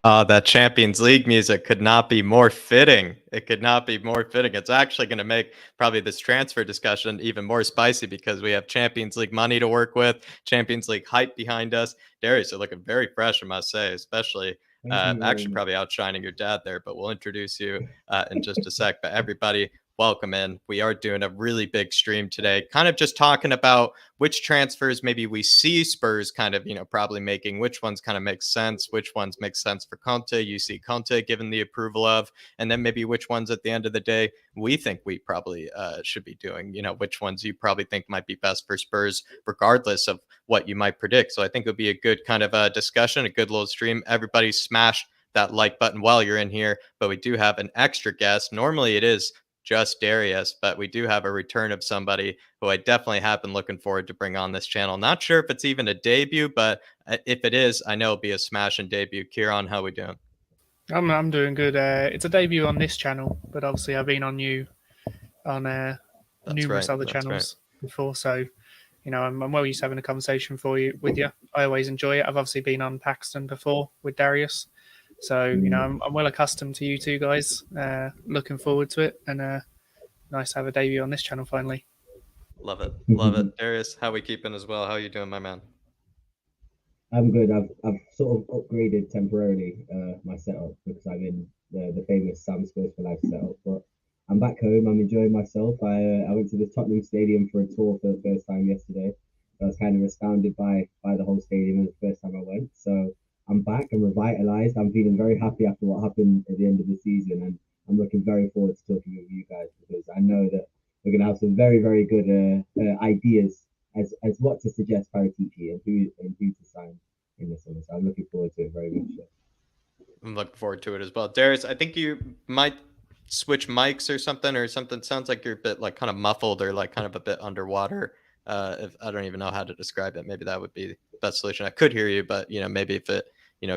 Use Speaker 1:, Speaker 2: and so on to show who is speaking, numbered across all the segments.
Speaker 1: That Champions League music could not be more fitting. It could not be more fitting. It's actually going to make probably this transfer discussion even more spicy because we have Champions League money to work with, Champions League hype behind us. Darius, you're looking very fresh, I must say, especially
Speaker 2: Thank you very
Speaker 1: actually
Speaker 2: much.
Speaker 1: probably outshining your dad there, but we'll introduce you in just a sec. But everybody, welcome in. We are doing a really big stream today, kind of just talking about which transfers maybe we see Spurs kind of, probably making, which ones kind of make sense, which ones make sense for Conte, you see Conte given the approval of, and then maybe which ones at the end of the day we think we probably should be doing, which ones you probably think might be best for Spurs, regardless of what you might predict. So I think it would be a good kind of a discussion, a good little stream. Everybody smash that like button while you're in here, but we do have an extra guest. Normally it is just Darius, but we do have a return of somebody who I definitely have been looking forward to bring on this channel. Not sure if it's even a debut, but if it is, I know it'll be a smashing debut. Kieran, how we doing?
Speaker 3: I'm doing good. It's a debut on this channel, but obviously I've been on numerous other channels before, so I'm well used to having a conversation with you. I always enjoy it. I've obviously been on Paxton before with Darius, so I'm well accustomed to you two guys. Looking forward to it, and nice to have a debut on this channel finally.
Speaker 1: Love it, love it. Darius, how we keeping as well? How you doing, my man?
Speaker 2: I'm good. I've sort of upgraded temporarily my setup because I'm in the famous Sam Spurs for Life setup. But I'm back home. I'm enjoying myself. I went to the Tottenham Stadium for a tour for the first time yesterday. I was kind of astounded by the whole stadium the first time I went. So I'm back. I'm revitalized. I'm feeling very happy after what happened at the end of the season, and I'm looking very forward to talking with you guys because I know that we're going to have some very, very good ideas as what to suggest Paratici and who to sign in this one. So I'm looking forward to it very much.
Speaker 1: I'm looking forward to it as well. Darius, I think you might switch mics or something. Sounds like you're a bit like kind of muffled or like kind of a bit underwater. If I don't even know how to describe it, maybe that would be the best solution. I could hear you, but maybe if it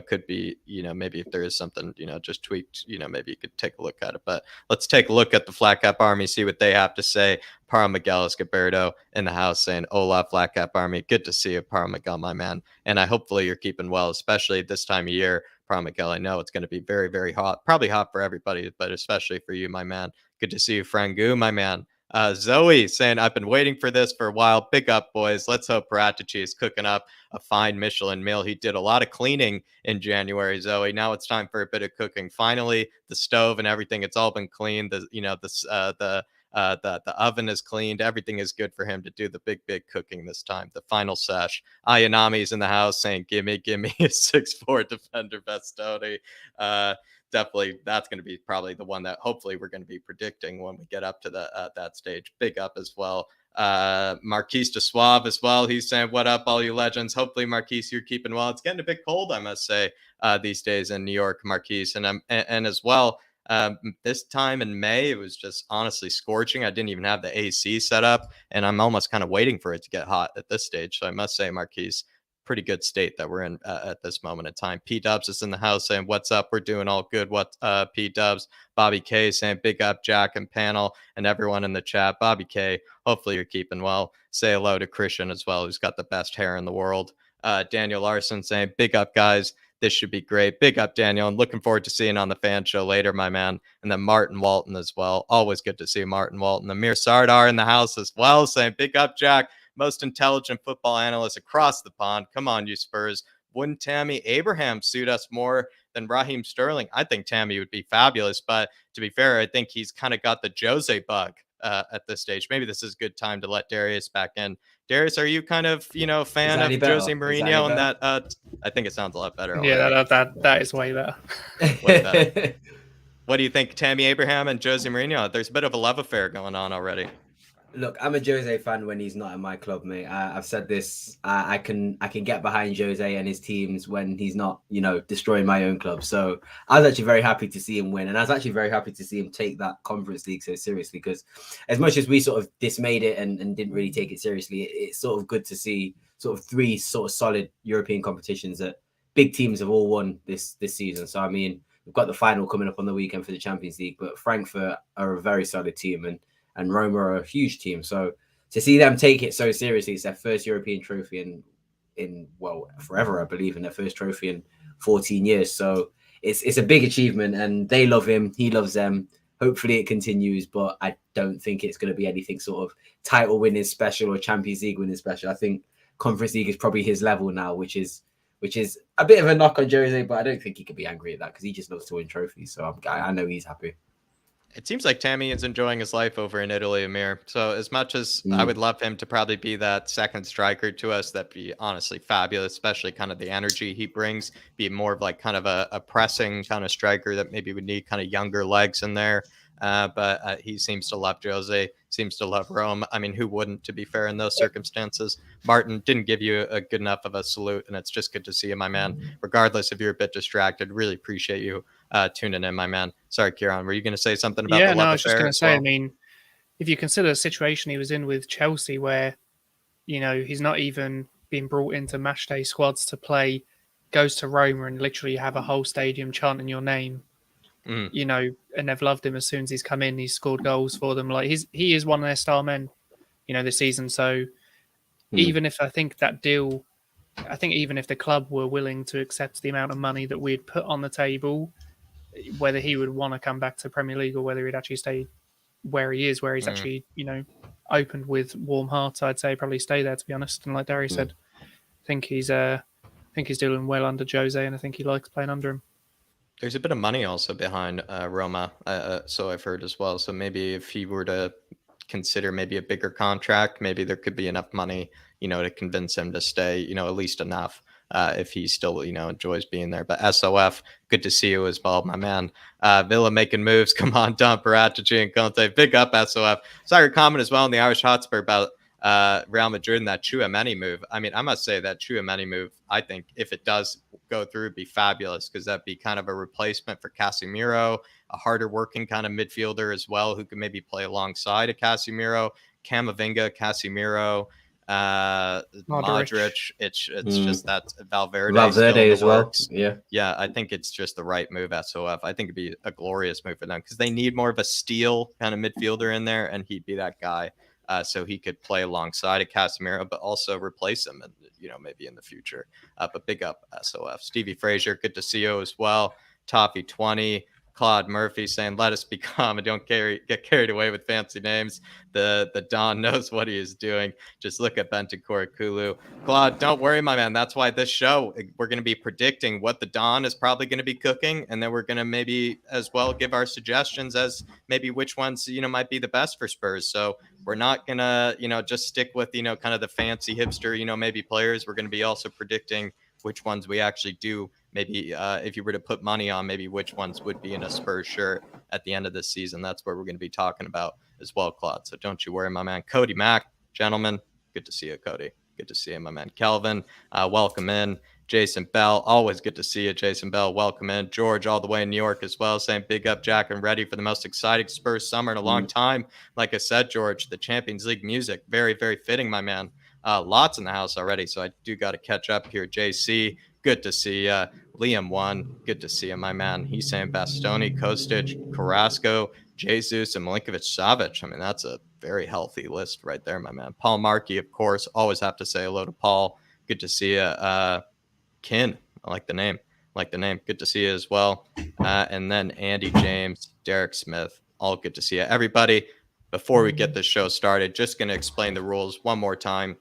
Speaker 1: could be, maybe if there is something, just tweaked, maybe you could take a look at it. But let's take a look at the Flat Cap Army, see what they have to say. Paro Miguel Escoberto in the house saying, "Hola, Flat Cap Army. Good to see you, Paro Miguel, my man. And I hopefully you're keeping well, especially this time of year. Paro Miguel, I know it's going to be very, very hot. Probably hot for everybody, but especially for you, my man. Good to see you, Frangu, my man." Zoe saying, "I've been waiting for this for a while. Big up, boys. Let's hope Paratici is cooking up a fine Michelin meal. He did a lot of cleaning in January, Zoe. Now it's time for a bit of cooking. Finally, the stove and everything, it's all been cleaned. The oven is cleaned. Everything is good for him to do the big cooking this time. The final sesh." Ayanami's in the house saying, gimme a 6'4" defender Bastoni. Definitely, that's going to be probably the one that hopefully we're going to be predicting when we get up to that stage. Big up as well. Marquise de Suave as well. He's saying, "What up, all you legends? Hopefully, Marquise, you're keeping well. It's getting a bit cold, I must say, these days in New York, Marquise, and as well." This time in May, it was just honestly scorching. I didn't even have the AC set up, and I'm almost kind of waiting for it to get hot at this stage. So I must say, Marquise, pretty good state that we're in at this moment in time. P Dubs is in the house saying, "What's up? We're doing all good." What's P Dubs? Bobby K saying, "Big up, Jack and panel and everyone in the chat." Bobby K, hopefully you're keeping well. Say hello to Christian as well, who's got the best hair in the world. Daniel Larson saying, "Big up, guys. This should be great." Big up, Daniel. And looking forward to seeing on the fan show later, my man. And then Martin Walton as well. Always good to see Martin Walton. Amir Sardar in the house as well saying, "Big up, Jack. Most intelligent football analyst across the pond. Come on, you Spurs. Wouldn't Tammy Abraham suit us more than Raheem Sterling?" I think Tammy would be fabulous. But to be fair, I think he's kind of got the Jose bug at this stage. Maybe this is a good time to let Darius back in. Darius, are you kind of, fan of Jose Mourinho and that? I think it sounds a lot better.
Speaker 3: Yeah, that is way better.
Speaker 1: Way better. What do you think, Tammy Abraham and Jose Mourinho? There's a bit of a love affair going on already.
Speaker 4: Look, I'm a Jose fan when he's not in my club, mate. I've said this. I can get behind Jose and his teams when he's not, destroying my own club. So I was actually very happy to see him win, and I was actually very happy to see him take that Conference League so seriously. Because as much as we sort of dismayed it and didn't really take it seriously, it's sort of good to see sort of three sort of solid European competitions that big teams have all won this season. So I mean, we've got the final coming up on the weekend for the Champions League, but Frankfurt are a very solid team, and Roma are a huge team. So to see them take it so seriously, it's their first European trophy in forever, I believe, and their first trophy in 14 years. So it's a big achievement, and they love him. He loves them. Hopefully it continues, but I don't think it's going to be anything sort of title winning special or Champions League winning special. I think Conference League is probably his level now, which is a bit of a knock on Jose, but I don't think he could be angry at that because he just loves to win trophies. So I know he's happy.
Speaker 1: It seems like Tammy is enjoying his life over in Italy, Amir. So as much as I would love him to probably be that second striker to us, that'd be honestly fabulous, especially kind of the energy he brings, be more of like kind of a pressing kind of striker that maybe would need kind of younger legs in there. But he seems to love Jose, seems to love Rome. I mean, who wouldn't, to be fair, in those circumstances? Martin didn't give you a good enough of a salute, and it's just good to see you, my man. Regardless if you're a bit distracted, really appreciate you tuning in, my man. Sorry, Kieran, were you going to say something about the love
Speaker 3: I was just
Speaker 1: affair
Speaker 3: going to
Speaker 1: as
Speaker 3: say,
Speaker 1: well?
Speaker 3: I mean, if you consider the situation he was in with Chelsea, where, you know, he's not even being brought into matchday squads to play, goes to Roma and literally have a whole stadium chanting your name, you know, and they've loved him as soon as he's come in. He's scored goals for them. Like he is one of their star men, you know, this season. So even if I think that deal, I think even if the club were willing to accept the amount of money that we'd put on the table, whether he would want to come back to Premier League or whether he'd actually stay where he is, where he's actually, you know, opened with warm hearts, I'd say probably stay there, to be honest. And like Darius said, I think he's doing well under Jose, and I think he likes playing under him.
Speaker 1: There's a bit of money also behind Roma, so I've heard as well. So maybe if he were to consider maybe a bigger contract, maybe there could be enough money, you know, to convince him to stay, you know, at least enough if he still, you know, enjoys being there. But SOF, good to see you as well, my man. Villa making moves. Come on, Don Paratici and Conte. Big up, SOF. Saw your comment as well in the Irish Hotspur about Real Madrid and that Tchouaméni move. I mean, I must say that Tchouaméni move, I think if it does go through, it'd be fabulous because that'd be kind of a replacement for Casemiro, a harder working kind of midfielder as well, who could maybe play alongside a Casemiro, Camavinga, Casemiro, Modric. It's just that
Speaker 4: Valverde as well.
Speaker 1: Yeah, I think it's just the right move. SOF, I think it'd be a glorious move for them because they need more of a steel kind of midfielder in there, and he'd be that guy. So he could play alongside a Casemiro, but also replace him, and you know, maybe in the future. But big up SOF. Stevie Frazier, good to see you as well. Toffee 20. Claude Murphy saying, "Let us be calm and don't get carried away with fancy names. The Don knows what he is doing. Just look at Bentancur Kulu." Claude, don't worry, my man. That's why this show, we're going to be predicting what the Don is probably going to be cooking, and then we're going to maybe as well give our suggestions as maybe which ones, you know, might be the best for Spurs. So we're not going to, you know, just stick with, you know, kind of the fancy hipster, you know, maybe players. We're going to be also predicting which ones we actually do. Maybe if you were to put money on, maybe which ones would be in a Spurs shirt at the end of this season. That's what we're going to be talking about as well, Claude. So don't you worry, my man. Cody Mack, gentlemen, good to see you, Cody. Good to see you, my man. Kelvin, welcome in. Jason Bell, always good to see you, Jason Bell. Welcome in. George, all the way in New York as well, saying big up, Jack, and ready for the most exciting Spurs summer in a long time. Like I said, George, the Champions League music, very, very fitting, my man. Lots in the house already, so I do got to catch up here. JC, good to see you. Liam 1, good to see you, my man. He's saying Bastoni, Kostic, Carrasco, Jesus, and Milinkovic-Savic. I mean, that's a very healthy list right there, my man. Paul Markey, of course. Always have to say hello to Paul. Good to see you. Kin, I like the name. Good to see you as well. And then Andy James, Derek Smith, all good to see you. Everybody, before we get this show started, just going to explain the rules one more time.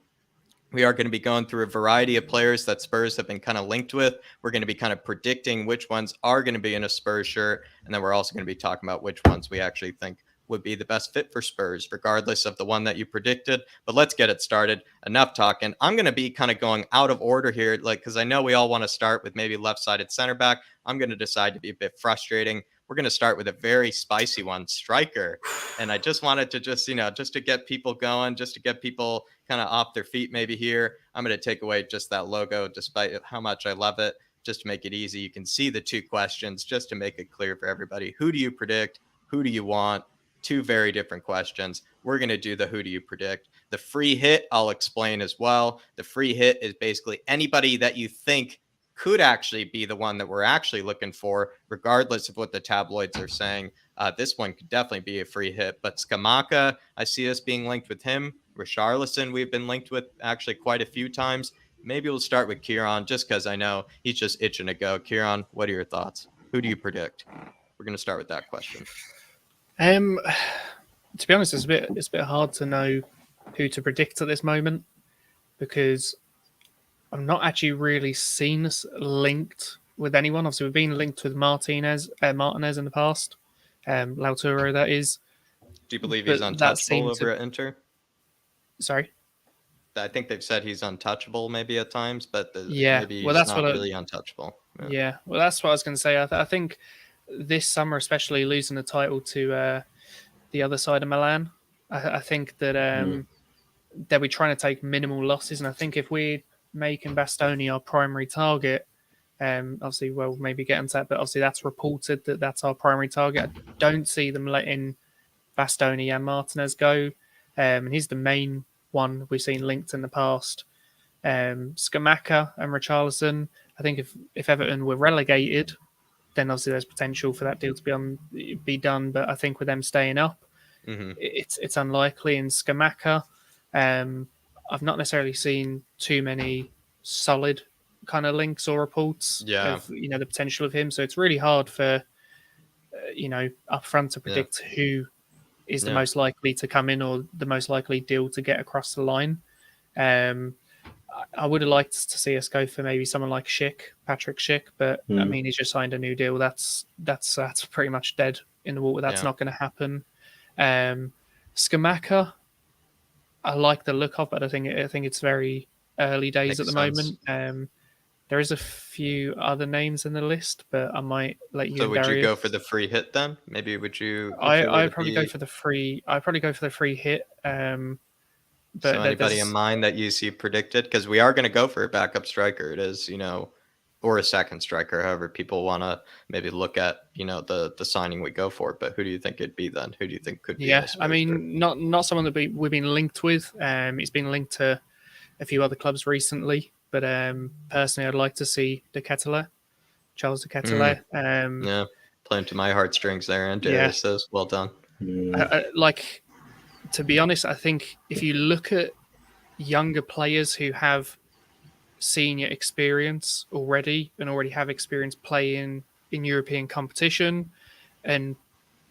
Speaker 1: We are going to be going through a variety of players that Spurs have been kind of linked with. We're going to be kind of predicting which ones are going to be in a Spurs shirt. And then we're also going to be talking about which ones we actually think would be the best fit for Spurs, regardless of the one that you predicted. But let's get it started. Enough talking. I'm going to be kind of going out of order here, like, because I know we all want to start with maybe left-sided center back. I'm going to decide to be a bit frustrating. We're going to start with a very spicy one, striker. And I just wanted to just to get people going, just to get people kind of off their feet maybe here. I'm going to take away just that logo, despite how much I love it, just to make it easy. You can see the two questions just to make it clear for everybody. Who do you predict? Who do you want? Two very different questions. We're going to do the who do you predict. The free hit, I'll explain as well. The free hit is basically anybody that you think could actually be the one that we're actually looking for, regardless of what the tabloids are saying. This one could definitely be a free hit. But Skamaka, I see us being linked with him. Richarlison, we've been linked with actually quite a few times. Maybe we'll start with Kieran, just because I know he's just itching to go. Kieran, what are your thoughts? Who do you predict? We're going to start with that question.
Speaker 3: To be honest, it's a bit hard to know who to predict at this moment because I'm not actually really seen us linked with anyone. Obviously, we've been linked with Martinez in the past. Lautaro, that is.
Speaker 1: Do you believe he's untouchable over at Inter?
Speaker 3: Sorry?
Speaker 1: I think they've said he's untouchable maybe at times, but maybe
Speaker 3: well,
Speaker 1: he's not really untouchable.
Speaker 3: Yeah, well, that's what I was going to say. I think this summer, especially losing the title to the other side of Milan, I think that they'll be trying to take minimal losses. And I think if we're making Bastoni our primary target, obviously, we'll maybe get into that, but obviously that's reported that that's our primary target. I don't see them letting Bastoni and Martinez go. And he's the main one we've seen linked in the past. Scamacca and Richarlison, I think if Everton were relegated, then obviously there's potential for that deal to be done. But I think with them staying up, it's unlikely. And Scamacca, I've not necessarily seen too many solid kind of links or reports of the potential of him. So it's really hard for up front to predict who is the most likely to come in or the most likely deal to get across the line. I would have liked to see us go for maybe someone like Patrick Schick, but I mean, he's just signed a new deal. That's pretty much dead in the water. That's not going to happen. Scamacca, I like the look of, but I think it's very early days at the moment. There is a few other names in the list, but I might let you.
Speaker 1: So would you go for the free hit then? Maybe would you?
Speaker 3: I'd probably go for the free. I'd probably go for the free hit.
Speaker 1: But so anybody in mind that you see predicted? Because we are going to go for a backup striker. It is, or a second striker, however people want to maybe look at, the signing we go for. But who do you think it'd be then? Who do you think could be?
Speaker 3: Yeah, I mean, not someone that we've been linked with. It's been linked to a few other clubs recently. But personally, I'd like to see Charles De Ketelaere.
Speaker 1: Playing to my heartstrings there. And Darius says, well done.
Speaker 3: To be honest, I think if you look at younger players who have senior experience already and already have experience playing in European competition and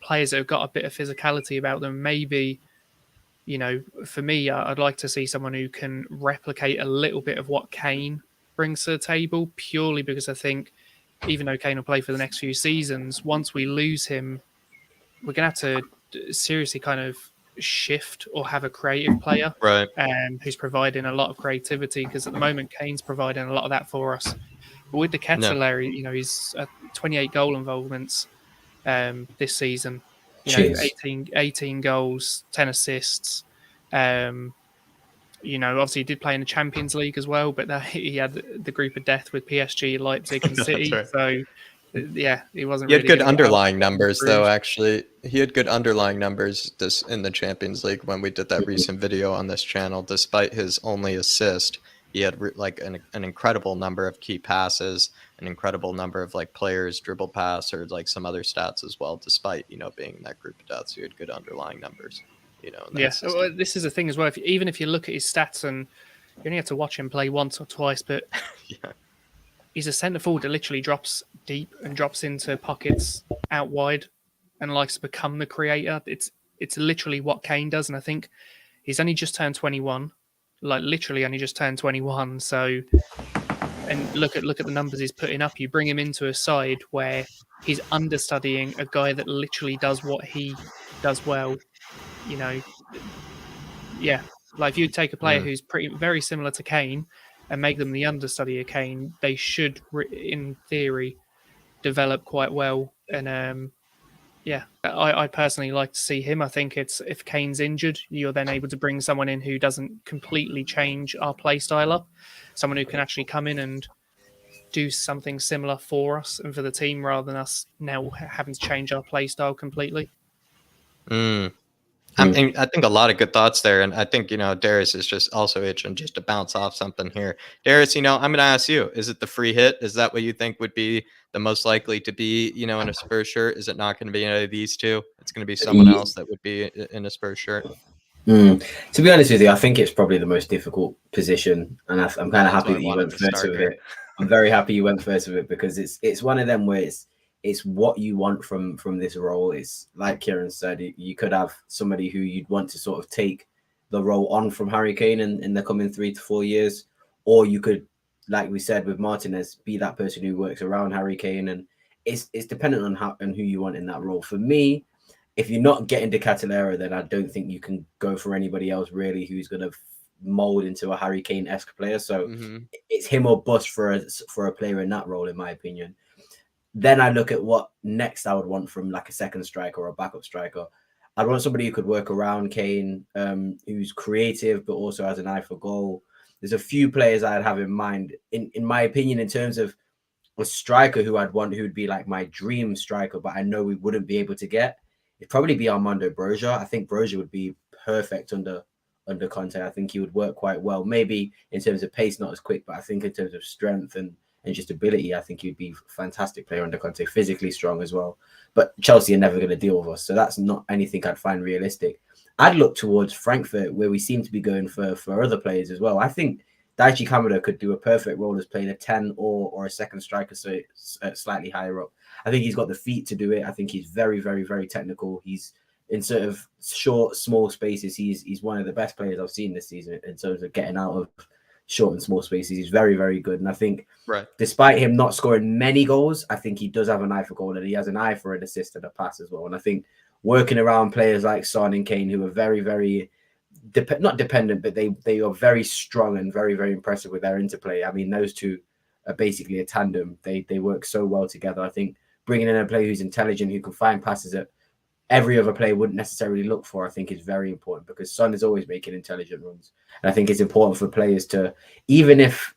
Speaker 3: players that have got a bit of physicality about them, maybe, for me, I'd like to see someone who can replicate a little bit of what Kane brings to the table, purely because I think even though Kane will play for the next few seasons, once we lose him, we're going to have to seriously kind of shift or have a creative player who's providing a lot of creativity, because at the moment Kane's providing a lot of that for us. But with the Ketelaere, he's 28 goal involvements this season. 18 goals, 10 assists. Obviously he did play in the Champions League as well, but he had the group of death with PSG, Leipzig, and City. Right. So he wasn't.
Speaker 1: He had good underlying numbers, though. Actually, he had good underlying numbers in the Champions League when we did that recent video on this channel. Despite his only assist, he had an incredible number of key passes, an incredible number of players dribble pass or some other stats as well. Despite being in that group of deaths, he had good underlying numbers.
Speaker 3: Well, this is the thing as well. Even if you look at his stats, and you only have to watch him play once or twice, but he's a centre forward that literally drops deep and drops into pockets out wide and likes to become the creator. It's literally what Kane does, and I think he's only just turned 21, literally only just turned 21. So, and look at the numbers he's putting up. You bring him into a side where he's understudying a guy that literally does what he does well. If you take a player who's very similar to Kane and make them the understudy of Kane, they should, in theory, develop quite well. And I personally like to see him. I think if Kane's injured, you're then able to bring someone in who doesn't completely change our play style up, someone who can actually come in and do something similar for us and for the team, rather than us now having to change our play style completely.
Speaker 1: I think a lot of good thoughts there. And I think, Darius is just also itching just to bounce off something here. Darius, I'm going to ask you, is it the free hit? Is that what you think would be the most likely to be, in a Spurs shirt? Is it not going to be any of these two? It's going to be someone else that would be in a Spurs shirt.
Speaker 4: To be honest with you, I think it's probably the most difficult position. And I'm kind of happy that you went first with it. I'm very happy you went first with it, because it's one of them where it's It's what you want from this role. It's like Kieran said, you could have somebody who you'd want to sort of take the role on from Harry Kane in the coming 3 to 4 years, or you could, like we said with Martinez, be that person who works around Harry Kane, and it's dependent on how and who you want in that role. For me, if you're not getting De Catalera, then I don't think you can go for anybody else really who's going to mold into a Harry Kane-esque player. So it's him or bust for a player in that role, in my opinion. Then I look at what next I would want from like a second striker or a backup striker. I'd want somebody who could work around Kane, who's creative but also has an eye for goal. There's a few players I'd have in mind. In my opinion, in terms of a striker who I'd want, who would be like my dream striker, but I know we wouldn't be able to get, it'd probably be Armando Broja. I think Broja would be perfect under Conte. I think he would work quite well. Maybe in terms of pace, not as quick, but I think in terms of strength and just ability, I think he'd be a fantastic player under Conte, physically strong as well. But Chelsea are never going to deal with us, so that's not anything I'd find realistic. I'd look towards Frankfurt, where we seem to be going for other players as well. I think Daichi Kamada could do a perfect role as playing a 10 or a second striker, so it's slightly higher up. I think he's got the feet to do it. I think he's very, very, very technical. He's in sort of short, small spaces. He's one of the best players I've seen this season in terms of getting out of short and small spaces. He's very, very good. And I think despite him not scoring many goals, I think he does have an eye for goal, and he has an eye for an assist and a pass as well. And I think working around players like Son and Kane, who are very, very not dependent, but they are very strong and very, very impressive with their interplay. I mean, those two are basically a tandem. They work so well together. I think bringing in a player who's intelligent, who can find passes that every other player wouldn't necessarily look for, I think is very important, because Son is always making intelligent runs. And I think it's important for players to, even if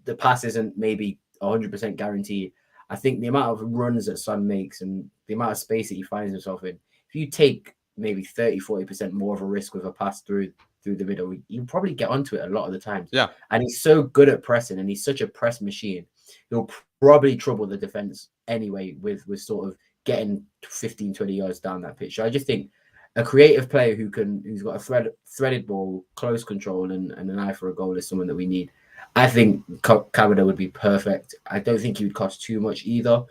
Speaker 4: the pass isn't maybe 100% guaranteed, I think the amount of runs that Son makes and the amount of space that he finds himself in, if you take maybe 30-40% more of a risk with a pass through the middle, you probably get onto it a lot of the times.
Speaker 1: Yeah.
Speaker 4: And he's so good at pressing, and he's such a press machine. He'll probably trouble the defense anyway with sort of getting 15-20 yards down that pitch. So I just think a creative player who's got a threaded ball, close control, and an eye for a goal is someone that we need. I think Kamada would be perfect. I don't think he would cost too much either.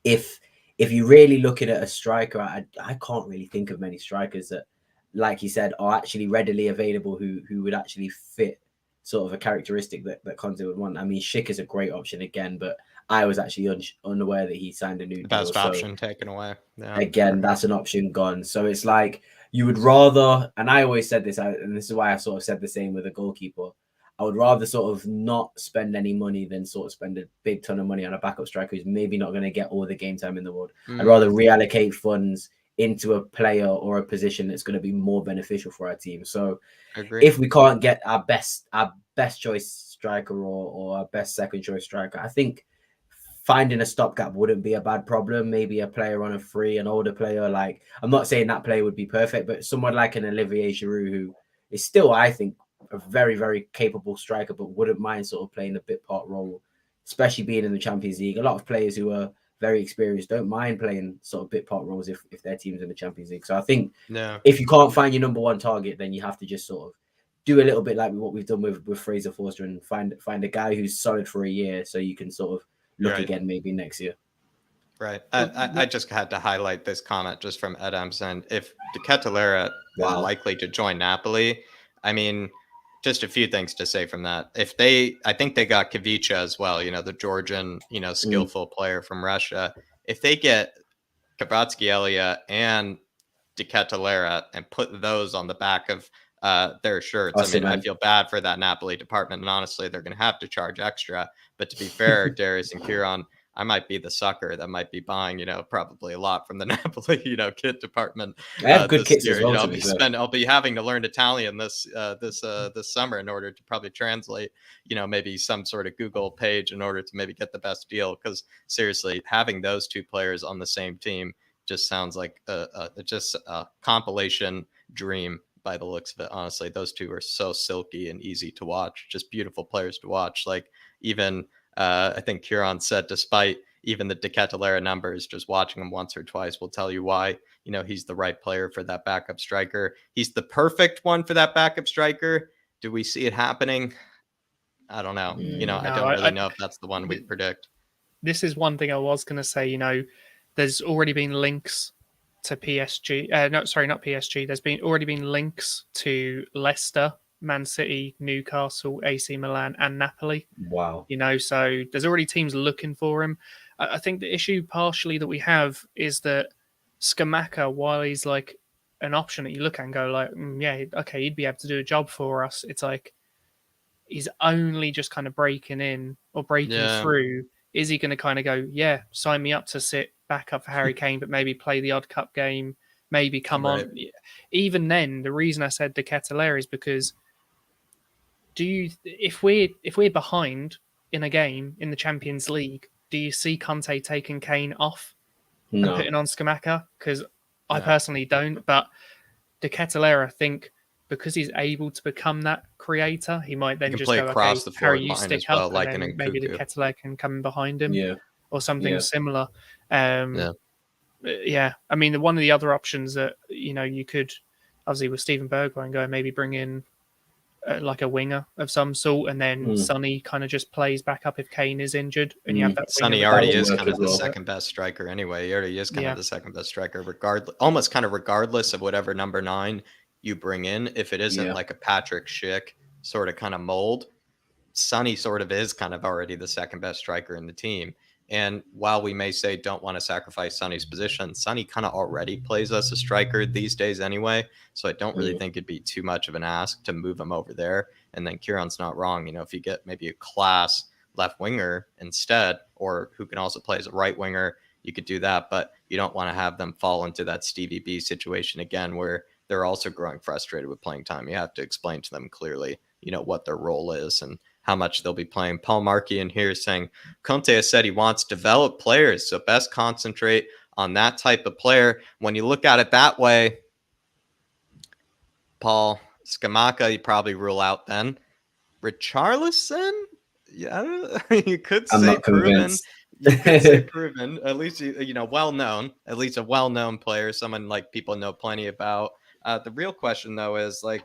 Speaker 4: If you're really looking at a striker, I can't really think of many strikers that, like you said, are actually readily available who would actually fit sort of a characteristic that Conte would want. I mean, Schick is a great option again, but I was actually unaware that he signed a new deal.
Speaker 1: Best option taken away. Yeah.
Speaker 4: Again, that's an option gone. So it's like you would rather, and I always said this, and this is why I sort of said the same with a goalkeeper. I would rather sort of not spend any money than sort of spend a big ton of money on a backup striker who's maybe not going to get all the game time in the world. I'd rather reallocate funds into a player or a position that's going to be more beneficial for our team. So if we can't get our best choice striker or our best second choice striker, I think finding a stopgap wouldn't be a bad problem. Maybe a player on a free, an older player. Like, I'm not saying that player would be perfect, but someone like an Olivier Giroud, who is still, I think, a very, very capable striker, but wouldn't mind sort of playing a bit part role, especially being in the Champions League. A lot of players who are very experienced don't mind playing sort of bit part roles if their team's in the Champions League. So I think if you can't find your number one target, then you have to just sort of do a little bit like what we've done with Fraser Forster and find a guy who's solid for a year, so you can sort of look again maybe next year.
Speaker 1: Right. I just had to highlight this comment just from Adams, and if De Ketelaere is likely to join Napoli, I mean, just a few things to say from that. I think they got Kavicha as well, the Georgian, skillful player from Russia. If they get Kvaratskhelia and De Ketelaere and put those on the back of their shirts,
Speaker 4: Awesome,
Speaker 1: I feel bad for that Napoli department, and honestly, they're going to have to charge extra. But to be fair, Darius and Kieran, I might be the sucker that might be buying, probably a lot from the Napoli, kit department.
Speaker 4: I have good kits
Speaker 1: year.
Speaker 4: as well.
Speaker 1: I'll be having to learn Italian this summer in order to probably translate, maybe some sort of Google page in order to maybe get the best deal. Because seriously, having those two players on the same team just sounds like just a compilation dream by the looks of it. Honestly, those two are so silky and easy to watch. Just beautiful players to watch. Like even. I think Kieran said, despite even the De Ketelaere numbers, just watching him once or twice will tell you why, he's the right player for that backup striker. He's the perfect one for that backup striker. Do we see it happening? I don't know. I don't really know if that's the one we predict.
Speaker 3: this is one thing I was going to say. You know, there's already been links to PSG. No, sorry, not PSG. There's been already been links to Leicester, Man City, Newcastle, AC Milan, and Napoli.
Speaker 4: Wow.
Speaker 3: You know, so there's already teams looking for him. I think the issue partially that we have is that Skamaka, while he's like an option that you look at and go like, yeah, okay, he'd be able to do a job for us. It's like he's only just kind of breaking in or breaking through. Is he going to kind of go, yeah, sign me up to sit back up for Harry Kane, but maybe play the odd cup game, maybe come on? Even then, the reason I said De Ketelaere is because if we're behind in a game in the Champions League, do you see Conte taking Kane off and putting on Skamaka? Because I personally don't, but De Ketelaere, I think, because he's able to become that creator, he might then just go, okay, Harry, you stick up,
Speaker 1: like
Speaker 3: and then maybe De Ketelaere can come behind him, or something similar. Yeah, I mean, one of the other options that you could, obviously, with Steven Bergwijn going, maybe bring in like a winger of some sort, and then Sonny kind of just plays back up if Kane is injured, and you have that.
Speaker 1: Sonny already is kind of the second best striker anyway. He already is kind of the second best striker, regardless of whatever number 9 you bring in. If it isn't like a Patrick Schick sort of kind of mold, Sonny sort of is kind of already the second best striker in the team. And while we may say don't want to sacrifice Sonny's position, Sonny kind of already plays us a striker these days anyway. So I don't really think it'd be too much of an ask to move him over there. And then Kieran's not wrong. If you get maybe a class left winger instead, or who can also play as a right winger, you could do that. But you don't want to have them fall into that Stevie B situation again, where they're also growing frustrated with playing time. You have to explain to them clearly, what their role is and how much they'll be playing. Paul Markey in here saying Conte has said he wants developed players, so best concentrate on that type of player. When you look at it that way, Paul, Skamaka, you probably rule out then. Richarlison? Yeah, you could say proven. You could say proven. At least, well-known. At least a well-known player, someone like people know plenty about. The real question, though, is like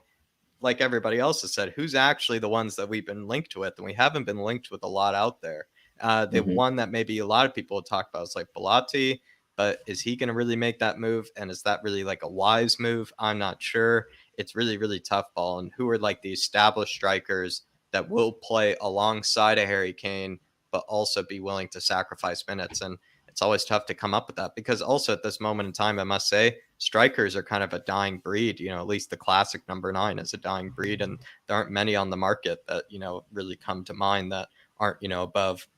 Speaker 1: everybody else has said, who's actually the ones that we've been linked with? And we haven't been linked with a lot out there. The one that maybe a lot of people would talk about is like Bellotti, but is he going to really make that move? And is that really like a wise move? I'm not sure. It's really, really tough, Paul. And who are like the established strikers that will play alongside a Harry Kane, but also be willing to sacrifice minutes? And it's always tough to come up with that, because also at this moment in time, I must say, strikers are kind of a dying breed. At least the classic number 9 is a dying breed, and there aren't many on the market that really come to mind that aren't above,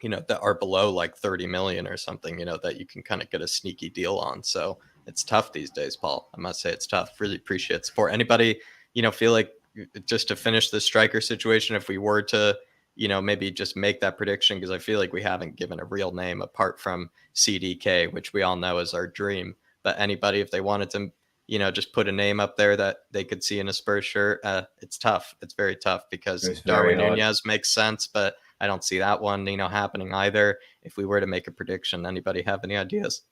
Speaker 1: that are below like 30 million or something, that you can kind of get a sneaky deal on. So it's tough these days, Paul. I must say it's tough. Really appreciate support. Anybody feel like, just to finish the striker situation, if we were to maybe just make that prediction, because I feel like we haven't given a real name apart from CDK, which we all know is our dream. But anybody, if they wanted to, just put a name up there that they could see in a Spurs shirt, it's tough. It's very tough, because Darwin Nunez makes sense, but I don't see that one, happening either. If we were to make a prediction, anybody have any ideas?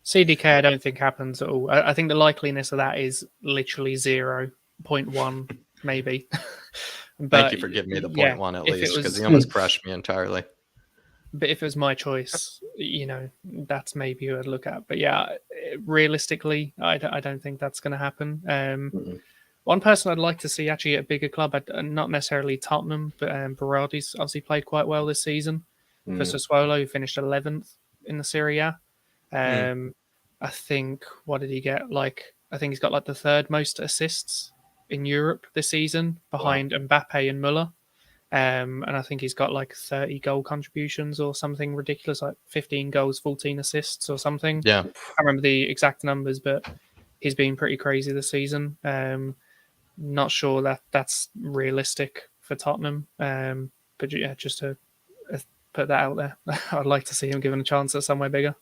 Speaker 3: CDK, I don't think happens at all. I think the likeliness of that is literally 0.1, maybe. But,
Speaker 1: thank you for giving me the 0.1 at least, because he almost crushed me entirely.
Speaker 3: But if it was my choice, that's maybe who I'd look at. But yeah, realistically, I don't think that's going to happen. One person I'd like to see actually at a bigger club, not necessarily Tottenham, but Berardi's obviously played quite well this season for Sassuolo, who finished 11th in the Serie A. I think, what did he get? I think he's got the 3rd most assists in Europe this season, behind Mbappe and Muller. And I think he's got 30 goal contributions or something ridiculous, 15 goals, 14 assists or something.
Speaker 1: Yeah.
Speaker 3: I can't remember the exact numbers, but he's been pretty crazy this season. Not sure that's realistic for Tottenham. But yeah, just to put that out there, I'd like to see him given a chance at somewhere bigger.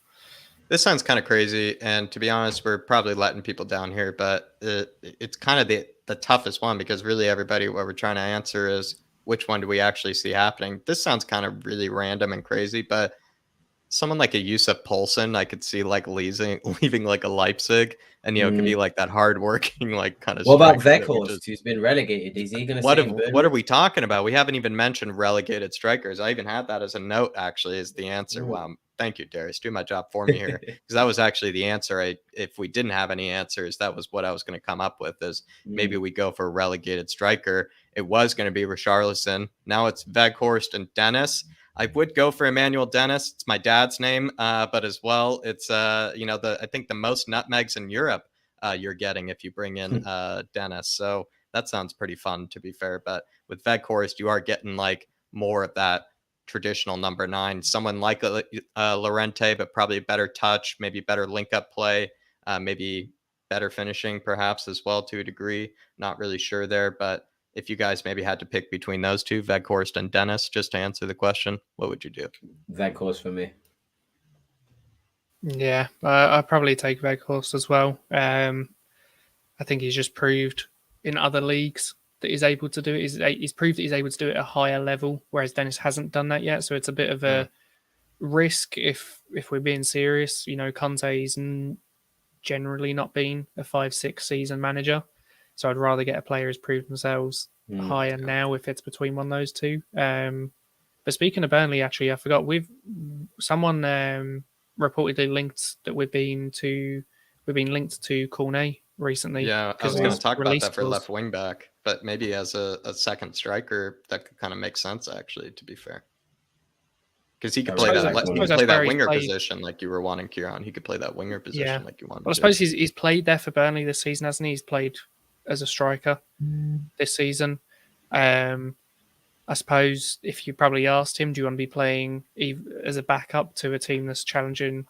Speaker 1: This sounds kind of crazy, and to be honest, we're probably letting people down here, but it's kind of the toughest one, because really everybody, what we're trying to answer is, which one do we actually see happening? This sounds kind of really random and crazy, but someone like a Yusuf Poulsen, I could see like leaving like a Leipzig, and it could be like that hardworking, like kind of.
Speaker 4: What about
Speaker 1: striker that
Speaker 4: Weghorst, who's been relegated? Is he going to
Speaker 1: What
Speaker 4: stay
Speaker 1: have,
Speaker 4: in
Speaker 1: what
Speaker 4: Burnley?
Speaker 1: are we talking about? We haven't even mentioned relegated strikers. I even had that as a note, actually, is the answer. Wow. Thank you, Darius. Do my job for me here. Because that was actually the answer. If we didn't have any answers, that was what I was going to come up with, is maybe we go for a relegated striker. It was going to be Richarlison. Now it's Weghorst and Dennis. I would go for Emmanuel Dennis. It's my dad's name, but as well, it's I think the most nutmegs in Europe you're getting if you bring in Dennis. So that sounds pretty fun, to be fair. But with Weghorst, you are getting like more of that traditional number 9, someone like Llorente, but probably a better touch, maybe better link up play, maybe better finishing perhaps as well to a degree. Not really sure there, but if you guys maybe had to pick between those two, Weghorst and Dennis, just to answer the question, what would you do?
Speaker 4: Weghorst for me.
Speaker 3: Yeah, I'd probably take Weghorst as well. I think he's just proved in other leagues that he's able to do it. He's proved that he's able to do it at a higher level, whereas Dennis hasn't done that yet. So it's a bit of a risk if we're being serious. Conte's generally not been a 5-6 season manager, so I'd rather get a player who's proved themselves higher now if it's between one of those two. But speaking of Burnley, actually, I forgot someone reportedly linked that we've been linked to Cornet recently.
Speaker 1: Yeah, I was going to talk about that for left wing back, but maybe as a second striker, that could kind of make sense, actually, to be fair. Because he could play that winger position like you were wanting, Kieran. He could play that winger position like you wanted.
Speaker 3: Well, I suppose he's played there for Burnley this season, hasn't he? He's played as a striker this season. I suppose if you probably asked him, do you want to be playing as a backup to a team that's challenging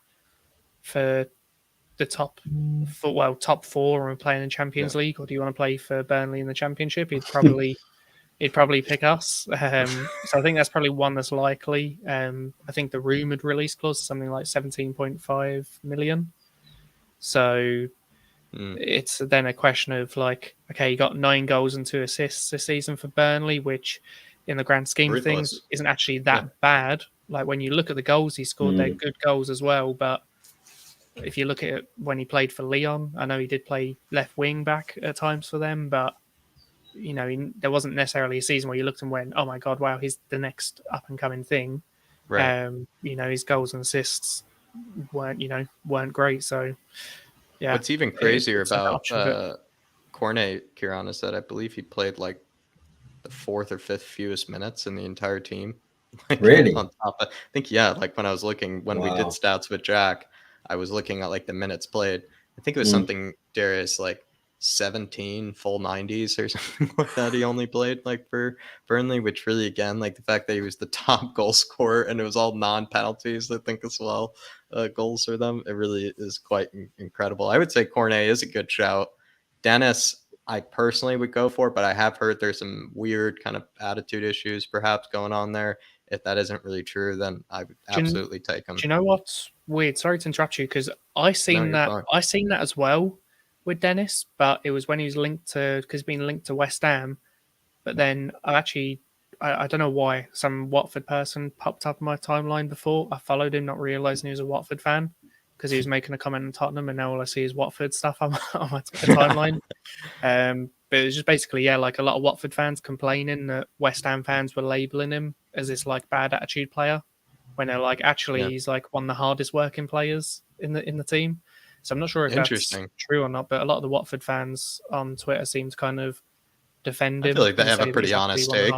Speaker 3: for the top 4 and playing in Champions League, or do you want to play for Burnley in the Championship? He'd probably pick us. So I think that's probably one that's likely. I think the rumoured release clause is something like 17.5 million. So it's then a question of like, okay, you got 9 goals and 2 assists this season for Burnley, which in the grand scheme of things isn't actually that bad. Like when you look at the goals he scored, they're good goals as well. But if you look at it when he played for Lyon, I know he did play left wing back at times for them, but there wasn't necessarily a season where you looked and went, "Oh my God, wow, he's the next up and coming thing." Right. His goals and assists weren't great. So, yeah.
Speaker 1: What's even crazier about Cornet, Kieran, is that I believe he played like the 4th or 5th fewest minutes in the entire team.
Speaker 4: Really?
Speaker 1: On top of, I think, like when I was looking, when we did stats with Jack, I was looking at like the minutes played. I think it was something, Darius, like 17 full 90s or something like that. He only played like for Burnley, which really, again, like the fact that he was the top goal scorer and it was all non-penalties, I think, as well, goals for them. It really is quite incredible. I would say Cornet is a good shout. Dennis, I personally would go for, but I have heard there's some weird kind of attitude issues perhaps going on there. If that isn't really true, then I would absolutely take him.
Speaker 3: Do you know what's weird? Sorry to interrupt you, because I seen that as well with Dennis, but it was when he was because he's been linked to West Ham. But then I don't know why, some Watford person popped up on my timeline before. I followed him, not realizing he was a Watford fan, because he was making a comment on Tottenham, and now all I see is Watford stuff on my timeline. But it was just basically, like a lot of Watford fans complaining that West Ham fans were labeling him as this like bad attitude player, when they're like, actually, he's like one of the hardest working players in the team. So I'm not sure if that's true or not, but a lot of the Watford fans on Twitter seem to kind of defend him.
Speaker 1: I feel like they have a pretty honest take.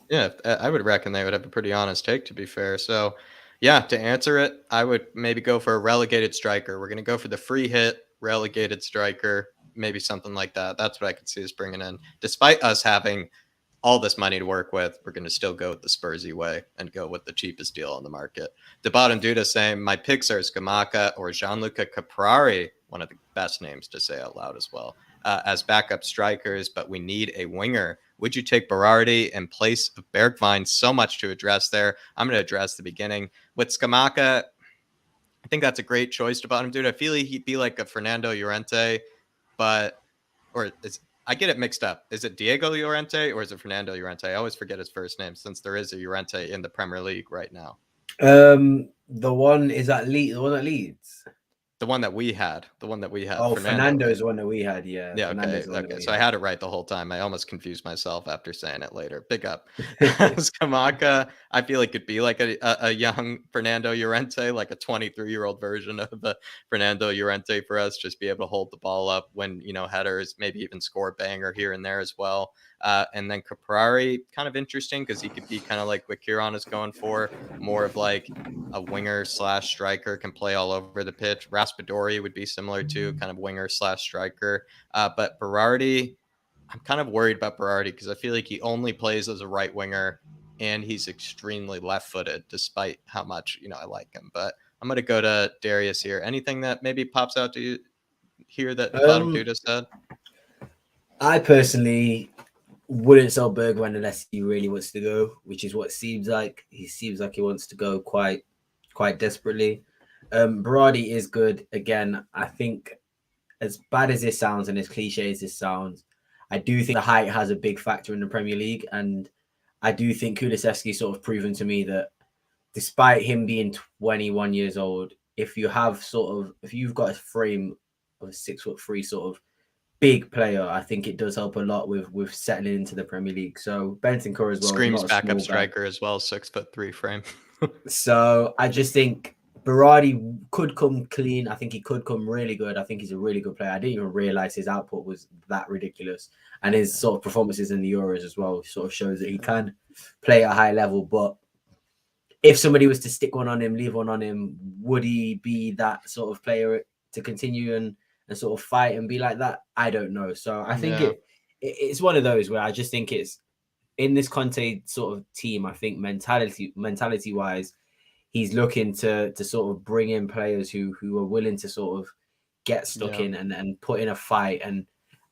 Speaker 1: Yeah, I would reckon they would have a pretty honest take, to be fair. So, yeah, to answer it, I would maybe go for a relegated striker. We're going to go for the free hit relegated striker, maybe something like that. That's what I could see us bringing in. Despite us having all this money to work with, we're going to still go with the Spursy way and go with the cheapest deal on the market. Debatum Duda saying, my picks are Scamacca or Gianluca Caprari, one of the best names to say out loud as well, as backup strikers, but we need a winger. Would you take Berardi in place of Bergwijn? So much to address there. I'm going to address the beginning. With Scamacca, I think that's a great choice, Debatum Duda. I feel like he'd be like a Fernando Llorente, I get it mixed up. Is it Diego Llorente or is it Fernando Llorente? I always forget his first name, since there is a Llorente in the Premier League right now.
Speaker 4: The one is at Leeds. The one that Leeds.
Speaker 1: The one that we had.
Speaker 4: Oh, Fernando
Speaker 1: right?
Speaker 4: is the one that we had. Yeah.
Speaker 1: Yeah,
Speaker 4: Fernando's
Speaker 1: okay,
Speaker 4: the one that
Speaker 1: okay.
Speaker 4: we
Speaker 1: So I
Speaker 4: had.
Speaker 1: had it right the whole time. I almost confused myself after saying it later. Big up. Skamaka, I feel like could be like a young Fernando Llorente, like a 23-year-old version of the Fernando Llorente for us. Just be able to hold the ball up when, headers, maybe even score a banger here and there as well. And then Caprari, kind of interesting because he could be kind of like what Kieran is going for, more of like a winger / striker, can play all over the pitch. Raspadori would be similar to kind of winger / striker. But Berardi, I'm kind of worried about Berardi because I feel like he only plays as a right winger and he's extremely left footed, despite how much, I like him. But I'm going to go to Darius here. Anything that maybe pops out to you here that the bottom dude has said?
Speaker 4: I personally wouldn't sell Bergwijn unless he really wants to go, which is what it seems like. He seems like he wants to go quite desperately. Berardi is good. Again, I think as bad as this sounds and as cliche as this sounds, I do think the height has a big factor in the Premier League. And I do think Kulusevski sort of proven to me that despite him being 21 years old, if you've got a frame of a 6'3" sort of big player, I think it does help a lot with settling into the Premier League. So Bentancur as well.
Speaker 1: Screams backup striker as well, 6'3" frame.
Speaker 4: So I just think Berardi could come clean. I think he could come really good. I think he's a really good player. I didn't even realize his output was that ridiculous. And his sort of performances in the Euros as well sort of shows that he can play at a high level. But if somebody was to stick one on him, leave one on him, would he be that sort of player to continue and sort of fight and be like that? I don't know. So I think it's one of those where I just think it's in this Conte sort of team. I think mentality wise, he's looking to sort of bring in players who are willing to sort of get stuck in and put in a fight. And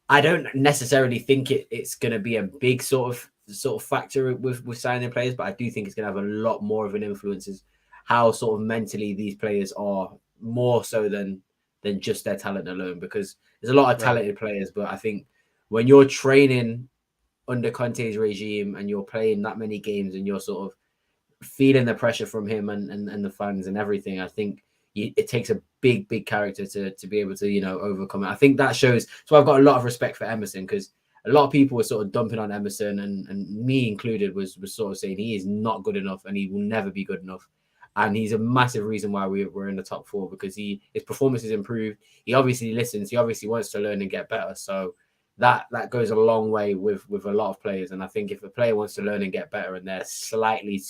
Speaker 4: I don't necessarily think it's going to be a big sort of factor with signing players, but I do think it's going to have a lot more of an influence as how sort of mentally these players are, more so than just their talent alone, because there's a lot of talented players, but I think when you're training under Conte's regime and you're playing that many games and you're sort of feeling the pressure from him and the fans and everything, I think it takes a big character to be able to overcome it. I think that shows. So I've got a lot of respect for Emerson, because a lot of people were sort of dumping on Emerson, and me included was sort of saying he is not good enough and he will never be good enough. And he's a massive reason why we're in the top four, because his performance has improved. He obviously listens. He obviously wants to learn and get better. So that goes a long way with a lot of players. And I think if a player wants to learn and get better and they're slightly,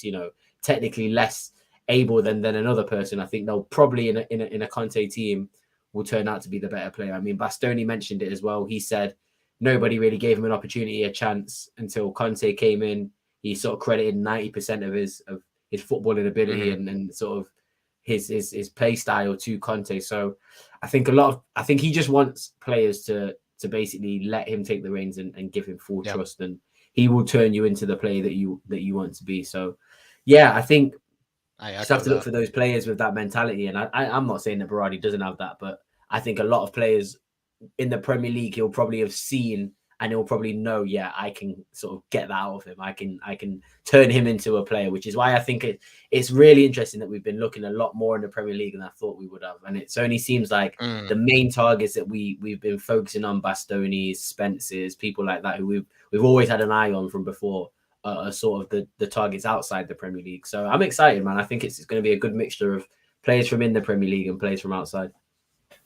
Speaker 4: technically less able than another person, I think they'll probably in a Conte team will turn out to be the better player. I mean, Bastoni mentioned it as well. He said nobody really gave him an opportunity, a chance until Conte came in. He sort of credited 90% of his footballing ability and sort of his play style to Conte. So I think he just wants players to basically let him take the reins and give him full trust, and he will turn you into the player that you want to be. So yeah, I think I just have to look for those players with that mentality. And I'm not saying that Berardi doesn't have that, but I think a lot of players in the Premier League he'll probably have seen, and he'll probably know, I can sort of get that out of him. I can turn him into a player, which is why I think it's really interesting that we've been looking a lot more in the Premier League than I thought we would have. And it only seems like the main targets that we've been focusing on, Bastoni's, Spence's, people like that, who we've always had an eye on from before, are sort of the targets outside the Premier League. So I'm excited, man. I think it's going to be a good mixture of players from in the Premier League and players from outside.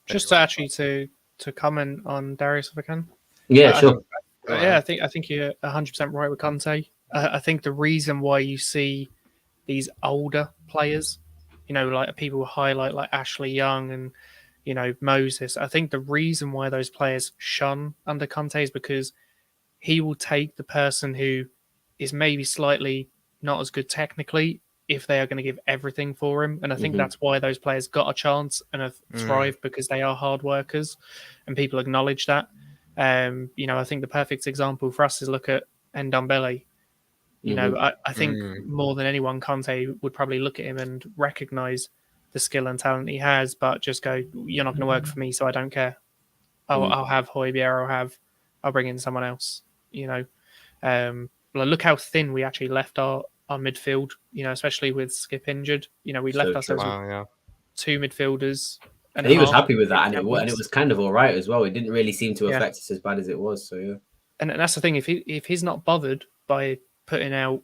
Speaker 3: Just to comment on Darius, if I can.
Speaker 4: Yeah, sure.
Speaker 3: I think you're 100% right with Conte. I think the reason why you see these older players, like people highlight like Ashley Young and Moses, I think the reason why those players shun under Conte is because he will take the person who is maybe slightly not as good technically if they are going to give everything for him. And I think that's why those players got a chance and have thrived, because they are hard workers and people acknowledge that. I think the perfect example for us is look at Ndombele. I think more than anyone, Conte would probably look at him and recognize the skill and talent he has, but just go, you're not going to work for me, so I don't care. I'll have Højbjerg, I'll bring in someone else. Look how thin we actually left our our midfield, especially with Skip injured. We
Speaker 4: So
Speaker 3: left
Speaker 4: true.
Speaker 3: ourselves with
Speaker 1: Wow, yeah.
Speaker 3: 2 midfielders.
Speaker 4: And he was happy with that, and it was kind of all right as well. It didn't really seem to affect us as bad as it was. So yeah.
Speaker 3: And that's the thing. If he's not bothered by putting out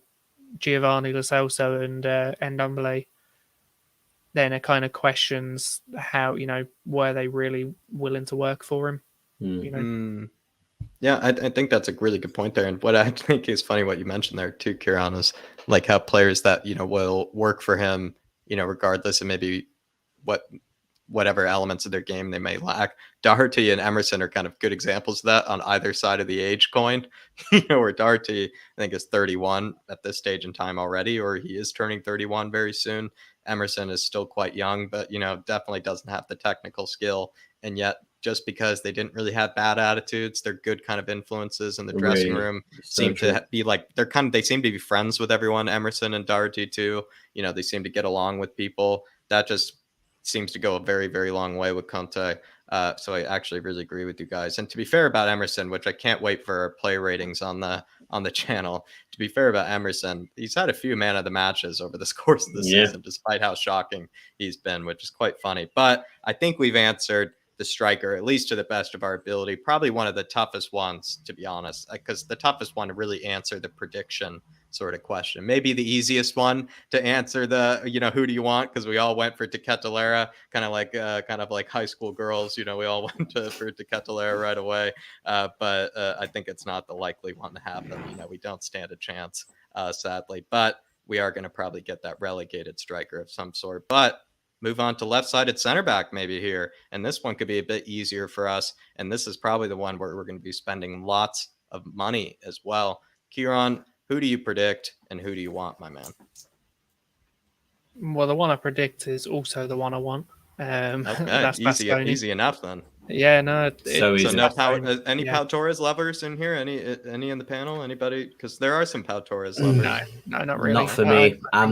Speaker 3: Giovanni Lo Celso and Ndombele, then it kind of questions how were they really willing to work for him?
Speaker 1: Yeah, I think that's a really good point there. And what I think is funny what you mentioned there too, Kieran, is like how players that will work for him, regardless of maybe whatever elements of their game they may lack. Doherty and Emerson are kind of good examples of that on either side of the age coin. Where Doherty, I think, is 31 at this stage in time already, or he is turning 31 very soon. Emerson is still quite young, but definitely doesn't have the technical skill. And yet, just because they didn't really have bad attitudes, they're good kind of influences in the dressing room. Seem to be like they seem to be friends with everyone. Emerson and Doherty too. They seem to get along with people. That just seems to go a very, very long way with Conte. So I actually really agree with you guys. And to be fair about Emerson, which I can't wait for our play ratings on the channel. To be fair about Emerson, he's had a few man of the matches over this course of the season, despite how shocking he's been, which is quite funny. But I think we've answered the striker, at least to the best of our ability. Probably one of the toughest ones, to be honest, because the toughest one to really answer the prediction sort of question. Maybe the easiest one to answer the, who do you want? Because we all went for Teketelera, kind of like high school girls. We all went for Teketelera right away. But I think it's not the likely one to happen. We don't stand a chance, sadly. But we are going to probably get that relegated striker of some sort. But move on to left-sided center back maybe here. And this one could be a bit easier for us. And this is probably the one where we're going to be spending lots of money as well. Kieran, who do you predict and who do you want, my man?
Speaker 3: Well, the one I predict is also the one I want.
Speaker 1: Okay,
Speaker 3: that's
Speaker 1: easy enough then.
Speaker 3: Yeah, no.
Speaker 1: So no Pau Torres lovers in here? Any in the panel? Anybody? Because there are some Pau Torres lovers.
Speaker 3: No, not really.
Speaker 4: Not for me.
Speaker 3: I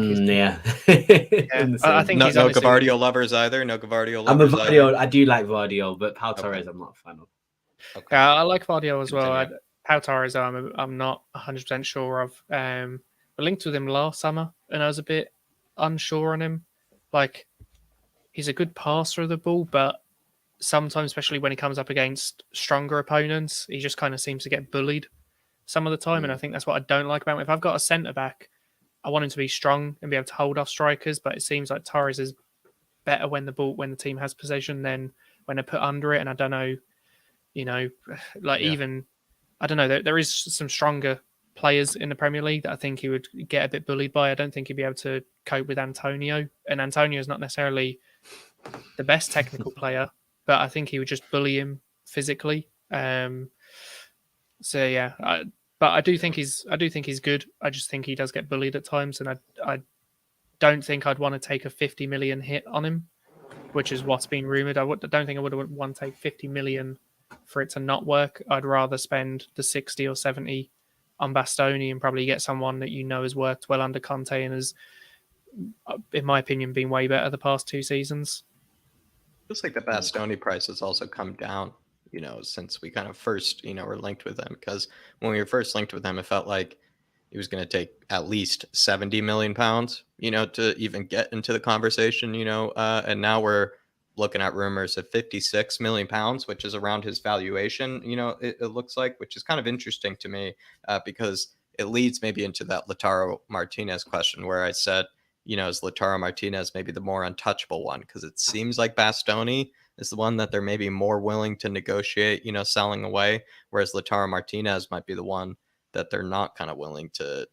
Speaker 3: think
Speaker 1: no
Speaker 3: he's
Speaker 1: Gavardio lovers either. No Gavardio lovers.
Speaker 4: I'm a Vardio. I do like Vardio, but Pau Torres, I'm not a fan of.
Speaker 1: Okay.
Speaker 3: I like Vardio as well. Pau Torres, I'm not 100% sure of. I linked with him last summer, and I was a bit unsure on him. Like, he's a good passer of the ball, but sometimes, especially when he comes up against stronger opponents, he just kind of seems to get bullied some of the time. And I think that's what I don't like about him. If I've got a centre back, I want him to be strong and be able to hold off strikers. But it seems like Torres is better when the team has possession than when they're put under it. And I don't know, even I don't know. There is some stronger players in the Premier League that I think he would get a bit bullied by. I don't think he'd be able to cope with Antonio. And Antonio is not necessarily the best technical player, but I think he would just bully him physically. But I do think he's good. I just think he does get bullied at times, and I don't think I'd want to take a 50 million hit on him, which is what's been rumored. I don't think I would want to take 50 million for it to not work. I'd rather spend the 60 or 70 on Bastoni and probably get someone that has worked well under Conte and has, in my opinion, been way better the past 2 seasons.
Speaker 1: Feels like the Bastoni price has also come down, since we kind of first, were linked with him. Because when we were first linked with him, it felt like it was going to take at least 70 million pounds, to even get into the conversation, and now we're looking at rumors of 56 million pounds, which is around his valuation, it looks like, which is kind of interesting to me, because it leads maybe into that Lautaro Martinez question where I said, is Lautaro Martinez maybe the more untouchable one? Because it seems like Bastoni is the one that they're maybe more willing to negotiate, selling away, whereas Lautaro Martinez might be the one that they're not kind of willing to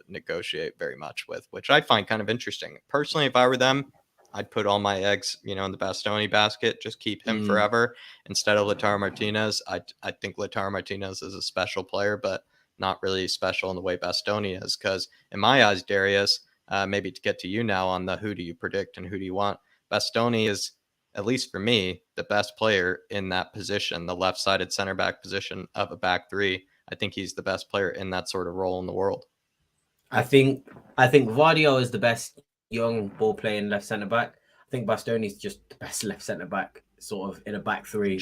Speaker 1: negotiate very much with, which I find kind of interesting. Personally, if I were them, I'd put all my eggs, in the Bastoni basket, just keep him forever instead of Lautaro Martinez. I think Lautaro Martinez is a special player, but not really special in the way Bastoni is. Because in my eyes, Darius, maybe to get to you now on the who do you predict and who do you want, Bastoni is, at least for me, the best player in that position, the left-sided center back position of a back three. I think he's the best player in that sort of role in the world.
Speaker 4: I think Vardio is the best young ball playing left centre back. I think Bastoni is just the best left centre back, sort of in a back three.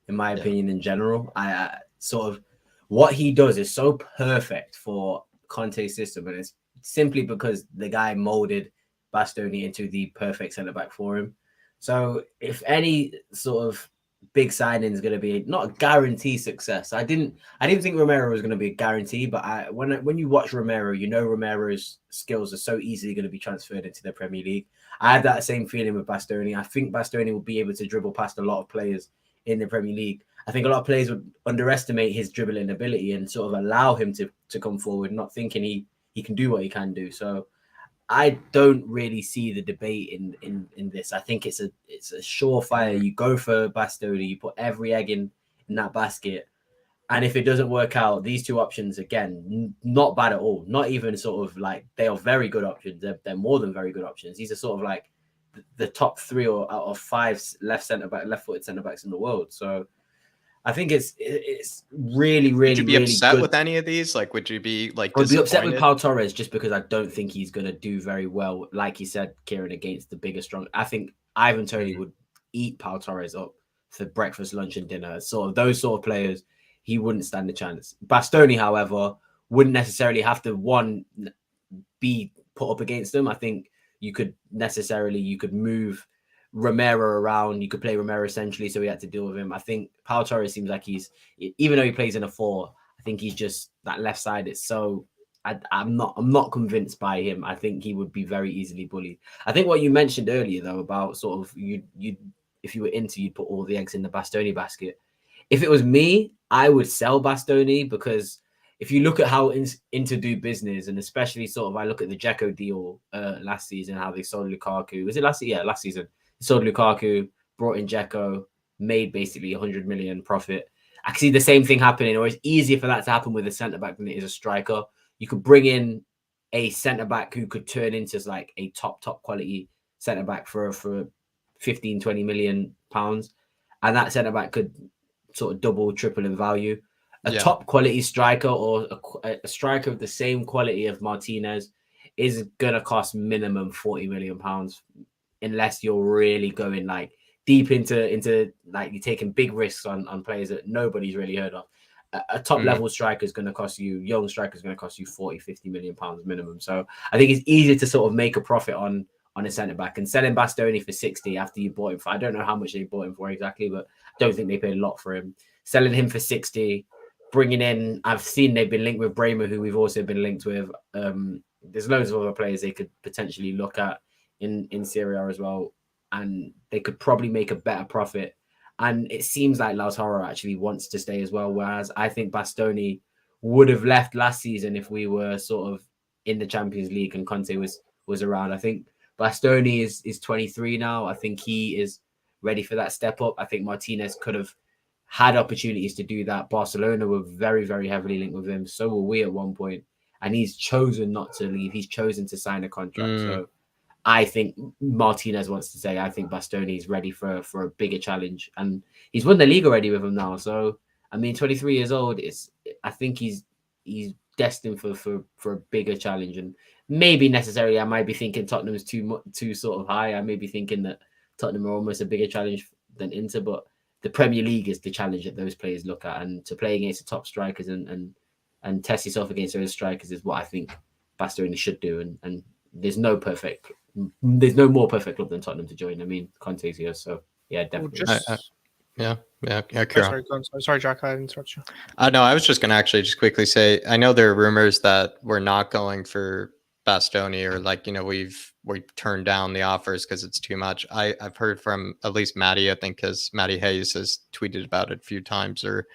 Speaker 4: In my opinion, in general, I sort of what he does is so perfect for Conte's system, and it's simply because the guy molded Bastoni into the perfect centre back for him. So if any sort of big signing is going to be not a guarantee success, I didn't think Romero was going to be a guarantee, but when you watch Romero, you know Romero's skills are so easily going to be transferred into the Premier League. I had that same feeling with Bastoni. I think Bastoni will be able to dribble past a lot of players in the Premier League. I think a lot of players would underestimate his dribbling ability and sort of allow him to come forward, not thinking he can do what he can do. So I don't really see the debate in this. I think it's a surefire. You go for Bastoni, you put every egg in that basket, and if it doesn't work out, these two options again, not bad at all. Not even sort of like they are very good options. They're more than very good options. These are sort of like the top 3 or out of 5 left-footed centre backs in the world. So I think it's really, really,
Speaker 1: would you be
Speaker 4: really
Speaker 1: upset
Speaker 4: good.
Speaker 1: with any of these? Like, would you be like
Speaker 4: I'd be upset with
Speaker 1: disappointed?
Speaker 4: Pau Torres just because I don't think he's going to do very well, like you said, Kieran, against the bigger, strong. I think Ivan Toney would eat Pau Torres up for breakfast, lunch, and dinner. Sort of those sort of players, he wouldn't stand a chance. Bastoni, however, wouldn't necessarily have to be put up against them. I think you could move Romero around. You could play Romero essentially, so we had to deal with him. I think Pau Torres seems like even though he plays in a 4, I think he's just that left side. It's so I'm not convinced by him. I think he would be very easily bullied. I think what you mentioned earlier though about sort of you if you were into, you'd put all the eggs in the Bastoni basket. If it was me, I would sell Bastoni because if you look at how Inter do business, and especially sort of I look at the Dzeko deal last season, how they sold Lukaku. Was it last season? Yeah, last season. They sold Lukaku, brought in Dzeko, made basically 100 million profit. I can see the same thing happening, or it's easier for that to happen with a centre-back than it is a striker. You could bring in a centre-back who could turn into like a top quality centre-back for 15, 20 million pounds. And that centre-back could sort of double, triple in value. A top quality striker or a striker of the same quality of Martinez is going to cost minimum 40 million pounds unless you're really going like deep into like you're taking big risks on players that nobody's really heard of. A top level striker is going to cost you, young striker is going to cost you 40, 50 million pounds minimum. So I think it's easier to sort of make a profit on a centre back, and selling Bastoni for 60 after you bought him for, I don't know how much they bought him for exactly, but I don't think they paid a lot for him. Selling him for 60, bringing in, I've seen they've been linked with Bremer, who we've also been linked with. There's loads of other players they could potentially look at in Serie A as well, and they could probably make a better profit. And it seems like Lautaro actually wants to stay as well, whereas I think Bastoni would have left last season if we were sort of in the Champions League and Conte was around. I think Bastoni is 23 now. I think he is ready for that step up. I think Martinez could have had opportunities to do that. Barcelona were very, very heavily linked with him. So were we at one point. And he's chosen not to leave. He's chosen to sign a contract. So I think Martinez wants to say, I think Bastoni is ready for a bigger challenge. And he's won the league already with him now. So, I mean, 23 years old, I think he's destined for a bigger challenge. And maybe necessarily I might be thinking Tottenham is too sort of high. I may be thinking that Tottenham are almost a bigger challenge than Inter, but the Premier League is the challenge that those players look at, and to play against the top strikers and test yourself against those strikers is what I think Bastoni should do. And there's no more perfect club than Tottenham to join. I mean, Conte's here, so yeah, definitely.
Speaker 3: Sorry, Jack, I interrupted you.
Speaker 1: No, I was just going to actually just quickly say, I know there are rumors that we're not going for Bastoni, or like, we've turned down the offers because it's too much. I've heard from at least Matty, I think, because Matty Hayes has tweeted about it a few times, or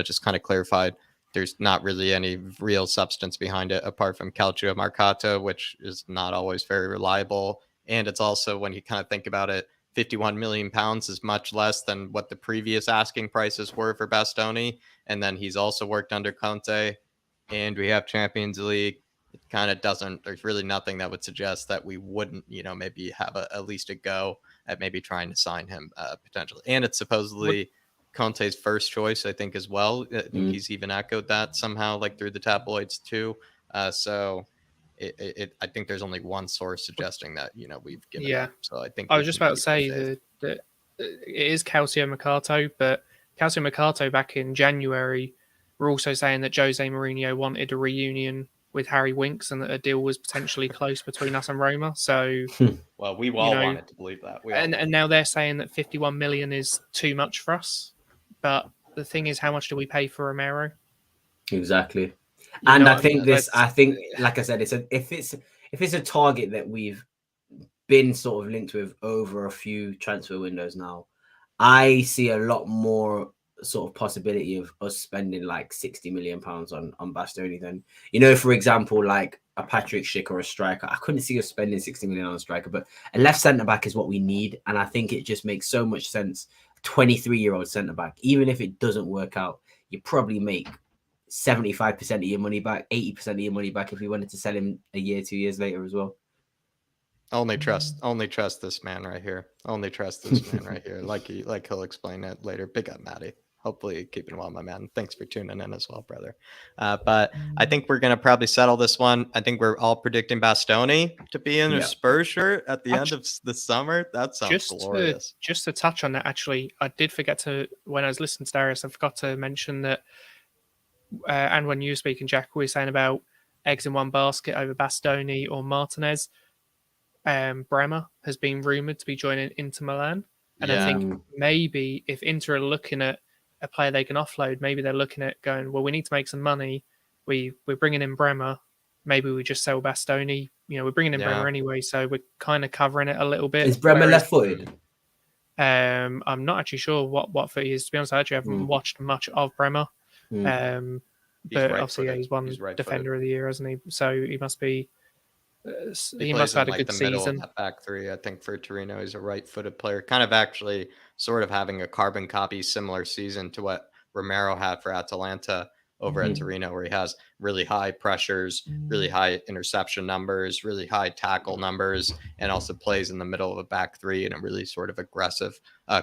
Speaker 1: just kind of clarified there's not really any real substance behind it apart from Calcio Mercato, which is not always very reliable. And it's also, when you kind of think about it, 51 million pounds is much less than what the previous asking prices were for Bastoni. And then he's also worked under Conte, and we have Champions League. It kind of doesn't, there's really nothing that would suggest that we wouldn't, maybe have at least a go at maybe trying to sign him potentially. And it's supposedly Conte's first choice, I think, as well. I think he's even echoed that somehow, like through the tabloids too. So I think there's only one source suggesting that, we've given up. So I think
Speaker 3: I was just about to say that it is Calcio Mercato, but Calcio Mercato back in January were also saying that Jose Mourinho wanted a reunion with Harry Winks and that a deal was potentially close between us and Roma. So,
Speaker 1: Well, we all wanted to believe that.
Speaker 3: And now they're saying that 51 million is too much for us. But the thing is, how much do we pay for Romero?
Speaker 4: Exactly. And I think like I said, if it's a target that we've been sort of linked with over a few transfer windows now, I see a lot more sort of possibility of us spending like 60 million pounds on Bastoni than, for example, like a Patrick Schick or a striker. I couldn't see us spending 60 million on a striker, but a left centre back is what we need, and I think it just makes so much sense. 23-year-old centre back, even if it doesn't work out, you probably make 75% of your money back, 80% of your money back if you wanted to sell him a year, 2 years later as well.
Speaker 1: Only trust this man right here. Only trust this man right here. Like he'll explain it later. Big up, Matty. Hopefully keeping well, my man. Thanks for tuning in as well, brother. But I think we're going to probably settle this one. I think we're all predicting Bastoni to be in a Spurs shirt at the end of the summer. That sounds glorious.
Speaker 3: Just to touch on that, actually, I did forget to, when I was listening to Darius, I forgot to mention that, and when you were speaking, Jack, we were saying about eggs in one basket over Bastoni or Martinez. Bremer has been rumoured to be joining Inter Milan. And I think maybe if Inter are looking at a player they can offload, maybe they're looking at going, well, we need to make some money. We're bringing in Bremer. Maybe we just sell Bastoni. We're bringing in Bremer anyway, so we're kind of covering it a little bit.
Speaker 4: Is Bremer left-footed?
Speaker 3: I'm not actually sure what foot he is. To be honest, I actually haven't watched much of Bremer. But obviously, he's won Defender of the Year, hasn't he? So he must be. He must have had a good season.
Speaker 1: Middle of that back three, I think, for Torino. He's a right-footed player, kind of actually sort of having a carbon copy similar season to what Romero had for Atalanta over at Torino, where he has really high pressures, really high interception numbers, really high tackle numbers, and also plays in the middle of a back three in a really sort of aggressive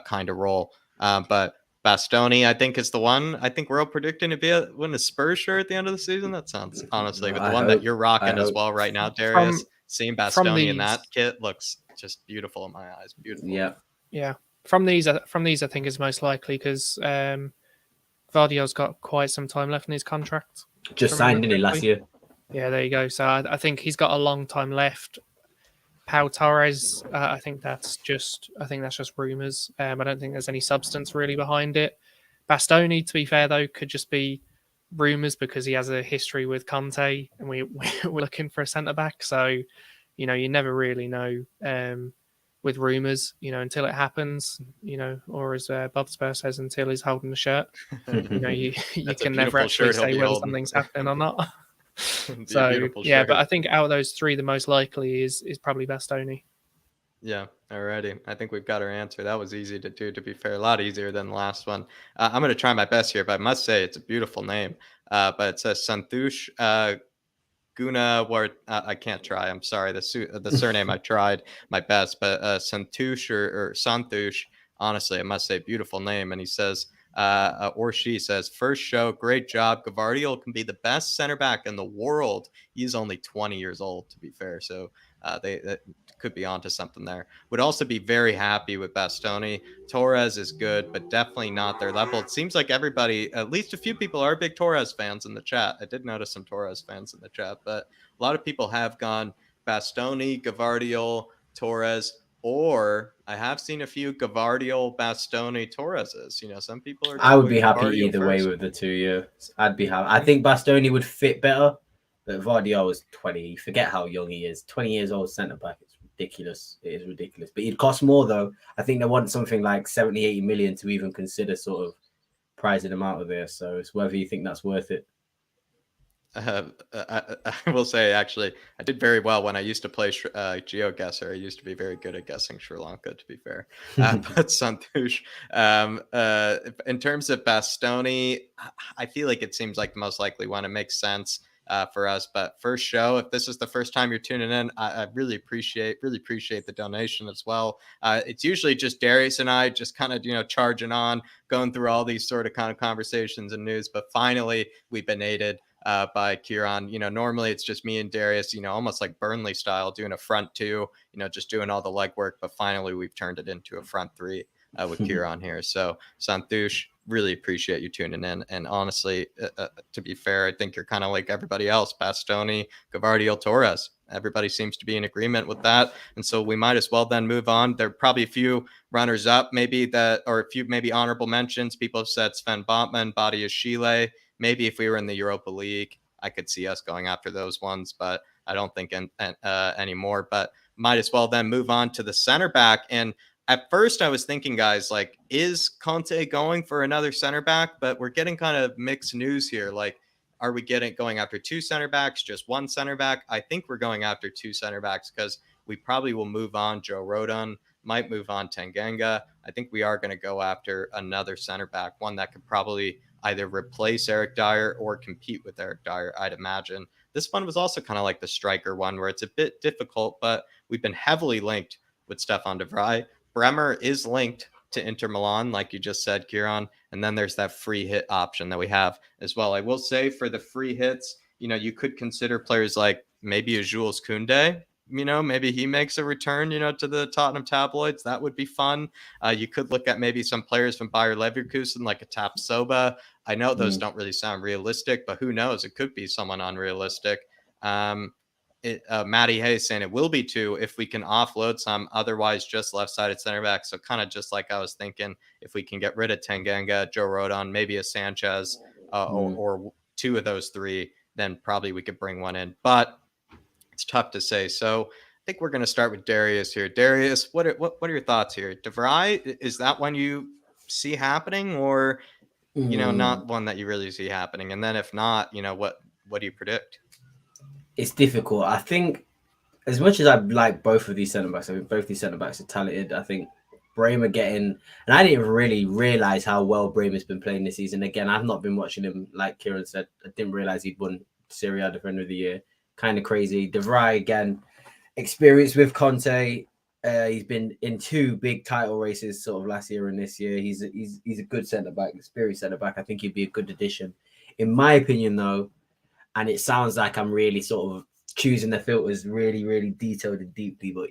Speaker 1: kind of role. But Bastoni, I think, is the one. I think we're all predicting to win a Spurs shirt at the end of the season. That sounds, honestly, with the one that you're rocking as well right now, Darius. Seeing Bastoni in that kit looks just beautiful in my eyes. Beautiful.
Speaker 3: Yeah. From these, I think is most likely because Vardio's got quite some time left in his contract.
Speaker 4: Just signed, didn't he, last year?
Speaker 3: Yeah, there you go. So I think he's got a long time left. Pau Torres, I think that's just rumours. I don't think there's any substance really behind it. Bastoni, to be fair though, could just be rumours because he has a history with Conte, and we're looking for a centre back. So, you never really know with rumours, until it happens. Or as Bob Spur says, until he's holding the shirt. You can never actually say whether something's happening or not. So but I think out of those three, the most likely is probably Bastoni.
Speaker 1: Yeah, alrighty. I think we've got our answer. That was easy to do, to be fair. A lot easier than the last one. I'm going to try my best here, but I must say it's a beautiful name. But it says Santush Guna. I can't try. I'm sorry. The surname I tried my best, but Santush or Santush. Honestly, I must say, beautiful name. And he says, or she says, first show, great job. Gavardiol can be the best center back in the world. He's only 20 years old, to be fair. So they could be onto something there. Would also be very happy with Bastoni. Torres is good, but definitely not their level. It seems like everybody, at least a few people, are big Torres fans in the chat. I did notice some Torres fans in the chat, but a lot of people have gone Bastoni, Gavardiol, Torres. Or I have seen a few Gavardiol, Bastoni, Torreses. Some people are.
Speaker 4: I would be happy either way with the 2 years. I'd be happy. I think Bastoni would fit better, but Vardiol is 20. You forget how young he is. 20 years old centre back. It's ridiculous. It is ridiculous. But he'd cost more though. I think they want something like 70, 80 million to even consider sort of pricing him out of there. So it's whether you think that's worth it.
Speaker 1: I will say, actually, I did very well when I used to play GeoGuessr. I used to be very good at guessing Sri Lanka, to be fair. But Santush, in terms of Bastoni, I feel like it seems like the most likely one. It makes sense for us. But first show, if this is the first time you're tuning in, I really appreciate the donation as well. It's usually just Darius and I just kind of, charging on, going through all these sort of kind of conversations and news. But finally, we've been aided by Kieran. Normally it's just me and Darius, almost like Burnley style, doing a front two, just doing all the legwork. But finally, we've turned it into a front three with Kieran here. So Santush, really appreciate you tuning in. And honestly, to be fair, I think you're kind of like everybody else. Bastoni, Gavardio, Torres. Everybody seems to be in agreement with that. And so we might as well then move on. There are probably a few runners up, maybe that, or a few maybe honorable mentions. People have said Sven Botman, Badia Chile. Maybe if we were in the Europa League, I could see us going after those ones, but I don't think anymore. But might as well then move on to the center back. And at first I was thinking, guys, like, is Conte going for another center back? But we're getting kind of mixed news here. Like, are we going after two center backs, just one center back? I think we're going after two center backs because we probably will move on Joe Rodon, might move on Tanganga. I think we are going to go after another center back, one that could probably either replace Eric Dyer or compete with Eric Dyer, I'd imagine. This one was also kind of like the striker one, where it's a bit difficult, but we've been heavily linked with Stefan de Vrij. Bremer is linked to Inter Milan, like you just said, Kieran. And then there's that free hit option that we have as well. I will say for the free hits, you could consider players like maybe a Jules Koundé. Maybe he makes a return, to the Tottenham tabloids. That would be fun. You could look at maybe some players from Bayer Leverkusen, like a Tapsoba. I know those don't really sound realistic, but who knows? It could be someone unrealistic. Matty Hayes saying it will be two if we can offload some, otherwise just left-sided center back. So kind of just like I was thinking, if we can get rid of Tanganga, Joe Rodon, maybe a Sanchez, or two of those three, then probably we could bring one in. But it's tough to say. So I think we're going to start with Darius here. Darius, what are your thoughts here? De Vrij, is that one you see happening, or not one that you really see happening? And then if not, what do you predict?
Speaker 4: It's difficult. I think as much as I like both of these centre backs, I think both these centre backs are talented. I think Bremer getting, and I didn't really realize how well Bremer's been playing this season. Again, I've not been watching him, like Kieran said. I didn't realize he'd won Serie A Defender of the Year. Kind of crazy. De Vrij, again, experience with Conte. He's been in two big title races sort of last year and this year. He's a good centre back, experienced centre back. I think he'd be a good addition. In my opinion, though, and it sounds like I'm really sort of choosing the filters really, really detailed and deeply, but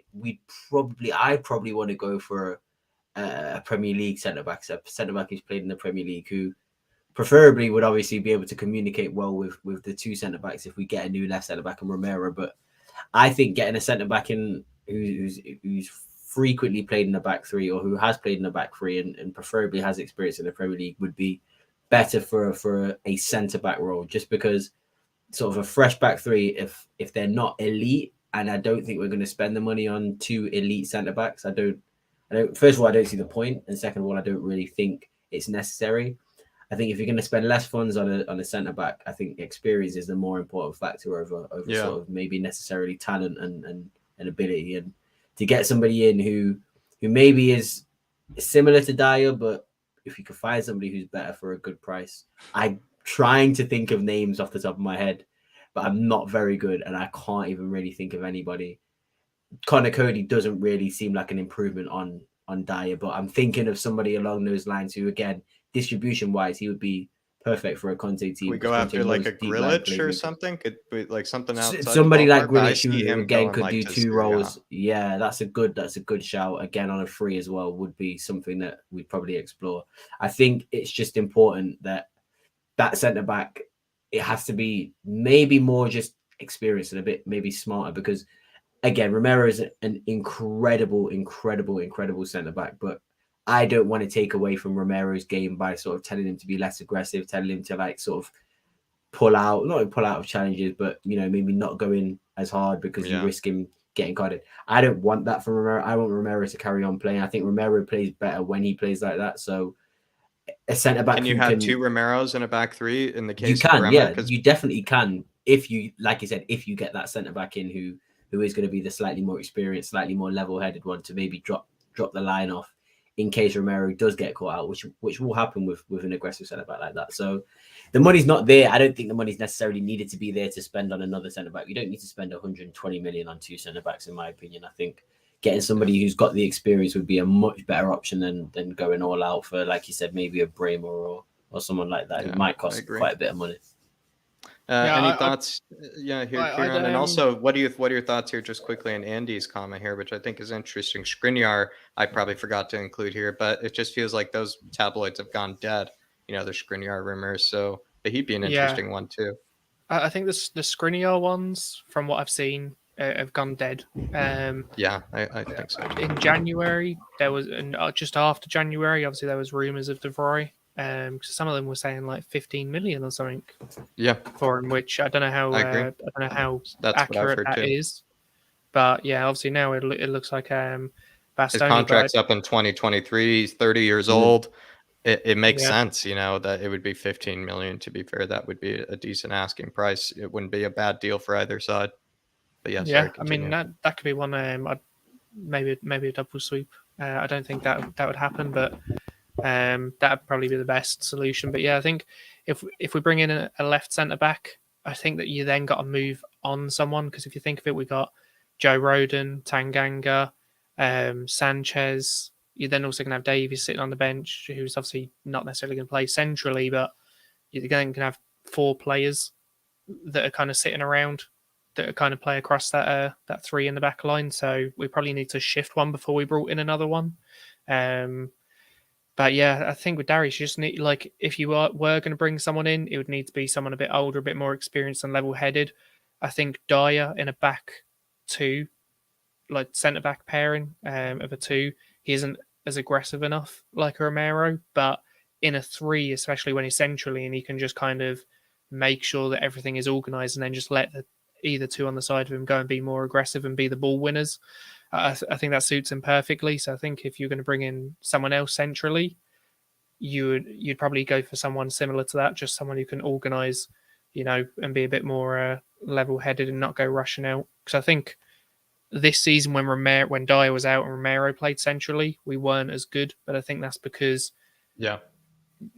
Speaker 4: I probably want to go for a Premier League centre-back, a centre-back who's played in the Premier League, who preferably would obviously be able to communicate well with the two centre-backs if we get a new left centre-back and Romero. But I think getting a centre-back in who's frequently played in the back three, or who has played in the back three and preferably has experience in the Premier League, would be better for a centre-back role, just because sort of a fresh back three, if they're not elite, and I don't think we're going to spend the money on two elite centre backs. I don't. First of all, I don't see the point, and second of all, I don't really think it's necessary. I think if you're going to spend less funds on a centre back, I think experience is the more important factor over sort of maybe necessarily talent and ability. And to get somebody in who maybe is similar to Dyer, but if you could find somebody who's better for a good price, I'm trying to think of names off the top of my head, but I'm not very good, and I can't even really think of anybody. Connor Cody doesn't really seem like an improvement on Dyer, but I'm thinking of somebody along those lines who, again, distribution wise, he would be perfect for a Conte team.
Speaker 1: We go after like a Grillage or something. Could be like something outside.
Speaker 4: Somebody like Grillage who again could do two roles. Yeah, that's a good shout. Again, on a free as well would be something that we'd probably explore. I think it's just important that centre back, it has to be maybe more just experienced and a bit maybe smarter, because again, Romero is an incredible centre back, but I don't want to take away from Romero's game by sort of telling him to be less aggressive, telling him to like sort of not pull out of challenges, but maybe not go in as hard because you risk him getting carded. I don't want that from Romero. I want Romero to carry on playing. I think Romero plays better when he plays like that. So a centre back.
Speaker 1: And you have two Romeros in a back three in the case.
Speaker 4: You can,
Speaker 1: of Bremer,
Speaker 4: yeah, you definitely can. If you, like you said, if you get that centre back in who is going to be the slightly more experienced, slightly more level-headed one to maybe drop the line off in case Romero does get caught out, which will happen with an aggressive centre back like that. So the money's not there. I don't think the money's necessarily needed to be there to spend on another centre back. You don't need to spend 120 million on two centre backs, in my opinion. I think getting somebody who's got the experience would be a much better option than going all out for, like you said, maybe a Bremer or someone like that. It might cost quite a bit of money.
Speaker 1: Any thoughts? Here, Kieran, and also, what are your thoughts here? Just quickly on Andy's comment here, which I think is interesting. Skriniar, I probably forgot to include here, but it just feels like those tabloids have gone dead. the Skriniar rumors. So but he'd be an
Speaker 3: Yeah.
Speaker 1: interesting one too.
Speaker 3: I think the Skriniar ones, from what I've seen, have gone dead.
Speaker 1: Yeah, I think so.
Speaker 3: In January, there was, and just after January, obviously there was rumors of De Vrij. Some of them were saying like 15 million or something
Speaker 1: Yeah,
Speaker 3: for him, which I don't know how
Speaker 1: I agree.
Speaker 3: I don't know how
Speaker 1: That's what I've
Speaker 3: accurate
Speaker 1: heard
Speaker 3: that
Speaker 1: too.
Speaker 3: is. But yeah, obviously now it looks like
Speaker 1: His
Speaker 3: Bastoni.
Speaker 1: contract's up in 2023. He's 30 years old. It makes
Speaker 3: Yeah.
Speaker 1: sense, that it would be 15 million. To be fair, that would be a decent asking price. It wouldn't be a bad deal for either side. But yeah, sorry,
Speaker 3: I mean
Speaker 1: continue.
Speaker 3: that could be one. Maybe a double sweep. I don't think that would happen, but that'd probably be the best solution. But yeah, I think if we bring in a left centre back, I think that you then got to move on someone, because if you think of it, we got Joe Rodon, Tanganga, Sanchez. You're then also going to have Davies sitting on the bench, who's obviously not necessarily going to play centrally, but you're going to have 4 players that are kind of sitting around that are kind of play across that three in the back line. So we probably need to shift one before we brought in another one. But yeah, I think with Darius, you just need, like, if you were going to bring someone in, it would need to be someone a bit older, a bit more experienced and level-headed. I think Dyer in a back 2, like centre back pairing of a 2, he isn't as aggressive enough like a Romero, but in a 3, especially when he's centrally and he can just kind of make sure that everything is organised and then just let either 2 on the side of him go and be more aggressive and be the ball winners. I think that suits him perfectly. So I think if you're going to bring in someone else centrally, you'd probably go for someone similar to that, just someone who can organise, and be a bit more level-headed and not go rushing out. Because I think this season when Dyer was out and Romero played centrally, we weren't as good. But I think that's because you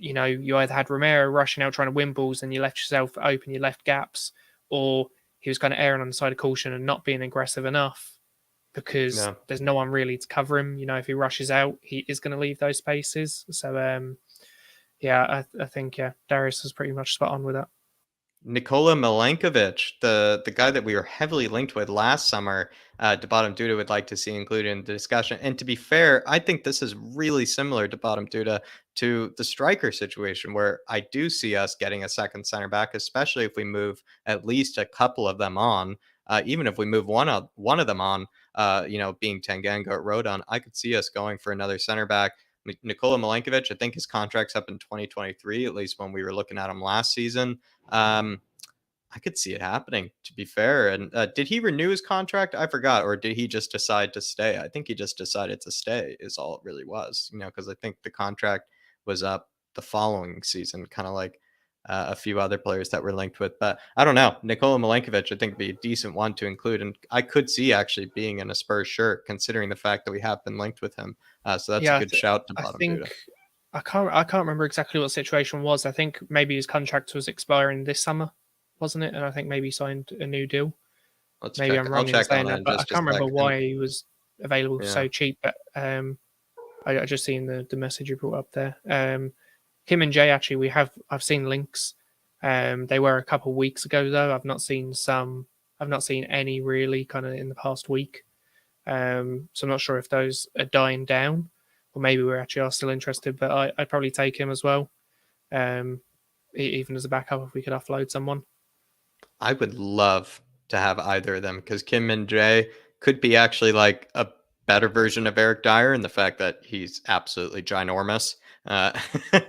Speaker 3: either had Romero rushing out trying to win balls and you left yourself open, you left gaps, or he was kind of erring on the side of caution and not being aggressive enough, because there's no one really to cover him. If he rushes out, he is going to leave those spaces. So, I think, Darius is pretty much spot on with that.
Speaker 1: Nikola Milenkovic, the guy that we were heavily linked with last summer, Bottom Duda would like to see included in the discussion. And to be fair, I think this is really similar to Bottom Duda to the striker situation, where I do see us getting a second center back, especially if we move at least a couple of them on. Even if we move one of them on, being Tanganga or Rodon, I could see us going for another center back. Nikola Milenkovic, I think his contract's up in 2023, at least when we were looking at him last season. I could see it happening, to be fair. And did he renew his contract? I forgot. Or did he just decide to stay? I think he just decided to stay is all it really was, because I think the contract was up the following season, kind of like a few other players that were linked with. But I don't know. Nikola Milenkovic, I think, would be a decent one to include. And I could see actually being in a Spurs shirt, considering the fact that we have been linked with him. So that's a good shout to Bottom Duda.
Speaker 3: I can't remember exactly what the situation was. I think maybe his contract was expiring this summer, wasn't it? And I think maybe he signed a new deal. Maybe I'm wrong in saying that, but I can't remember why he was available so cheap. But I just seen the message you brought up there. Him and Jay, actually, I've seen links. They were a couple of weeks ago though. I've not seen any really kind of in the past week. So I'm not sure if those are dying down, or maybe we actually are still interested. But I'd probably take him as well, even as a backup if we could offload someone.
Speaker 1: I would love to have either of them, because Kim Min Jae could be actually like a better version of Eric Dyer in the fact that he's absolutely ginormous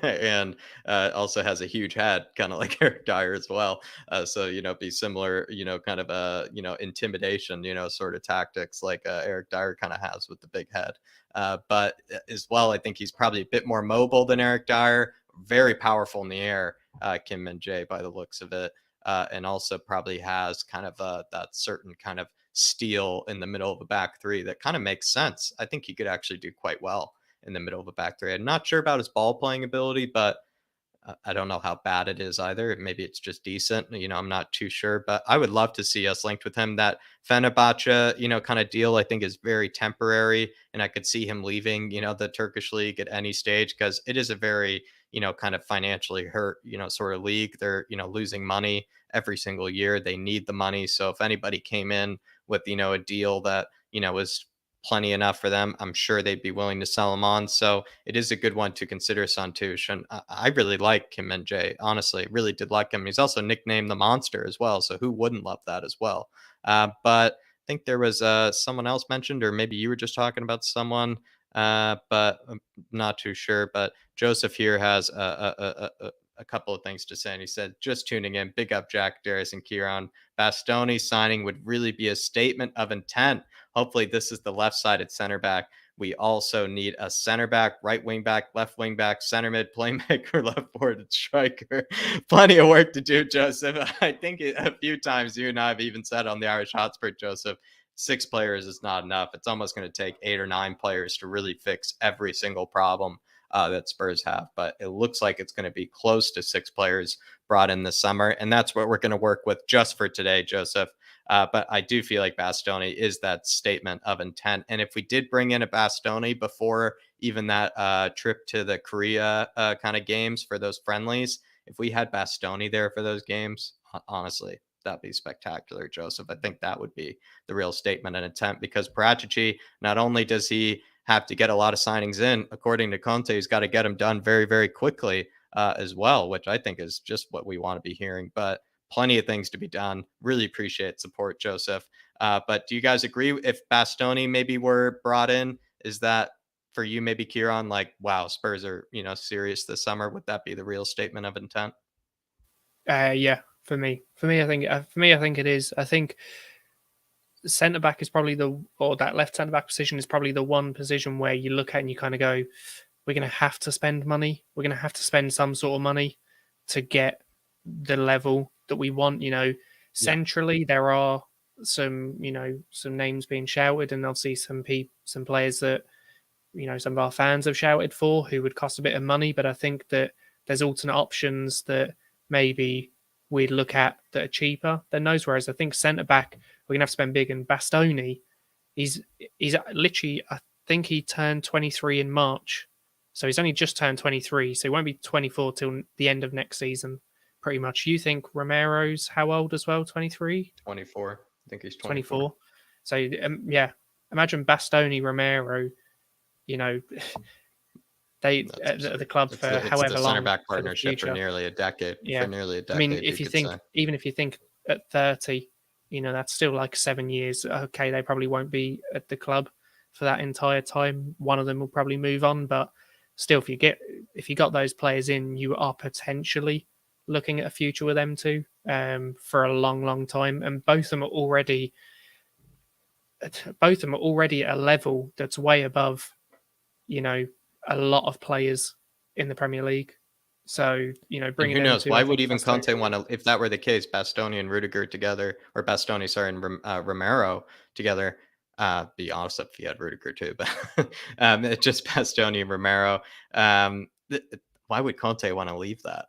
Speaker 1: and also has a huge head, kind of like Eric Dyer as well. So, be similar, kind of intimidation, sort of tactics like Eric Dyer kind of has with the big head. But as well, I think he's probably a bit more mobile than Eric Dyer, very powerful in the air, Kim Min Jae, by the looks of it. And also probably has kind of that certain kind of steal in the middle of a back 3 that kind of makes sense. I think he could actually do quite well in the middle of a back 3. I'm not sure about his ball playing ability, but I don't know how bad it is either. Maybe it's just decent. I'm not too sure, but I would love to see us linked with him. That Fenerbahce, kind of deal, I think is very temporary. And I could see him leaving, the Turkish league at any stage, because it is a very, kind of financially hurt, sort of league. They're, losing money every single year. They need the money. So if anybody came in with, a deal that, was plenty enough for them. I'm sure they'd be willing to sell him on. So it is a good one to consider, Santush. And I really like Kim Min Jae. Honestly, really did like him. He's also nicknamed the Monster as well. So who wouldn't love that as well? But I think there was someone else mentioned, or maybe you were just talking about someone, but I'm not too sure. But Joseph here has a couple of things to say. And he said, just tuning in, big up Jack, Darius, and Kieran. Bastoni signing would really be a statement of intent. Hopefully, this is the left-sided center back. We also need a center back, right wing back, left wing back, center mid, playmaker, left forward striker. Plenty of work to do, Joseph. I think a few times you and I have even said on the Irish Hotspur, Joseph, 6 players is not enough. It's almost going to take 8 or 9 players to really fix every single problem that Spurs have. But it looks like it's going to be close to 6 players brought in this summer. And that's what we're going to work with just for today, Joseph. But I do feel like Bastoni is that statement of intent. And if we did bring in a Bastoni before even that trip to the Korea kind of games for those friendlies, if we had Bastoni there for those games, honestly, that'd be spectacular, Joseph. I think that would be the real statement and intent, because Paratici, not only does he have to get a lot of signings in, according to Conte, he's got to get them done very, very quickly as well, which I think is just what we want to be hearing. But plenty of things to be done. Really appreciate support, Joseph. But do you guys agree if Bastoni maybe were brought in? Is that for you, maybe Kieran, like, wow, Spurs are, serious this summer? Would that be the real statement of intent?
Speaker 3: Yeah, for me, I think it is. I think centre back is probably that left centre back position is probably the one position where you look at and you kind of go, we're going to have to spend money. We're going to have to spend some sort of money to get the level that we want. Centrally, there are some names being shouted, and obviously some players that some of our fans have shouted for who would cost a bit of money. But I think that there's alternate options that maybe we'd look at that are cheaper than those. Whereas I think centre back, we're gonna have to spend big. And Bastoni, he's literally, I think he turned 23 in March, so he's only just turned 23, so he won't be 24 till the end of next season, pretty much. You think Romero's how old as well? 23,
Speaker 1: 24. I think he's 24.
Speaker 3: So yeah, imagine Bastoni, Romero. They at the club for however long.
Speaker 1: Center back partnership for nearly a decade.
Speaker 3: Yeah.
Speaker 1: For nearly a decade.
Speaker 3: I mean, if you think, even if you think at 30, that's still like 7 years. Okay, they probably won't be at the club for that entire time. One of them will probably move on, but still, if you got those players in, you are potentially looking at a future with them too, for a long, long time. And both of them are already at a level that's way above, a lot of players in the Premier League. So, bringing
Speaker 1: who knows? Why would even Conte want to, if that were the case, Bastoni and Rudiger together, or Bastoni, sorry, and Romero together? Be honest, if he had Rudiger too, but it's just Bastoni and Romero. Why would Conte want to leave that?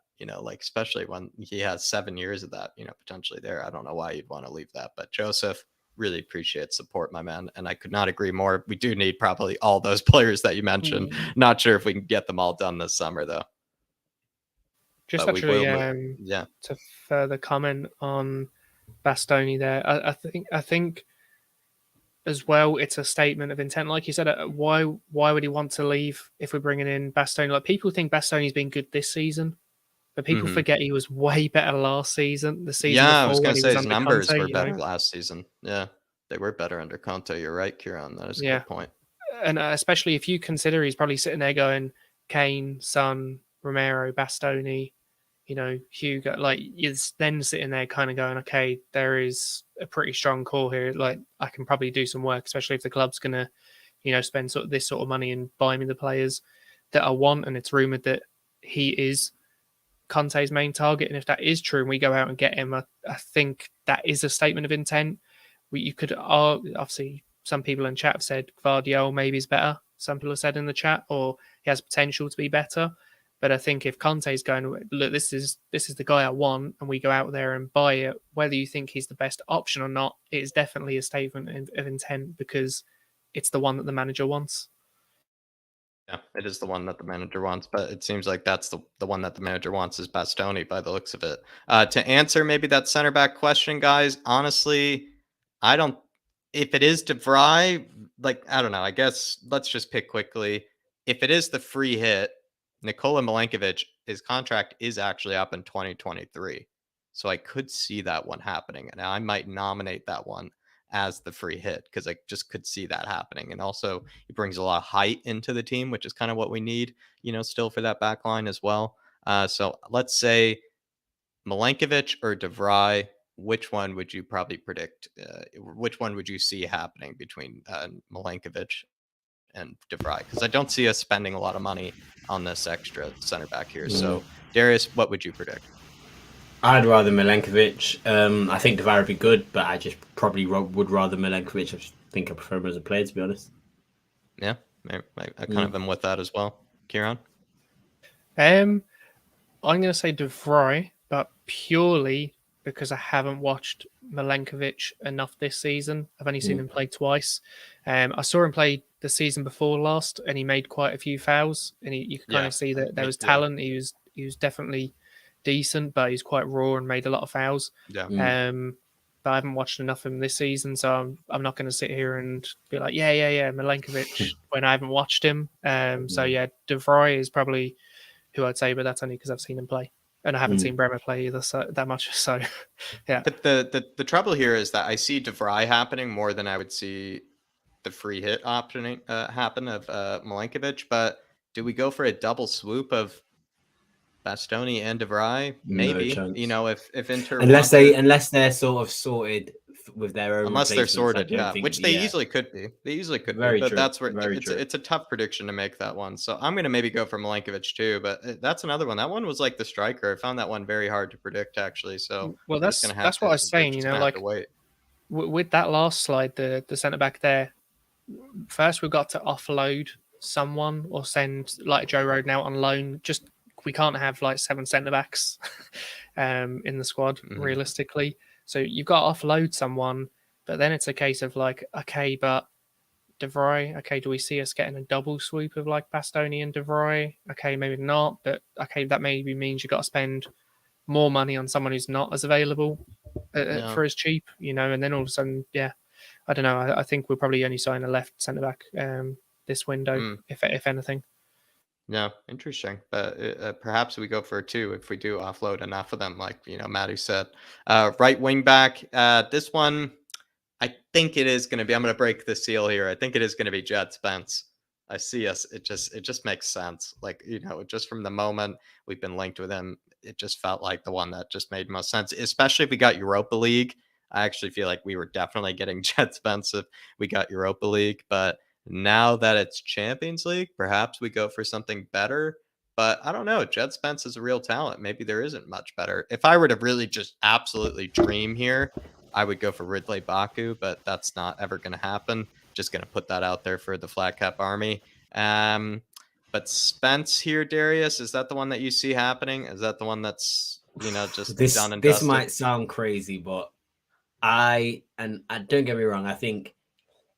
Speaker 1: Especially when he has 7 years of that, potentially there. I don't know why you'd want to leave that, but Joseph, really appreciate support, my man. And I could not agree more. We do need probably all those players that you mentioned. Not sure if we can get them all done this summer, though.
Speaker 3: Just but actually, to further comment on Bastoni there, I think as well, it's a statement of intent. Like you said, why would he want to leave if we're bringing in Bastoni? Like, people think Bastoni's been good this season, but people forget he was way better last season. The season before,
Speaker 1: I was going to say his numbers
Speaker 3: Conte,
Speaker 1: were better last season. Yeah, they were better under Conte. You're right, Kieran. That is a good point.
Speaker 3: And especially if you consider he's probably sitting there going, Kane, Son, Romero, Bastoni, Hugo, like, you're then sitting there kind of going, okay, there is a pretty strong core here. Like, I can probably do some work, especially if the club's going to, spend this sort of money and buy me the players that I want. And it's rumoured that he is Conte's main target. And if that is true and we go out and get him, I think that is a statement of intent. You could obviously, some people in chat have said Gvardiol maybe is better. Some people have said in the chat, or he has potential to be better. But I think if Conte's going, look, this is the guy I want, and we go out there and buy it, whether you think he's the best option or not, it is definitely a statement of intent, because it's the one that the manager wants.
Speaker 1: Yeah, it is the one that the manager wants, but it seems like that's the one that the manager wants is Bastoni by the looks of it. To answer maybe that center back question, guys, honestly, I don't if it is De Vrij, like, I don't know. I guess let's just pick quickly. If it is the free hit, Nikola Milenkovic, his contract is actually up in 2023. So I could see that one happening. And I might nominate that one as the free hit because I just could see that happening. And also, he brings a lot of height into the team, which is kind of what we need, still for that back line as well. So let's say Milenkovic or De Vrij, which one would you probably predict? Which one would you see happening between Milenkovic and De Vrij? Because I don't see us spending a lot of money on this extra center back here. So, Darius, what would you predict?
Speaker 4: I'd rather Milenkovic. I think De Vrij would be good, but I just probably would rather Milenkovic. I just think I prefer him as a player, to be honest.
Speaker 1: Yeah, I kind of am with that as well. Kieran?
Speaker 3: I'm going to say De Vrij, but purely because I haven't watched Milenkovic enough this season. I've only seen him play twice. I saw him play the season before last, and he made quite a few fouls. And you could kind of see that there was talent. He was definitely decent, but he's quite raw and made a lot of fouls.
Speaker 1: Yeah.
Speaker 3: But I haven't watched enough of him this season, so I'm not going to sit here and be like, yeah, Milenkovic when I haven't watched him. So yeah, De Vrij is probably who I'd say, but that's only because I've seen him play. And I haven't seen Bremer play either that much. So, yeah.
Speaker 1: But the trouble here is that I see De Vrij happening more than I would see the free hit option happen of Milenkovic. But do we go for a double swoop of Bastoni and De Vrij? Maybe.
Speaker 4: No
Speaker 1: if Inter
Speaker 4: unless they're sort of sorted with their own.
Speaker 1: Unless they're sorted, yeah. Which they easily could be. They easily could be. But that's where it's a tough prediction to make that one. So I'm gonna maybe go for Milenkovic too. But that's another one. That one was like the striker. I found that one very hard to predict actually. So
Speaker 3: well, that's what I was saying. Like with that last slide, the centre back there. First, we've got to offload someone or send like Joe Rodon out on loan. Just we can't have like 7 centre backs in the squad realistically. So you've got to offload someone, but then it's a case of like, okay, but De Vrij, okay, do we see us getting a double swoop of like Bastoni and De Vrij? Okay, maybe not, but okay, that maybe means you've got to spend more money on someone who's not as available for as cheap, and then all of a sudden, yeah, I don't know. I think we'll probably only sign a left centre back this window, if anything.
Speaker 1: Yeah, interesting. But perhaps we go for 2 if we do offload enough of them, like Matty said. Right wing back. This one, I think it is going to be. I'm going to break the seal here. I think it is going to be Jed Spence. I see us. It just makes sense. Like just from the moment we've been linked with him, it just felt like the one that just made most sense. Especially if we got Europa League. I actually feel like we were definitely getting Jed Spence if we got Europa League, but now that it's Champions League, perhaps we go for something better. But I don't know. Jed Spence is a real talent. Maybe there isn't much better. If I were to really just absolutely dream here, I would go for Ridley Baku, but that's not ever going to happen. Just going to put that out there for the Flat Cap Army. But Spence here, Darius, is that the one that you see happening? Is that the one that's just done and dusted?
Speaker 4: This might sound crazy, but I don't get me wrong. I think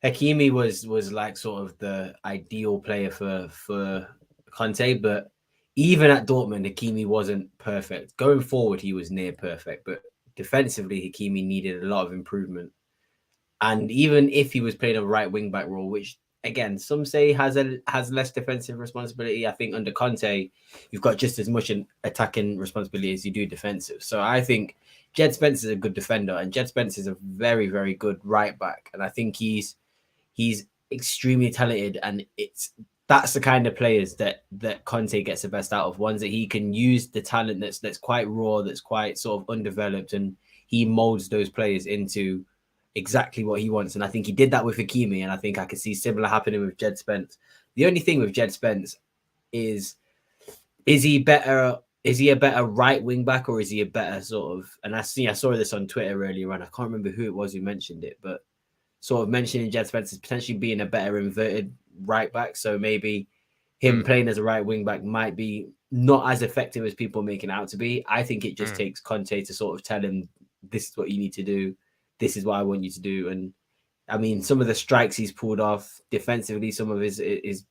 Speaker 4: Hakimi was like sort of the ideal player for Conte, but even at Dortmund, Hakimi wasn't perfect. Going forward, he was near perfect, but defensively, Hakimi needed a lot of improvement. And even if he was playing a right wing back role, which again some say has less defensive responsibility, I think under Conte, you've got just as much an attacking responsibility as you do defensive. So I think Jed Spence is a good defender, and Jed Spence is a very, very good right back, and I think he's extremely talented, and that's the kind of players that Conte gets the best out of. Ones that he can use the talent that's quite raw, that's quite sort of undeveloped, and he molds those players into exactly what he wants. And I think he did that with Hakimi, and I think I could see similar happening with Jed Spence. The only thing with Jed Spence is he better? Is he a better right wing back, or is he a better sort of? And I saw this on Twitter earlier, and I can't remember who it was who mentioned it, but sort of mentioning Jed Spence as potentially being a better inverted right back. So maybe him playing as a right wing back might be not as effective as people are making it out to be. I think it just takes Conte to sort of tell him, this is what you need to do. This is what I want you to do. And I mean, some of the strikes he's pulled off defensively, some of his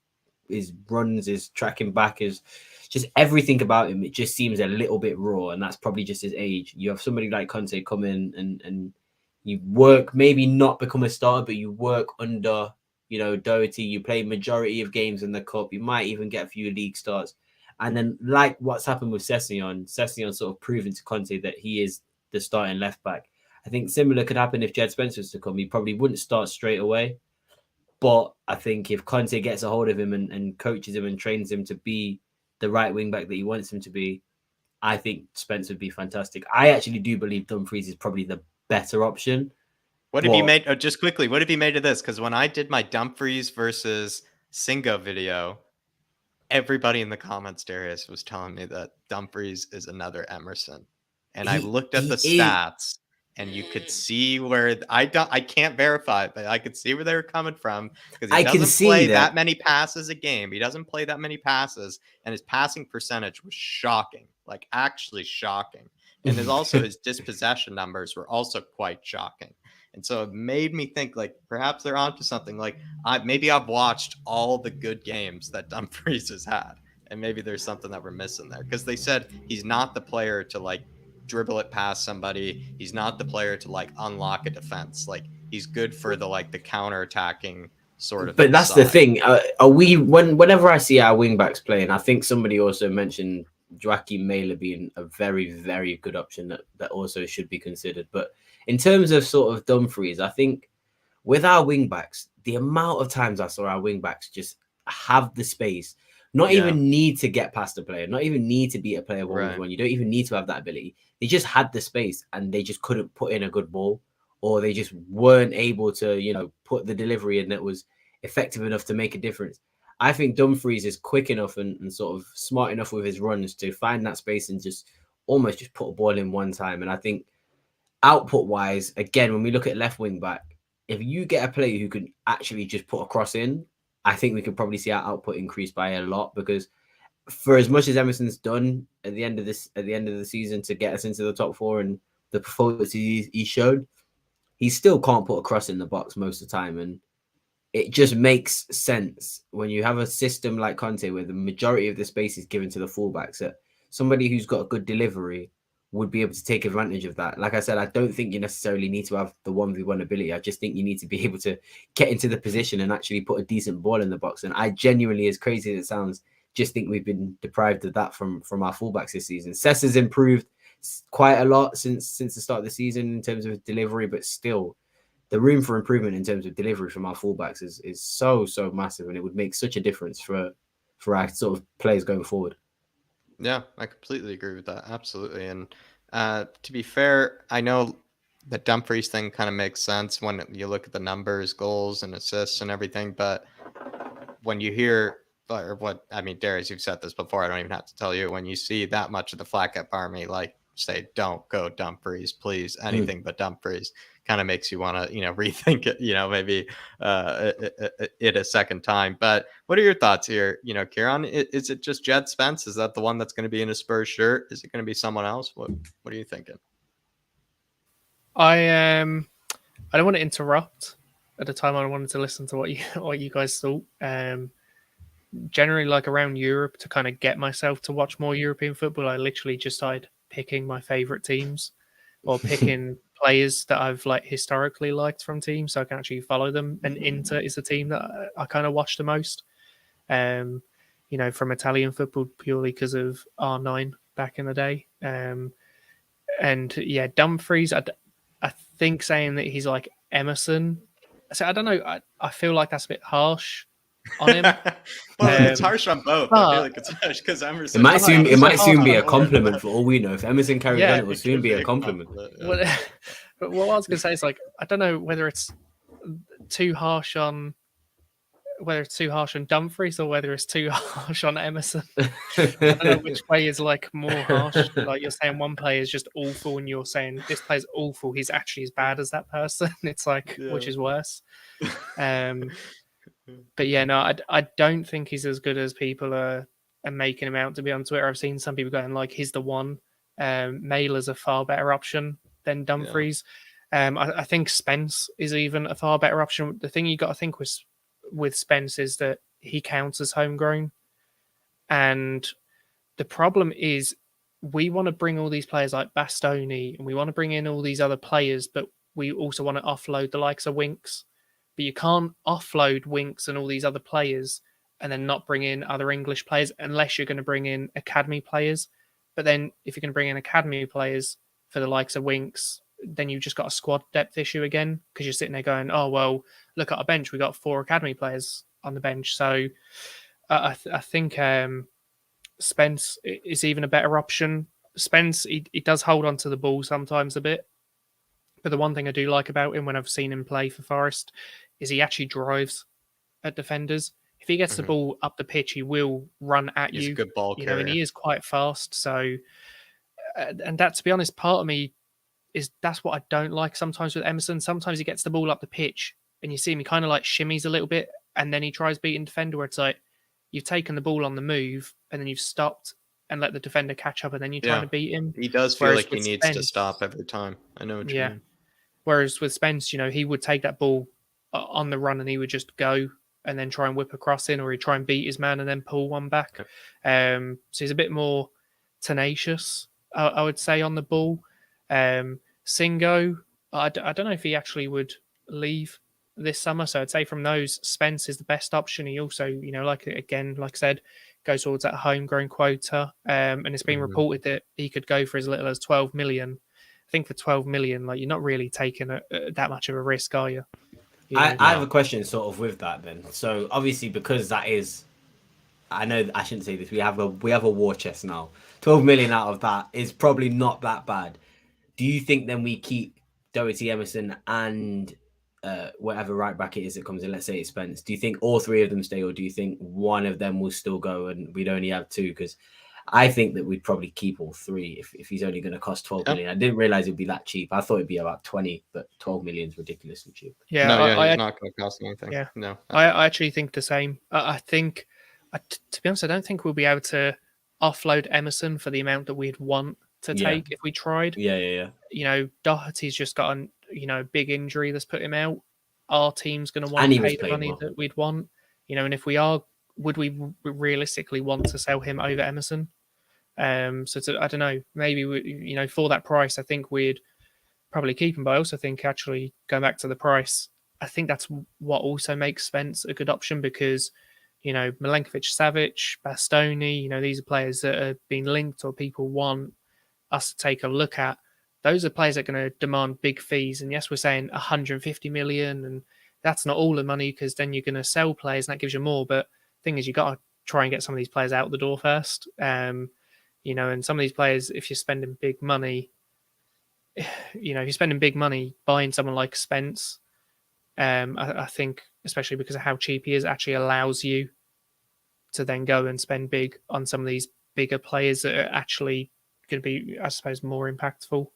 Speaker 4: runs, his tracking back, is just everything about him. It just seems a little bit raw, and that's probably just his age. You have somebody like Conte come in and You work, maybe not become a starter, but you work under, Doherty. You play majority of games in the cup. You might even get a few league starts. And then, like what's happened with Sessegnon sort of proven to Conte that he is the starting left back. I think similar could happen if Jed Spence was to come. He probably wouldn't start straight away. But I think if Conte gets a hold of him and coaches him and trains him to be the right wing back that he wants him to be, I think Spence would be fantastic. I actually do believe Dumfries is probably the better option.
Speaker 1: What have you made? Oh, just quickly, what have you made of this? Because when I did my Dumfries versus Singo video, everybody in the comments, Darius, was telling me that Dumfries is another Emerson, and I looked at the stats, and you could see where I can't verify it, but I could see where they were coming from because he doesn't play that many passes a game. He doesn't play that many passes, and his passing percentage was shocking, like actually shocking. And his dispossession numbers were also quite shocking. And so it made me think like perhaps they're onto something. Like maybe I've watched all the good games that Dumfries has had, and maybe there's something that we're missing there because they said he's not the player to like dribble it past somebody. He's not the player to like unlock a defense. Like he's good for the counter-attacking sort of.
Speaker 4: But that's the thing. Are we whenever I see our wing backs playing, I think somebody also mentioned Joachim Mailer being a very, very good option that also should be considered. But in terms of sort of Dumfries, I think with our wing backs, the amount of times I saw our wing backs just have the space, not even need to get past a player, not even need to beat a player one-on-one. You don't even need to have that ability. They just had the space and they just couldn't put in a good ball, or they just weren't able to, put the delivery in that was effective enough to make a difference. I think Dumfries is quick enough and sort of smart enough with his runs to find that space and just almost just put a ball in one time. And I think output wise, again, when we look at left wing back, if you get a player who can actually just put a cross in, I think we could probably see our output increase by a lot, because for as much as Emerson's done at the end of the season to get us into the top four and the performance he showed, he still can't put a cross in the box most of the time. And it just makes sense when you have a system like Conte where the majority of the space is given to the fullbacks, that somebody who's got a good delivery would be able to take advantage of that. Like I said, I don't think you necessarily need to have the 1v1 ability. I just think you need to be able to get into the position and actually put a decent ball in the box. And I genuinely, as crazy as it sounds, just think we've been deprived of that from our fullbacks this season. Cess has improved quite a lot since the start of the season in terms of delivery, but still the room for improvement in terms of delivery from our fullbacks is so massive, and it would make such a difference for our sort of players going forward.
Speaker 1: Yeah, I completely agree with that. Absolutely. And to be fair, I know the Dumfries thing kind of makes sense when you look at the numbers, goals and assists and everything. But when you hear, or what, I mean, Darius, you've said this before, I don't even have to tell you, when you see that much of the Flat Cap army, like say, don't go Dumfries, please, anything but Dumfries, kind of makes you want to, rethink it, maybe it a second time. But what are your thoughts here? Kieran, is it just Jed Spence? Is that the one that's going to be in a Spurs shirt? Is it going to be someone else? What are you thinking?
Speaker 3: I don't want to interrupt at the time. I wanted to listen to what you guys thought. Generally, like around Europe, to kind of get myself to watch more European football, I literally just started picking my favorite teams or picking players that I've like historically liked from teams, so I can actually follow them. And Inter is the team that I kind of watch the most. From Italian football, purely because of R9 back in the day. And yeah, Dumfries, I think saying that he's like Emerson. So I don't know. I feel like that's a bit harsh on him.
Speaker 1: Well, it's harsh on both. I feel like it's harsh because Emerson.
Speaker 4: It might soon be a compliment for all we know. If Emerson carries on, it will soon be a compliment.
Speaker 3: But what I was going to say is, like, I don't know whether it's too harsh on Dumfries or whether it's too harsh on Emerson. I don't know which way is like more harsh. Like you're saying one player is just awful, and you're saying this player's awful. He's actually as bad as that person. It's like, which is worse? But yeah, no, I don't think he's as good as people are making him out to be on Twitter. I've seen some people going like he's the one. Mailer's a far better option than Dumfries. Yeah. I think Spence is even a far better option. The thing you got to think with Spence is that he counts as homegrown. And the problem is we want to bring all these players like Bastoni and we want to bring in all these other players, but we also want to offload the likes of Winks, but you can't offload Winks and all these other players and then not bring in other English players unless you're going to bring in academy players. But then if you're going to bring in academy players for the likes of Winks, then you've just got a squad depth issue again, because you're sitting there going, oh, well, look at our bench. We got 4 academy players on the bench. So I think Spence is even a better option. Spence, he does hold on to the ball sometimes a bit. But the one thing I do like about him when I've seen him play for Forest is he actually drives at defenders. If he gets the ball up the pitch, he will run at
Speaker 1: He's
Speaker 3: you.
Speaker 1: a good ball carrier.
Speaker 3: And he is quite fast. So, and that, to be honest, part of me that's what I don't like sometimes with Emerson. Sometimes he gets the ball up the pitch and you see him, he kind of like shimmies a little bit and then he tries beating defender, where it's like you've taken the ball on the move and then you've stopped and let the defender catch up and then you're trying to beat him.
Speaker 1: He does feel like he needs to stop every time. I know what you mean.
Speaker 3: Whereas with Spence, he would take that ball on the run and he would just go and then try and whip a cross in, or he'd try and beat his man and then pull one back. So he's a bit more tenacious, I would say, on the ball. Singo, I don't know if he actually would leave this summer. So I'd say from those, Spence is the best option. He also, like I said, goes towards that homegrown quota. And it's been reported that he could go for as little as 12 million. I think for 12 million, like, you're not really taking that much of a risk, are you?
Speaker 4: I have a question sort of with that then. So obviously, because that is, I know I shouldn't say this, we have a war chest now. 12 million out of that is probably not that bad. Do you think then we keep Doherty, Emerson, and whatever right back it is that comes in, let's say it's Spence? Do you think all 3 of them stay, or do you think one of them will still go and we'd only have 2? Because I think that we'd probably keep all 3 if he's only going to cost 12 million. I didn't realize it'd be that cheap. I thought it'd be about 20, but 12 million is ridiculously cheap.
Speaker 3: Yeah,
Speaker 1: he's not going to cost anything.
Speaker 3: Yeah,
Speaker 1: no.
Speaker 3: I actually think the same. I think, to be honest, I don't think we'll be able to offload Emerson for the amount that we'd want to take if we tried.
Speaker 4: Yeah.
Speaker 3: Doherty's just got a big injury that's put him out. Our team's going to want to pay the money that we'd want. And if we are, would we realistically want to sell him over Emerson? I don't know. Maybe we, for that price, I think we'd probably keep him. But I also think, actually, going back to the price, I think that's what also makes Spence a good option, because Milenkovic, Savic, Bastoni, these are players that have been linked or people want us to take a look at. Those are players that are going to demand big fees. And yes, we're saying 150 million, and that's not all the money, because then you're going to sell players and that gives you more. But the thing is, you got to try and get some of these players out the door first. And some of these players, if you're spending big money, if you're spending big money buying someone like Spence, I think, especially because of how cheap he is, actually allows you to then go and spend big on some of these bigger players that are actually going to be, I suppose, more impactful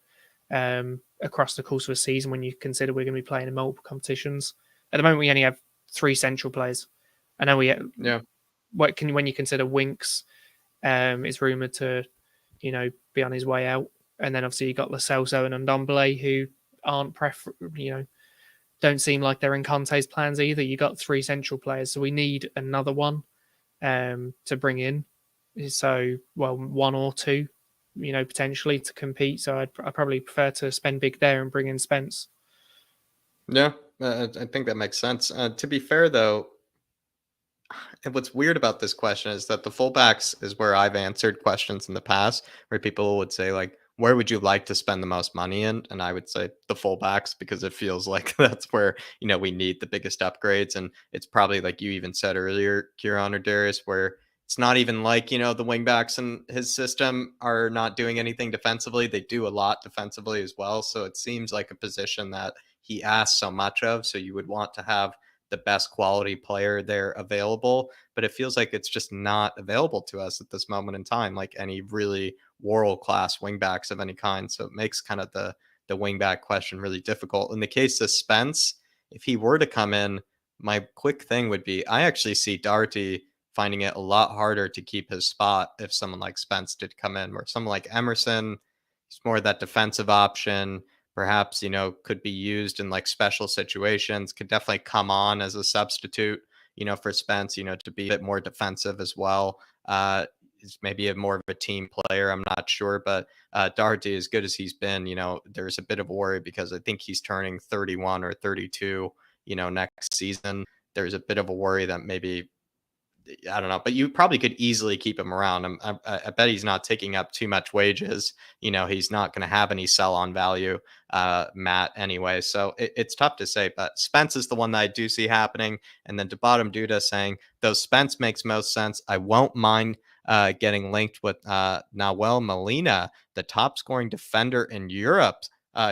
Speaker 3: across the course of a season, when you consider we're going to be playing in multiple competitions. At the moment, we only have 3 central players. I know when you consider Winks is rumoured to, be on his way out. And then obviously you got Lo Celso and Ndombele, who aren't don't seem like they're in Conte's plans either. You got 3 central players, so we need another one to bring in. So, 1 or 2, potentially to compete. So I'd probably prefer to spend big there and bring in Spence.
Speaker 1: Yeah, I think that makes sense. To be fair, though, what's weird about this question is that the fullbacks is where I've answered questions in the past, where people would say, like, where would you like to spend the most money in? And I would say the fullbacks, because it feels like that's where, we need the biggest upgrades. And it's probably, like you even said earlier, Kieran or Darius, where it's not even like, the wingbacks in his system are not doing anything defensively. They do a lot defensively as well. So it seems like a position that he asks so much of. So you would want to have the best quality player there available, but it feels like it's just not available to us at this moment in time, like any really world-class wingbacks of any kind. So it makes kind of the wingback question really difficult. In the case of Spence, if he were to come in, my quick thing would be, I actually see Doherty finding it a lot harder to keep his spot if someone like Spence did come in, where someone like Emerson, he's more that defensive option, perhaps, could be used in like special situations, could definitely come on as a substitute, for Spence, to be a bit more defensive as well. he's maybe more of a team player. I'm not sure, but Doherty, as good as he's been, there's a bit of a worry because I think he's turning 31 or 32, next season. There's a bit of a worry that maybe, I don't know, but you probably could easily keep him around. I bet he's not taking up too much wages. He's not going to have any sell on value, Matt, anyway. So it's tough to say, but Spence is the one that I do see happening. And then to bottom Duda saying, though Spence makes most sense, I won't mind getting linked with Nahuel Molina, the top scoring defender in Europe.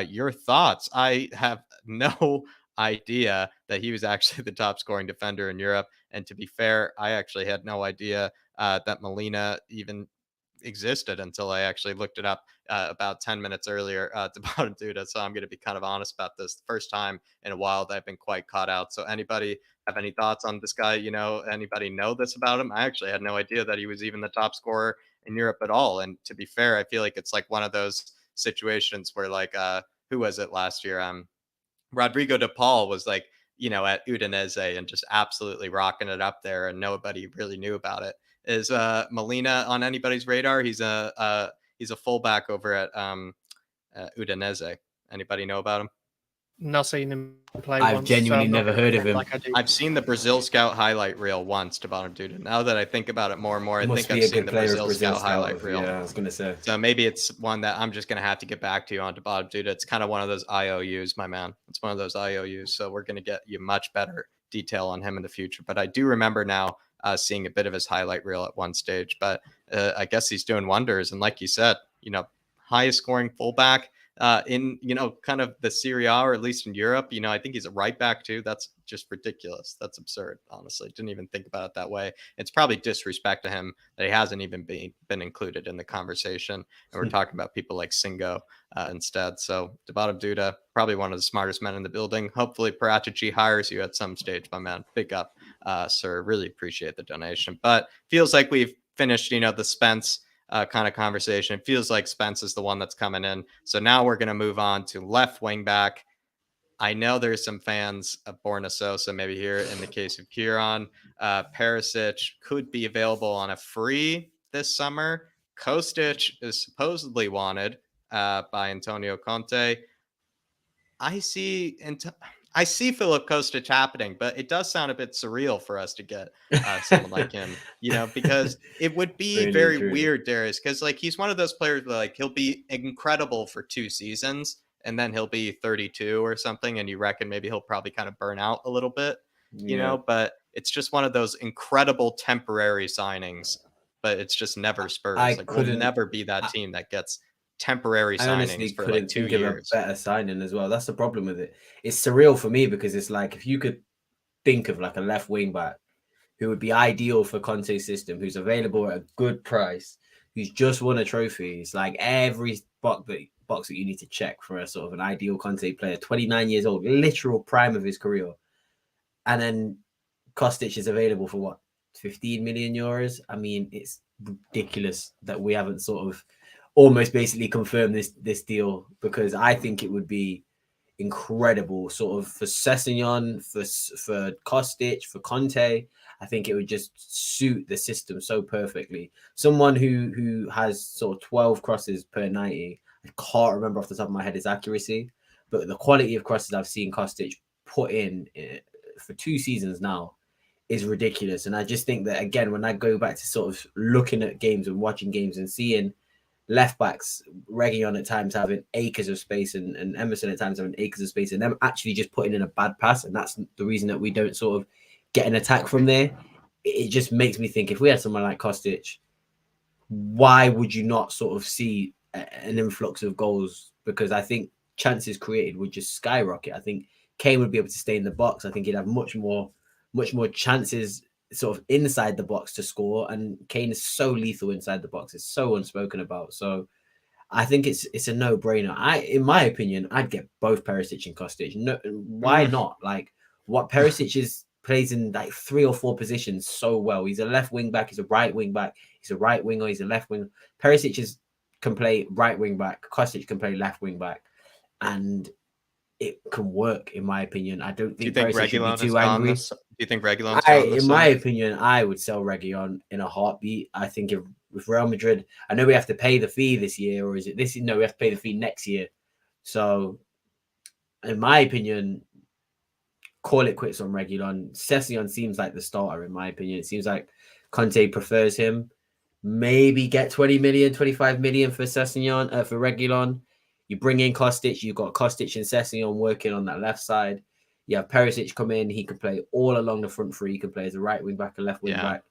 Speaker 1: Your thoughts? I have no idea that he was actually the top scoring defender in Europe. And to be fair, I actually had no idea that Molina even existed until I actually looked it up about 10 minutes earlier to bottom Duda. So I'm going to be kind of honest about this. The first time in a while that I've been quite caught out. So anybody have any thoughts on this guy? Anybody know this about him? I actually had no idea that he was even the top scorer in Europe at all. And to be fair, I feel like it's like one of those situations where like, who was it last year? Rodrigo de Paul was like, at Udinese and just absolutely rocking it up there, and nobody really knew about it. Is Molina on anybody's radar? He's a fullback over at Udinese. Anybody know about him?
Speaker 3: Not seen him play.
Speaker 4: I've genuinely never heard of him.
Speaker 3: Like I do.
Speaker 1: I've seen the Brazil Scout highlight reel once, to bottom Duda. Now that I think about it more and more, I think I've seen the Brazil Scout highlight reel.
Speaker 4: Yeah, I was going to say.
Speaker 1: So maybe it's one that I'm just going to have to get back to you on, to bottom Duda. It's kind of one of those IOUs, my man. It's one of those IOUs. So we're going to get you much better detail on him in the future. But I do remember now seeing a bit of his highlight reel at one stage. But I guess he's doing wonders. And like you said, highest scoring fullback in kind of the Serie A, or at least in Europe. I think he's a right back too. That's just ridiculous. That's absurd, honestly. Didn't even think about it that way. It's probably disrespect to him that he hasn't even been included in the conversation, and we're talking about people like Singo instead. So to bottom Duda, probably one of the smartest men in the building. Hopefully Paratici hires you at some stage, my man. Big up, sir. Really appreciate the donation. But feels like we've finished the Spence kind of conversation. It feels like Spence is the one that's coming in. So now we're going to move on to left wing back. I know there's some fans of Borna Sosa maybe here in the case of Kieran. Perisic could be available on a free this summer. Kostic is supposedly wanted by Antonio Conte. I see Philip Kostic happening, but it does sound a bit surreal for us to get someone like him, because it would be very weird, Darius, because like he's one of those players where like he'll be incredible for 2 seasons and then he'll be 32 or something, and you reckon maybe he'll probably kind of burn out a little bit, but it's just one of those incredible temporary signings, but it's just never Spurs. We'll never be that team that gets temporary signings for like 2 years.
Speaker 4: A better signing as well. That's the problem with it. It's surreal for me because it's like if you could think of like a left wing back who would be ideal for Conte's system, who's available at a good price, who's just won a trophy. It's like every box that you need to check for a sort of an ideal Conte player. 29 years old, literal prime of his career, and then Kostic is available for what, 15 million euros? I mean, it's ridiculous that we haven't sort of almost basically confirm this deal, because I think it would be incredible sort of for Sessegnon, for Kostic, for Conte. I think it would just suit the system so perfectly. Someone who has sort of 12 crosses per 90. I can't remember off the top of my head his accuracy, but the quality of crosses I've seen Kostic put in for 2 seasons now is ridiculous. And I just think that, again, when I go back to sort of looking at games and watching games and seeing left backs, Reguilon at times having acres of space and Emerson at times having acres of space, and them actually just putting in a bad pass, and that's the reason that we don't sort of get an attack from there. It just makes me think, if we had someone like Kostic, why would you not sort of see an influx of goals? Because I think chances created would just skyrocket. I think Kane would be able to stay in the box. I think he'd have much more chances sort of inside the box to score, and Kane is so lethal inside the box. It's so unspoken about. So I think it's a no-brainer. In my opinion, I'd get both Perisic and Kostic. No, why not? Like, what Perisic plays in like 3 or 4 positions so well. He's a left wing back, he's a right wing back, he's a right winger, he's a left wing. Perisic can play right wing back, Kostic can play left wing back, and it can work, in my opinion. I don't think Perisic should be too angry.
Speaker 1: Do you think Reguilon's
Speaker 4: in my opinion, I would sell Reguilon in a heartbeat. I think if with Real Madrid, I know we have to pay the fee this year, or is it this? No, we have to pay the fee next year. So, in my opinion, call it quits on Reguilon. Sessegnon seems like the starter, in my opinion. It seems like Conte prefers him. Maybe get 20 million, 25 million for Sessegnon, for Reguilon. You bring in Kostic. You've got Kostic and Sessegnon working on that left side. You have Perisic come in. He can play all along the front three. He can play as a right wing back, a left wing back.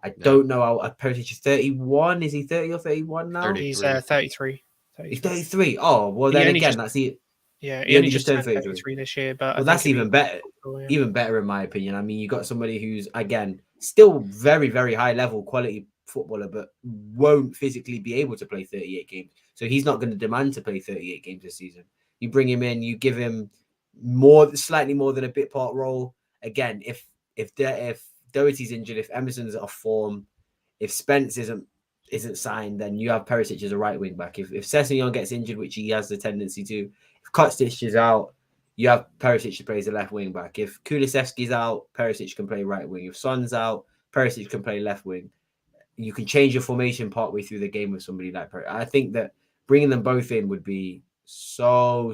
Speaker 4: I don't know how Perisic is 31. Is he 30 or 31 now?
Speaker 3: He's 33.
Speaker 4: He's 33. Oh, well, then again, that's the...
Speaker 3: Yeah, he only just turned 33 this year, but
Speaker 4: well, that's even better. Even better, in my opinion. I mean, you got somebody who's, again, still very, very high level quality footballer, but won't physically be able to play 38 games. So he's not going to demand to play 38 games this season. You bring him in, you give him slightly more than a bit part role. Again, if Doherty's injured, if Emerson's off form, if Spence isn't signed, then you have Perisic as a right wing back. If Sessegnon gets injured, which he has the tendency to, if Kostic is out, you have Perisic to play as a left wing back. If Kulusevski's out, Perisic can play right wing. If Son's out, Perisic can play left wing. You can change your formation partway through the game with somebody like Perisic. I think that bringing them both in would be so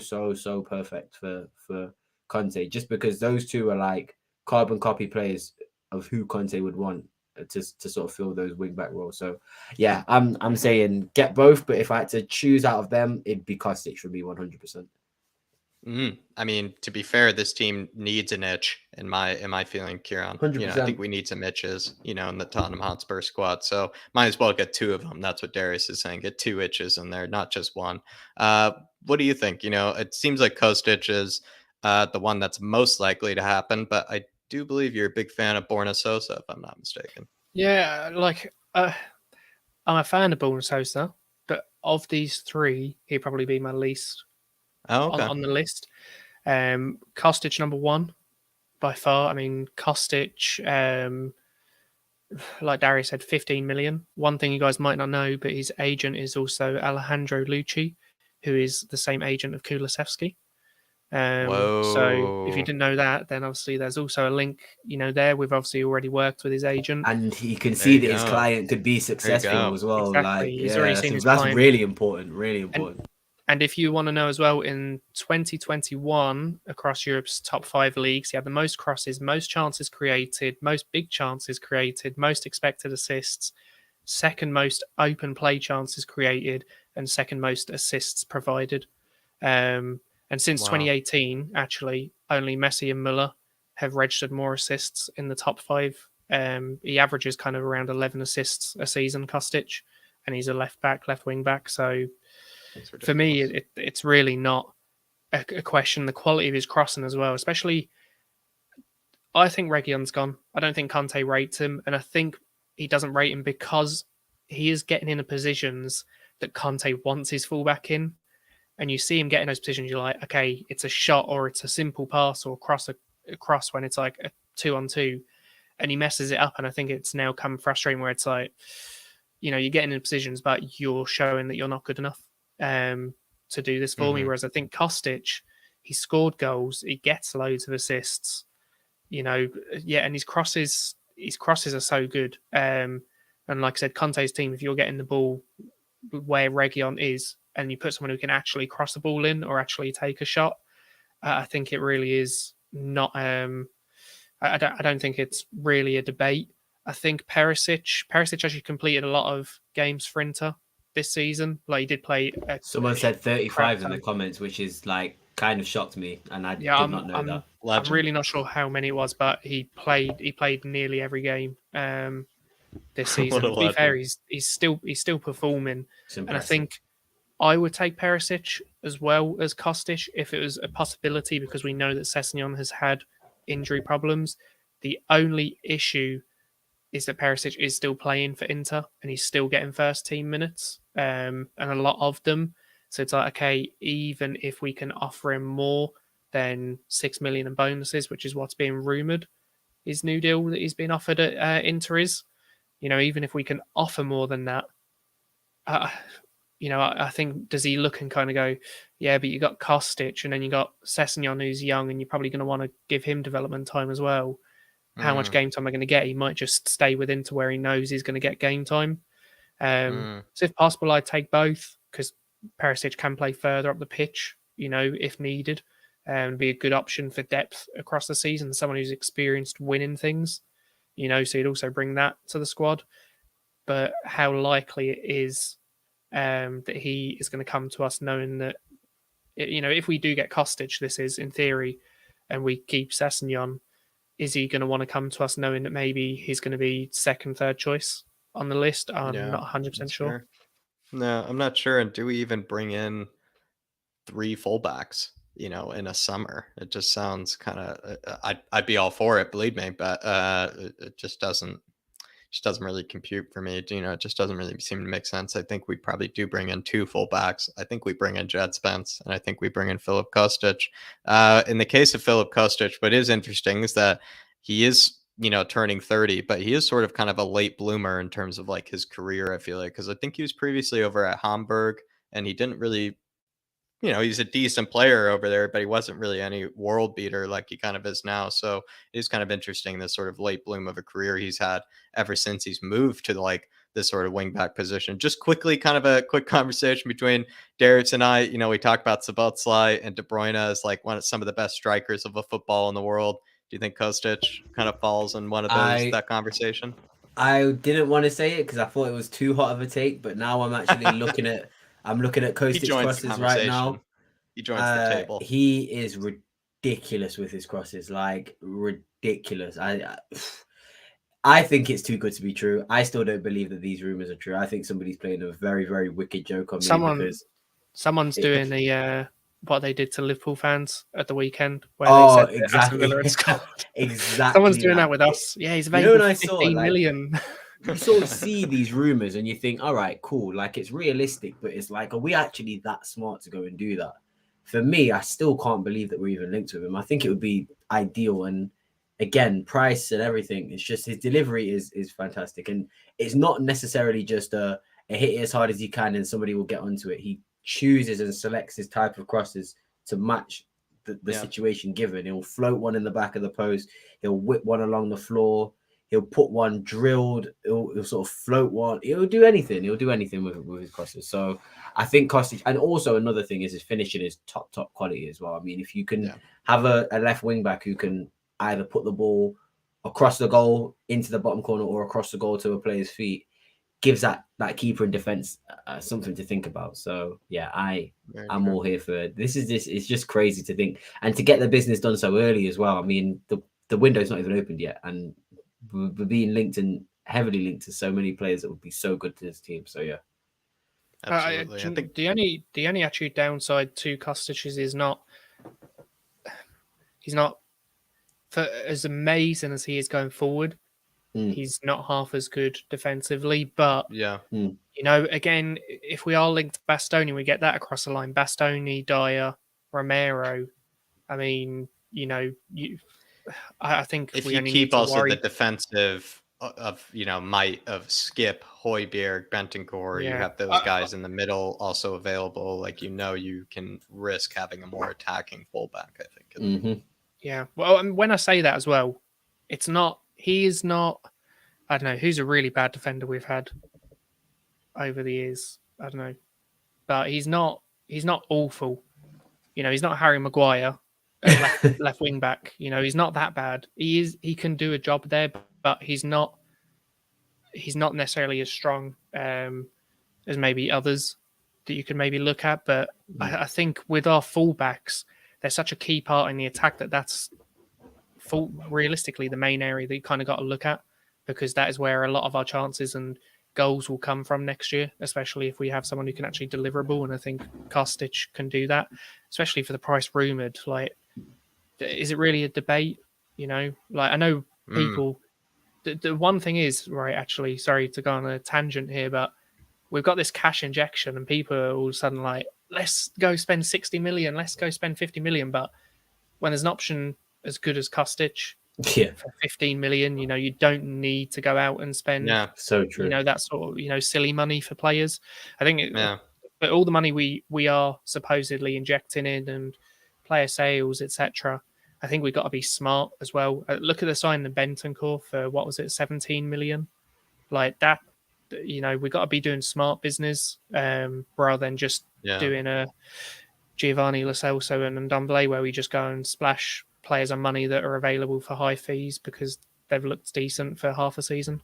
Speaker 4: perfect for Conte, just because those two are like carbon copy players of who Conte would want to sort of fill those wing back roles. So yeah, I'm saying get both, but if I had to choose out of them, it'd be Kostic for me 100%.
Speaker 1: I mean, to be fair, this team needs an itch in my feeling, Kieran.
Speaker 4: 100%.
Speaker 1: I think we need some itches, in the Tottenham Hotspur squad. So might as well get two of them. That's what Darius is saying. Get two itches in there, not just one. What do you think? It seems like Kostic is the one that's most likely to happen, but I do believe you're a big fan of Borna Sosa, if I'm not mistaken.
Speaker 3: Yeah, I'm a fan of Borna Sosa, but of these three, he'd probably be my least on the list. Kostic number one by far. I mean, Kostic, like Darius said, 15 million. One thing you guys might not know, but his agent is also Alejandro Lucci, who is the same agent of Kulusevski. So if you didn't know that, then obviously there's also a link, there. We've obviously already worked with his agent,
Speaker 4: and he can see that his client could be successful as well.
Speaker 3: Exactly. He's already seen his
Speaker 4: that's
Speaker 3: client.
Speaker 4: really important.
Speaker 3: And if you want to know as well, in 2021, across Europe's top 5 leagues, he had the most crosses, most chances created, most big chances created, most expected assists, second most open play chances created, and second most assists provided. And since 2018, actually, only Messi and Müller have registered more assists in the top 5. He averages kind of around 11 assists a season, Kostic, and he's a left wing back. So for me, it's really not a question. The quality of his crossing as well, especially, I think Reguilon's gone. I don't think Conte rates him, and I think he doesn't rate him because he is getting into positions that Conte wants his fullback in. And you see him get in those positions, you're like, okay, it's a shot or it's a simple pass or a cross when it's like a 2-on-2, and he messes it up. And I think it's now come frustrating where it's like, you're getting in positions, but you're showing that you're not good enough to do this for me. Whereas I think Kostic, he scored goals, he gets loads of assists, and his crosses are so good. And like I said, Conte's team, if you're getting the ball where Reguilon is, and you put someone who can actually cross the ball in or actually take a shot, I think it really is not. I don't think it's really a debate. I think Perisic actually completed a lot of games for Inter this season. Like, he did play.
Speaker 4: Someone said 35 in the comments, which is like kind of shocked me, and I did not know that.
Speaker 3: I'm really not sure how many it was, but he played nearly every game this season. To be fair, he's still performing, and I think I would take Perisic as well as Kostic if it was a possibility, because we know that Sessegnon has had injury problems. The only issue is that Perisic is still playing for Inter and he's still getting first team minutes, and a lot of them. So it's like, okay, even if we can offer him more than 6 million in bonuses, which is what's being rumoured, his new deal that he's been offered at Inter is, even if we can offer more than that, I think, does he look and kind of go, yeah, but you got Kostic and then you got Sessegnon who's young and you're probably going to want to give him development time as well. How much game time am I going to get? He might just stay with Inter where he knows he's going to get game time. So if possible, I'd take both because Perisic can play further up the pitch, if needed, and be a good option for depth across the season. Someone who's experienced winning things, so you'd also bring that to the squad. But how likely it is that he is going to come to us knowing that, if we do get Kostic, this is in theory, and we keep Sessegnon, is he going to want to come to us knowing that maybe he's going to be second, third choice on the list? I'm not 100% sure.
Speaker 1: No, I'm not sure. And do we even bring in 3 fullbacks, in a summer? It just sounds kind of, I'd be all for it, believe me, but it just doesn't really compute for me. It just doesn't really seem to make sense. I think we probably do bring in 2 fullbacks. I think we bring in Jed Spence, and I think we bring in Filip Kostic. In the case of Filip Kostic, what is interesting is that he is, turning 30, but he is sort of kind of a late bloomer in terms of like his career, I feel like, because I think he was previously over at Hamburg, and he didn't really, he's a decent player over there, but he wasn't really any world beater like he kind of is now. So it is kind of interesting, this sort of late bloom of a career he's had ever since he's moved to like this sort of wingback position. Just quickly, kind of a quick conversation between Darius and I. We talk about Szoboszlai and De Bruyne as like some of the best strikers of a football in the world. Do you think Kostic kind of falls in one of those, that conversation?
Speaker 4: I didn't want to say it because I thought it was too hot of a take, but now I'm actually looking at Kostic's crosses right now.
Speaker 1: He joins the table.
Speaker 4: He is ridiculous with his crosses, like ridiculous. I think it's too good to be true. I still don't believe that these rumors are true. I think somebody's playing a very, very wicked joke on me because
Speaker 3: someone's doing the what they did to Liverpool fans at the weekend, where they said
Speaker 4: exactly, exactly.
Speaker 3: Someone's doing that with us. Yeah, he's available 15 million.
Speaker 4: You sort of see these rumors and you think, all right, cool, like it's realistic, but it's like, are we actually that smart to go and do that? For me, I still can't believe that we're even linked with him. I think it would be ideal, and again, price and everything. It's just his delivery is fantastic, and it's not necessarily just a hit it as hard as you can and somebody will get onto it. He chooses and selects his type of crosses to match the situation given. He'll float one in the back of the post. He'll whip one along the floor. He'll put one drilled. He'll sort of float one. He'll do anything. He'll do anything with his crosses. So I think Kostic, and also another thing is his finishing is top quality as well. I mean, if you can have a left wing back who can either put the ball across the goal into the bottom corner or across the goal to a player's feet, gives that keeper and defense something to think about. So yeah, I'm all here for this. It's just crazy to think and to get the business done so early as well. I mean, the window's not even opened yet, and we're being linked and heavily linked to so many players that would be so good to this team. So yeah,
Speaker 1: absolutely.
Speaker 3: I think the only actually downside to Kostic is he's not for as amazing as he is going forward. He's not half as good defensively, but again, if we are linked to Bastoni, we get that across the line. Bastoni, Dyer, Romero. I mean, I think
Speaker 1: if you keep also the defensive of might of Skip, Højbjerg, Bentancur, you have those guys in the middle also available. Like you can risk having a more attacking fullback, I think.
Speaker 4: Mm-hmm.
Speaker 3: Yeah. Well, and when I say that as well, he is not. I don't know who's a really bad defender we've had over the years. I don't know, but he's not awful. He's not Harry Maguire, left wing back. He's not that bad. He can do a job there, but he's not necessarily as strong as maybe others that you could maybe look at. But I think with our fullbacks, they're such a key part in the attack that's realistically the main area that you kind of got to look at, because that is where a lot of our chances and goals will come from next year, especially if we have someone who can actually deliver a ball. And I think Kostic can do that, especially for the price rumoured. Like, is it really a debate? Like, I know people... The one thing is, right, actually, sorry to go on a tangent here, but we've got this cash injection and people are all of a sudden like, let's go spend 60 million, let's go spend 50 million. But when there's an option as good as Kostic for 15 million, you don't need to go out and spend
Speaker 4: so true.
Speaker 3: That sort of, silly money for players. I think but all the money we are supposedly injecting in and player sales, etc., I think we've got to be smart as well. Look at the sign of Bentancur for, what was it, 17 million? Like that you know, we got to be doing smart business rather than just doing a Giovanni Lo Celso and Ndombele where we just go and splash players on money that are available for high fees because they've looked decent for half a season.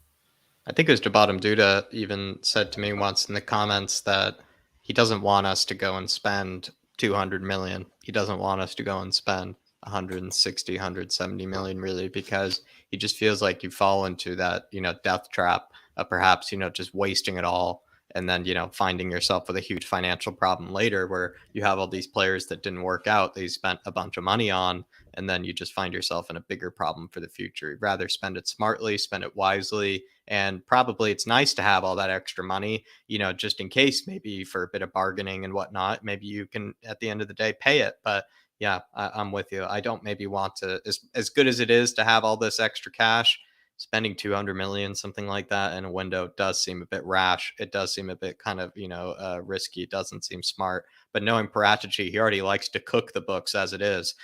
Speaker 1: I think it was Jabatam Duda even said to me once in the comments that he doesn't want us to go and spend 200 million. He doesn't want us to go and spend 160, 170 million really, because he just feels like you fall into that, you know, death trap of perhaps, you know, just wasting it all and then, you know, finding yourself with a huge financial problem later where you have all these players that didn't work out that you spent a bunch of money on, and then you just find yourself in a bigger problem for the future. You'd rather spend it smartly, spend it wisely, and probably it's nice to have all that extra money, you know, just in case, maybe for a bit of bargaining and whatnot, maybe you can at the end of the day pay it. But yeah, I'm with you. I don't maybe want to, as good as it is to have all this extra cash, spending 200 million, something like that in a window does seem a bit rash. It does seem a bit kind of, you know, risky. It doesn't seem smart. But knowing Paratici, he already likes to cook the books as it is.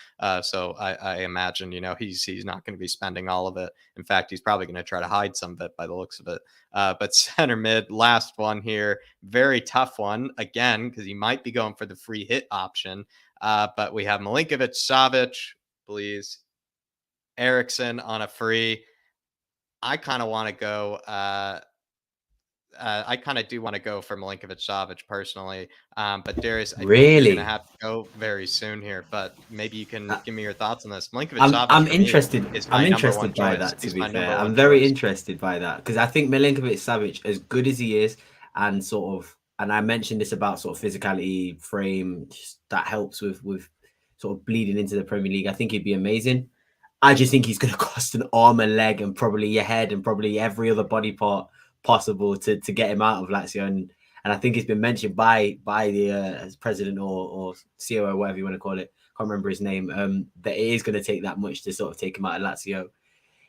Speaker 1: So I imagine, you know, he's not going to be spending all of it. In fact, he's probably going to try to hide some of it by the looks of it. But center mid, last one here, very tough one again, because he might be going for the free hit option. But we have Milinkovic, Savic, please, Eriksson on a free. I kind of want to go. I kind of do want to go for Milinkovic Savic personally. But Darius, I think you're going to have to go very soon here. But maybe you can give me your thoughts on this. Milinkovic Savic.
Speaker 4: I'm interested. I'm interested by
Speaker 1: choice.
Speaker 4: that. To be fair, I'm very interested by that because I think Milinkovic Savic, as good as he is, and I mentioned this about sort of physicality, frame, that helps with sort of bleeding into the Premier League. I think he'd be amazing. I just think he's going to cost an arm and leg and probably your head and probably every other body part possible to get him out of Lazio. And I think it's been mentioned by the president or CEO or whatever you want to call it. Can't remember his name. That it is going to take that much to sort of take him out of Lazio.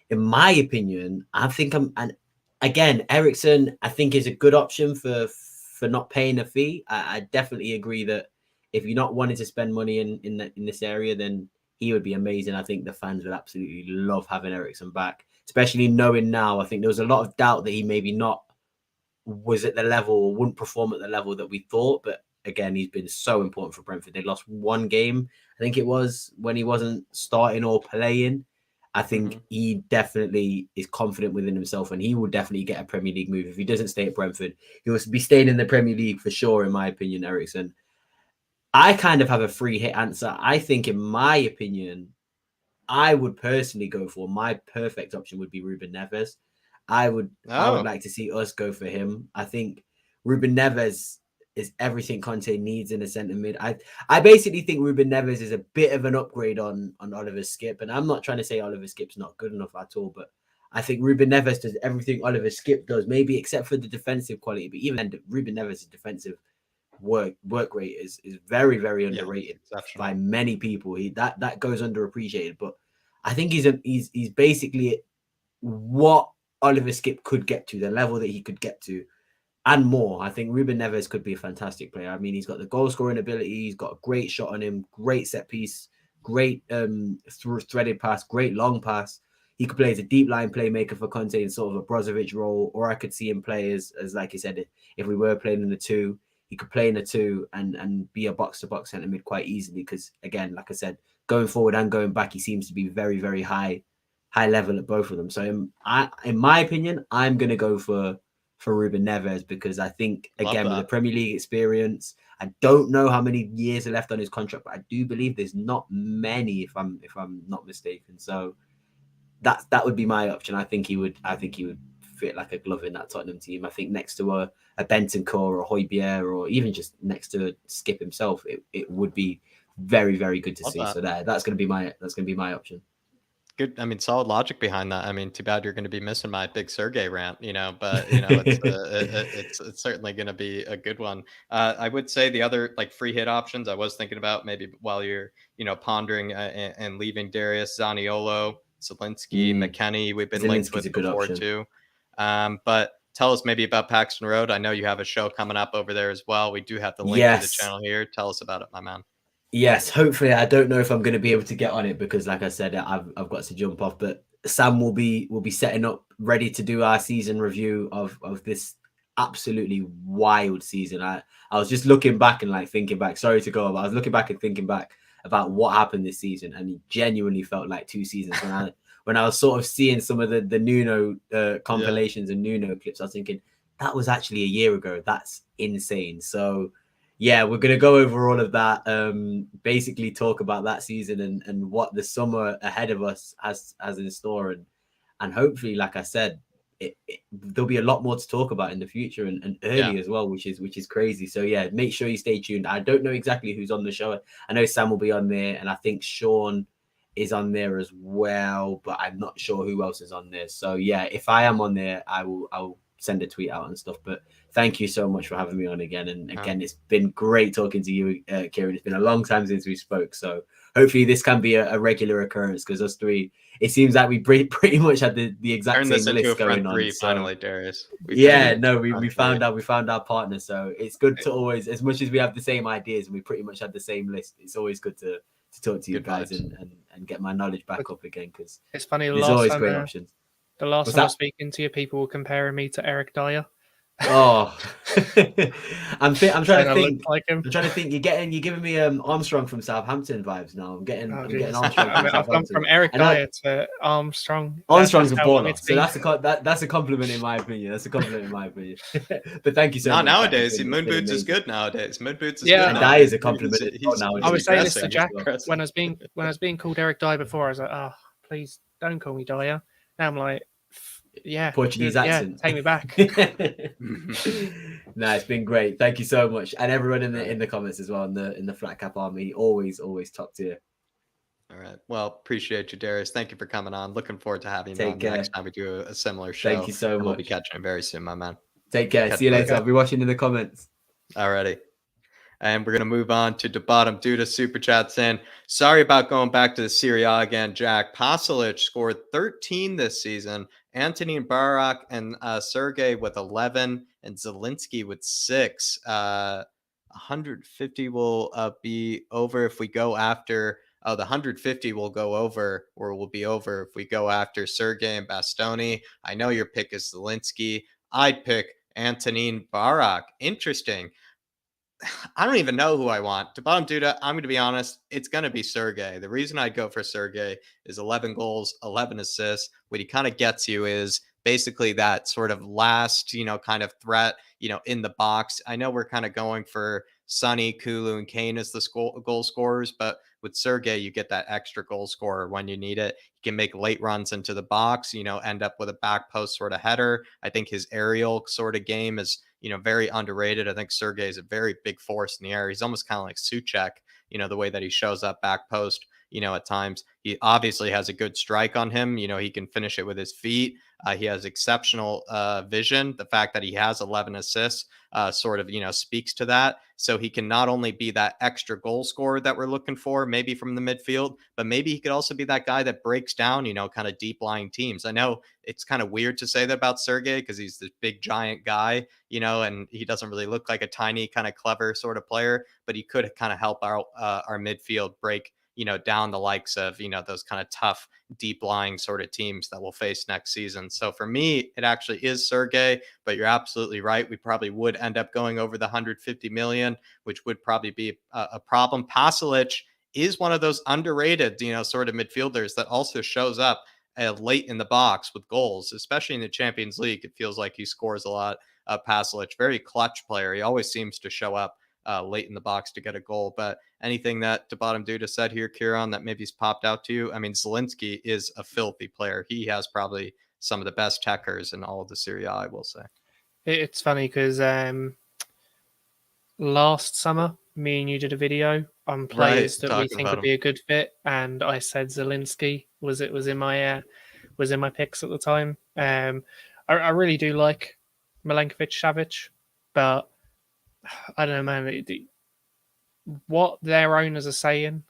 Speaker 4: In my opinion, I think and again, Eriksson, I think is a good option for not paying a fee. I definitely agree that if you're not wanting to spend money in this area, then he would be amazing. I think the fans would absolutely love having Eriksson back, especially knowing now. I think there was a lot of doubt that he maybe not was at the level or wouldn't perform at the level that we thought. But again, he's been so important for Brentford. They lost one game, I think it was, when he wasn't starting or playing. I think he definitely is confident within himself and he will definitely get a Premier League move. If he doesn't stay at Brentford, he will be staying in the Premier League for sure, in my opinion, Eriksson. I kind of have a free hit answer. I think, in my opinion, I would personally go for my perfect option would be Ruben Neves. I would like to see us go for him. I think Ruben Neves is everything Conte needs in a centre mid. I basically think Ruben Neves is a bit of an upgrade on Oliver Skip, and I'm not trying to say Oliver Skip's not good enough at all, but I think Ruben Neves does everything Oliver Skip does, maybe except for the defensive quality. But even then, Ruben Neves' defensive work rate is very, very underrated by many people. That goes underappreciated, but I think he's basically what Oliver Skip could get to, the level that he could get to, and more. I think Ruben Neves could be a fantastic player. I mean, he's got the goal scoring ability, he's got a great shot on him, great set piece, great threaded pass, great long pass. He could play as a deep line playmaker for Conte in sort of a Brozovic role, or I could see him play as like you said, if we were playing in the two. He could play in a two and be a box-to-box centre mid quite easily because, again, like I said, going forward and going back, he seems to be very, very high level at both of them. So in my opinion, I'm going to go for Ruben Neves because I think, again, with the Premier League experience, I don't know how many years are left on his contract, but I do believe there's not many, if I'm not mistaken. So that would be my option. I think he would fit like a glove in that Tottenham team. I think next to a Bentancur or a Højbjerg or even just next to Skip himself, it would be very, very good to see. So that's going to be my option.
Speaker 1: Good. I mean, solid logic behind that. I mean, too bad you're going to be missing my big Sergey rant, but it's certainly going to be a good one. I would say the other like free hit options I was thinking about maybe while you're, pondering and leaving Darius, Zaniolo, Zielinski, McKennie, we've been linked with before too. But tell us maybe about Paxton Road. I know you have a show coming up over there as well. We do have the link to the channel here. Tell us about it, my man.
Speaker 4: Yes, hopefully. I don't know if I'm going to be able to get on it because, like I said, I've got to jump off. But Sam will be setting up, ready to do our season review of this absolutely wild season. I was just looking back and like thinking back. Sorry to go, but I was looking back and thinking back about what happened this season, and it genuinely felt like 2 seasons when I was sort of seeing some of the Nuno compilations and Nuno clips. I was thinking that was actually a year ago. That's insane. So yeah, we're gonna go over all of that. Basically talk about that season and what the summer ahead of us has in store, and hopefully, like I said, there'll be a lot more to talk about in the future and early as well, which is crazy. So yeah, make sure you stay tuned. I don't know exactly who's on the show. I know Sam will be on there, and I think Sean is on there as well, but I'm not sure who else is on there. So yeah, if I am on there, I'll send a tweet out and stuff. But thank you so much for having me on again. And again, it's been great talking to you, Kieran. It's been a long time since we spoke. So hopefully this can be a regular occurrence, because us three, it seems like we pretty much had the exact same list going on. So,
Speaker 1: finally, Darius.
Speaker 4: We found our partner. So it's good to always, as much as we have the same ideas and we pretty much had the same list, it's always good to talk to you guys and get my knowledge back up again, because
Speaker 3: it's funny.
Speaker 4: There's always great options.
Speaker 3: The last time I was speaking to you, people were comparing me to Eric Dyer.
Speaker 4: Oh, I'm trying to think.
Speaker 3: Like him.
Speaker 4: I'm trying to think. You're giving me Armstrong from Southampton vibes now. I'm getting Armstrong.
Speaker 3: I've gone from Eric Dyer to Armstrong.
Speaker 4: Armstrong's a baller. So that's a compliment in my opinion. But thank you so much.
Speaker 1: Nowadays, Moon Boots is good. Nowadays, Moon Boots is good.
Speaker 4: And Dyer is a compliment.
Speaker 3: I was saying this to Jack when I was being called Eric Dyer before. I was like, oh, please don't call me Dyer. Now I'm like, yeah,
Speaker 4: Portuguese accent.
Speaker 3: Take me back.
Speaker 4: No, it's been great. Thank you so much, and everyone in the comments as well, in the Flat Cap Army, always top tier.
Speaker 1: All right. Well, appreciate you, Darius. Thank you for coming on. Looking forward to having you on next time we do a similar show.
Speaker 4: Thank you so much.
Speaker 1: We'll be catching it very soon, my man.
Speaker 4: Take care. See you later. I'll be watching in the comments.
Speaker 1: Alrighty. And we're going to move on to the bottom Duda super chat saying, sorry about going back to the Serie A again, Jack. Pasalic scored 13 this season. Anthony Barak and Sergey with 11 and Zielinski with 6. 150 will be over if we go after. The 150 will go over, or will be over if we go after Sergey and Bastoni. I know your pick is Zielinski. I'd pick Antonin Barak. Interesting. I don't even know who I want. To bottom Duda, I'm going to be honest, it's going to be Sergey. The reason I'd go for Sergey is 11 goals, 11 assists. What he kind of gets you is basically that sort of last, kind of threat, in the box. I know we're kind of going for Sonny, Kulu, and Kane as the goal scorers, but with Sergey, you get that extra goal scorer when you need it. He can make late runs into the box, end up with a back post sort of header. I think his aerial sort of game is, very underrated. I think Sergey is a very big force in the air. He's almost kind of like Suchek, the way that he shows up back post, at times. He obviously has a good strike on him. He can finish it with his feet. He has exceptional vision. The fact that he has 11 assists sort of, speaks to that. So he can not only be that extra goal scorer that we're looking for, maybe from the midfield, but maybe he could also be that guy that breaks down, kind of deep lying teams. I know it's kind of weird to say that about Sergey because he's this big, giant guy, and he doesn't really look like a tiny, kind of clever sort of player, but he could kind of help our midfield break, down the likes of, those kind of tough, deep lying sort of teams that we'll face next season. So for me, it actually is Sergey, but you're absolutely right. We probably would end up going over the 150 million, which would probably be a problem. Pasalic is one of those underrated, sort of midfielders that also shows up late in the box with goals, especially in the Champions League. It feels like he scores a lot. Pasalic, very clutch player. He always seems to show up late in the box to get a goal. But anything that to bottom Duda said here, Kieran, that maybe's popped out to you? I mean, Zielinski is a filthy player. He has probably some of the best techers in all of the Serie A, I will say.
Speaker 3: It's funny because last summer, me and you did a video on players that we think would be a good fit, and I said Zielinski was in my picks at the time. I really do like Milenkovic-Savic, but I don't know, man. What their owners are saying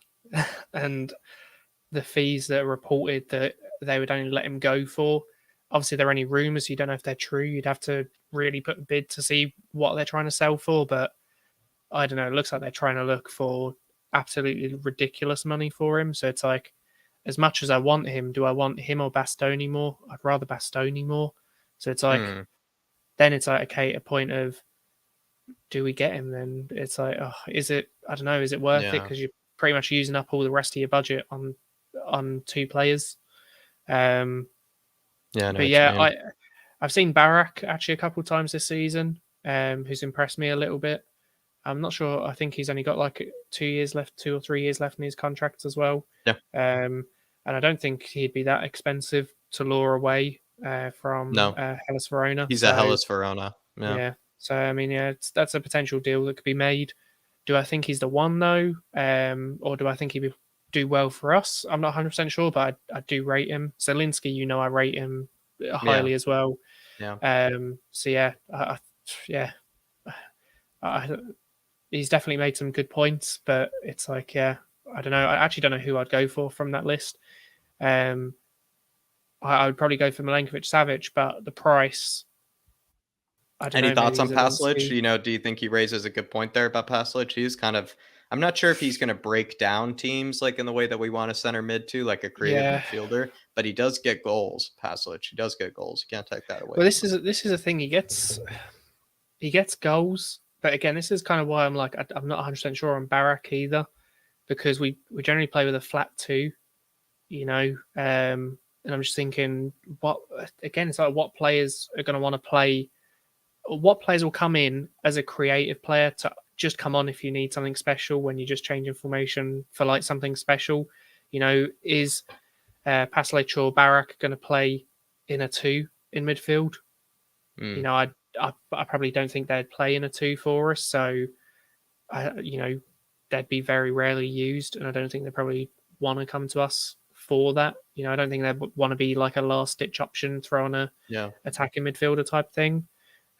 Speaker 3: and the fees that are reported that they would only let him go for. Obviously, they're only rumours. You don't know if they're true. You'd have to really put a bid to see what they're trying to sell for. But I don't know. It looks like they're trying to look for absolutely ridiculous money for him. So it's like, as much as I want him, do I want him or Bastoni more? I'd rather Bastoni more. So it's like, then it's like, okay, a point of, do we get him then? It's like, oh, is it, I don't know, is it worth it?
Speaker 1: Yeah.
Speaker 3: Because you're pretty much using up all the rest of your budget on 2 players.
Speaker 1: Yeah, I know
Speaker 3: But
Speaker 1: what you
Speaker 3: yeah,
Speaker 1: mean.
Speaker 3: I've seen Barak actually a couple of times this season, who's impressed me a little bit. I'm not sure. I think he's only got like 2 years left, 2 or 3 years left in his contract as well.
Speaker 1: Yeah.
Speaker 3: And I don't think he'd be that expensive to lure away from
Speaker 1: No.
Speaker 3: Hellas Verona.
Speaker 1: He's
Speaker 3: So,
Speaker 1: a Hellas Verona. Yeah.
Speaker 3: yeah. So I mean, yeah, that's a potential deal that could be made. Do I think he's the one though, or do I think he'd do well for us? I'm not 100% sure, but I do rate him. Zielinski, you know, I rate him highly as well.
Speaker 1: Yeah.
Speaker 3: So yeah, he's definitely made some good points, but it's like, yeah, I don't know. I actually don't know who I'd go for from that list. I would probably go for Milenkovic Savic, but the price. I don't
Speaker 1: Any
Speaker 3: know.
Speaker 1: thoughts on
Speaker 3: Maybe
Speaker 1: Pasalic?
Speaker 3: Zielinski.
Speaker 1: You know, do you think he raises a good point there about Pasalic? He's kind of, I'm not sure if he's going to break down teams like in the way that we want to center mid to, like a creative
Speaker 3: Yeah.
Speaker 1: midfielder, but he does get goals. Pasalic, he does get goals. You can't take that away.
Speaker 3: Well, this is a thing. He gets goals, but again, this is kind of why I'm like, I'm not 100% sure on Barak either, because we generally play with a flat 2, you know, and I'm just thinking, it's like what players are going to want to play. What players will come in as a creative player to just come on if you need something special when you're just changing formation for like something special? You know, is Pasalic or Barak going to play in a 2 in midfield? You know, I probably don't think they'd play in a 2 for us. So, you know, they'd be very rarely used, and I don't think they probably want to come to us for that. You know, I don't think they want to be like a last ditch option, throw on a attacking midfielder type thing.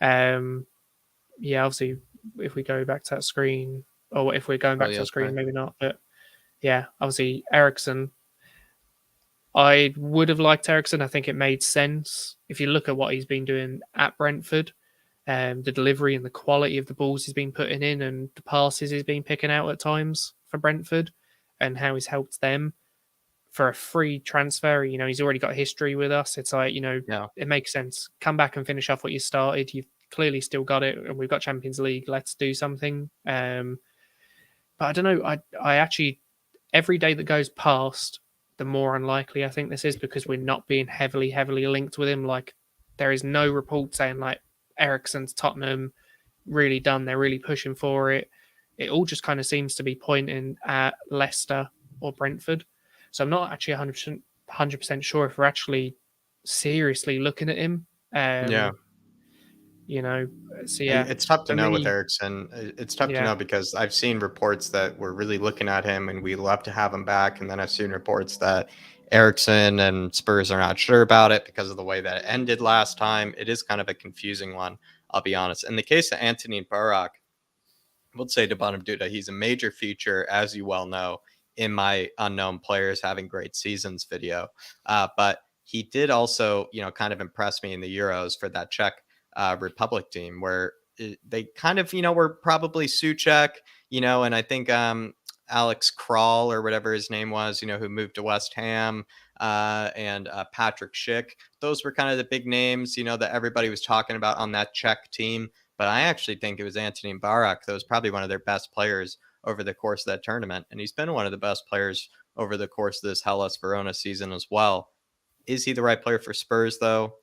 Speaker 3: Yeah, obviously, if we go back to that screen, or if we're going back to the screen, maybe not. But yeah, obviously, Ericsson. I would have liked Ericsson. I think it made sense. If you look at what he's been doing at Brentford, the delivery and the quality of the balls he's been putting in and the passes he's been picking out at times for Brentford and how he's helped them for a free transfer. You know, he's already got a history with us. It's like, you know, it makes sense. Come back and finish off what you started. You've clearly still got it, and we've got Champions League. Let's do something. But I don't know. I actually, every day that goes past, the more unlikely I think this is, because we're not being heavily linked with him. Like, there is no report saying like Ericsson's Tottenham really done. They're really pushing for it. It all just kind of seems to be pointing at Leicester or Brentford. So I'm not actually 100% sure if we're actually seriously looking at him. You know, so yeah,
Speaker 1: it's tough to know with
Speaker 3: me,
Speaker 1: Ericsson. It's tough to know because I've seen reports that we're really looking at him and we love to have him back, and then I've seen reports that Ericsson and Spurs are not sure about it because of the way that it ended last time. It is kind of a confusing one, I'll be honest. In the case of Anthony Barak, I would say to Bonham Duda, he's a major feature, as you well know, in my unknown players having great seasons video. But he did also, you know, kind of impress me in the Euros for that Czech Republic team, where they kind of, you know, were probably Suchek, you know, and I think Alex Kral or whatever his name was, you know, who moved to West Ham, and Patrick Schick. Those were kind of the big names, you know, that everybody was talking about on that Czech team. But I actually think it was Anthony Barak that was probably one of their best players over the course of that tournament. And he's been one of the best players over the course of this Hellas Verona season as well. Is he the right player for Spurs, though?